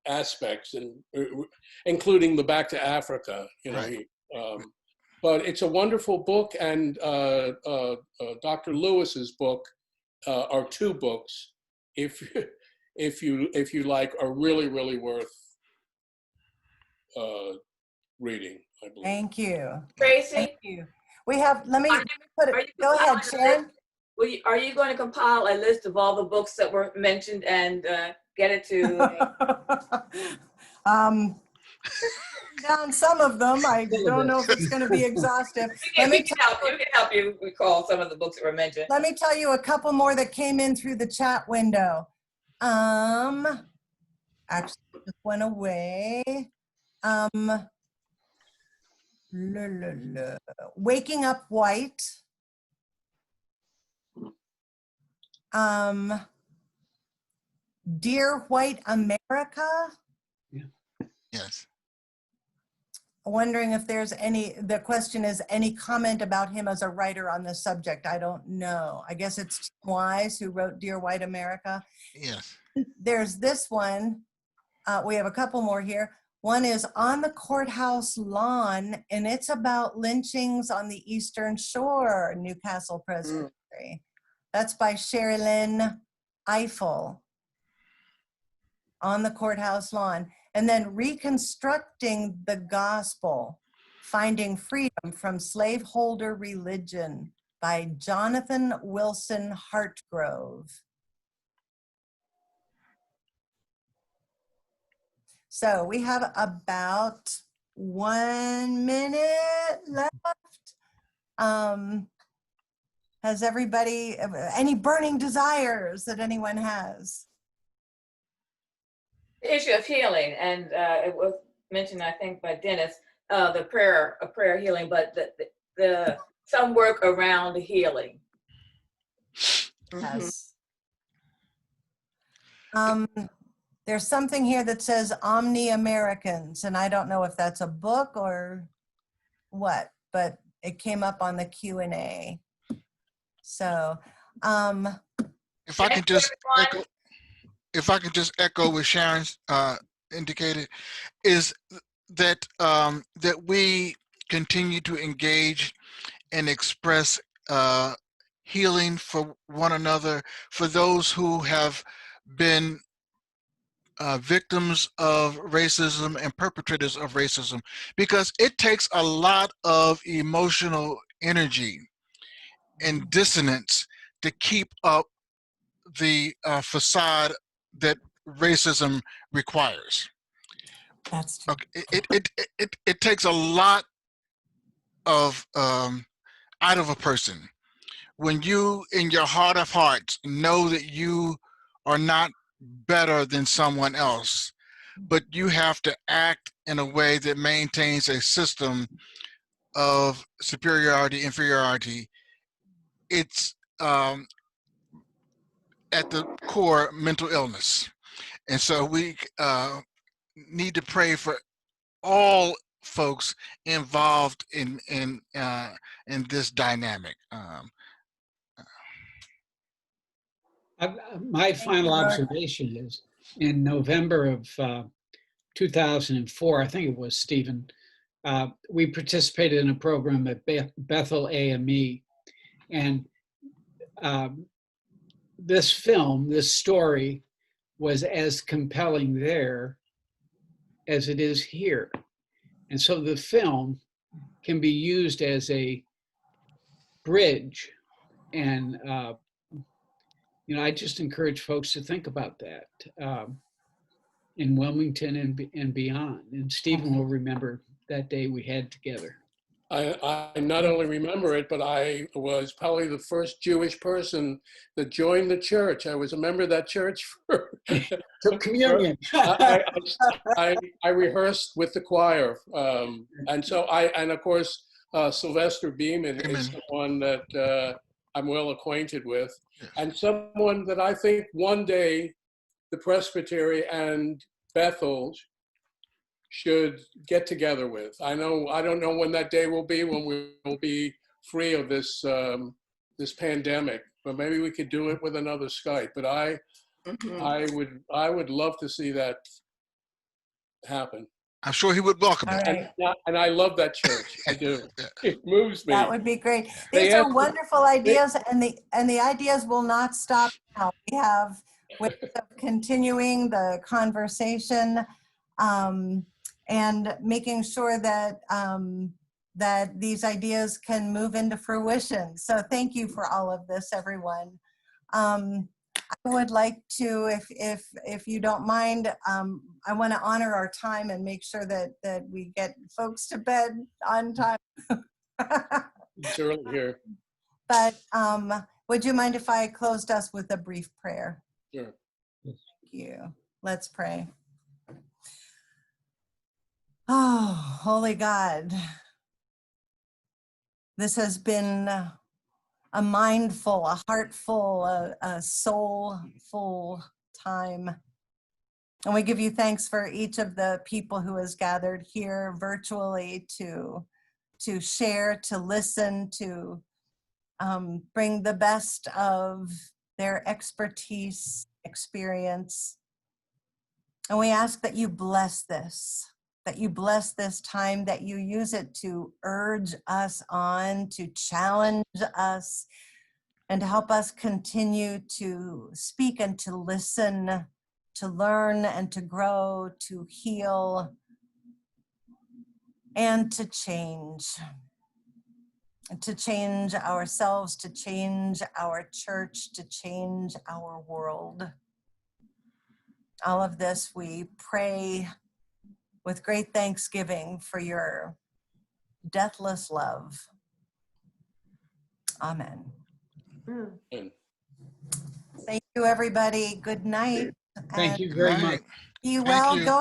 aspects, and including the back to Africa. You know,
but it's a wonderful book, and Dr. Lewis's book, are two books, if you like, are really worth reading, I believe.
Thank you.
Tracy,
Thank you. We have, let me
are
put
are
it,
you
go ahead,
compiling a list?
Sharon.
Are you going to compile a list of all the books that were mentioned and get it to?
Down some of them. I don't know if it's going to be exhaustive.
We can help you recall some of the books that were mentioned.
Let me tell you a couple more that came in through the chat window. Actually, this went away. Waking Up White. Dear White America.
Yes.
Wondering if there's any, the question is, any comment about him as a writer on this subject? I don't know. I guess it's Tim Wise who wrote Dear White America.
Yes.
There's this one. We have a couple more here. One is On the Courthouse Lawn, and it's about lynchings on the Eastern Shore, Newcastle Presbytery. That's by Sherilyn Eiffel. On the Courthouse Lawn. And then Reconstructing the Gospel, Finding Freedom from Slaveholder Religion by Jonathan Wilson Hartgrove. So we have about 1 minute left. Has everybody, any burning desires that anyone has?
The issue of healing, and it was mentioned, I think, by Dennis, the prayer healing, but the some work around healing.
Yes. There's something here that says Omni Americans, and I don't know if that's a book or what, but it came up on the Q&A. So,
if I can just echo what Sharon's indicated, is that that we continue to engage and express healing for one another, for those who have been victims of racism and perpetrators of racism, because it takes a lot of emotional energy and dissonance to keep up the facade that racism requires.
That's true.
Okay. It takes a lot of out of a person when you, in your heart of hearts, know that you are not better than someone else, but you have to act in a way that maintains a system of superiority, inferiority. It's at the core mental illness. And so we need to pray for all folks involved in this dynamic.
My final observation is in November of 2004, I think it was, Stephen, we participated in a program at Bethel AME, and this film, this story, was as compelling there as it is here. And so the film can be used as a bridge, and I just encourage folks to think about that in Wilmington and beyond. And Stephen will remember that day we had together.
I not only remember it, but I was probably the first Jewish person that joined the church. I was a member of that church for
communion.
I rehearsed with the choir, and so and of course Sylvester Beeman is someone that I'm well acquainted with, and someone that I think one day the Presbytery and Bethel should get together with. I don't know when that day will be, when we will be free of this this pandemic, but maybe we could do it with another Skype. But I would love to see that happen.
I'm sure he would welcome
All
it.
right.
And I love that church. I do. It moves me.
That would be great.
They
These are
asked-
wonderful ideas, and the ideas will not stop now. We have ways of continuing the conversation and making sure that that these ideas can move into fruition. So thank you for all of this, everyone. I would like to, if you don't mind, I want to honor our time and make sure that we get folks to bed on time.
It's early here.
But would you mind if I closed us with a brief prayer?
Sure.
Thank you. Let's pray. Oh, holy God, this has been a mindful, a heartful, a soulful time. And we give you thanks for each of the people who has gathered here virtually to share, to listen, to bring the best of their expertise, experience. And we ask that you bless this, that you bless this time, that you use it to urge us on, to challenge us, and to help us continue to speak and to listen, to learn and to grow, to heal, and to change ourselves, to change our church, to change our world. All of this we pray with great thanksgiving for your deathless love. Amen. Thank you, everybody. Good night.
Thank you very much.
Be
Thank
well.
you.
Go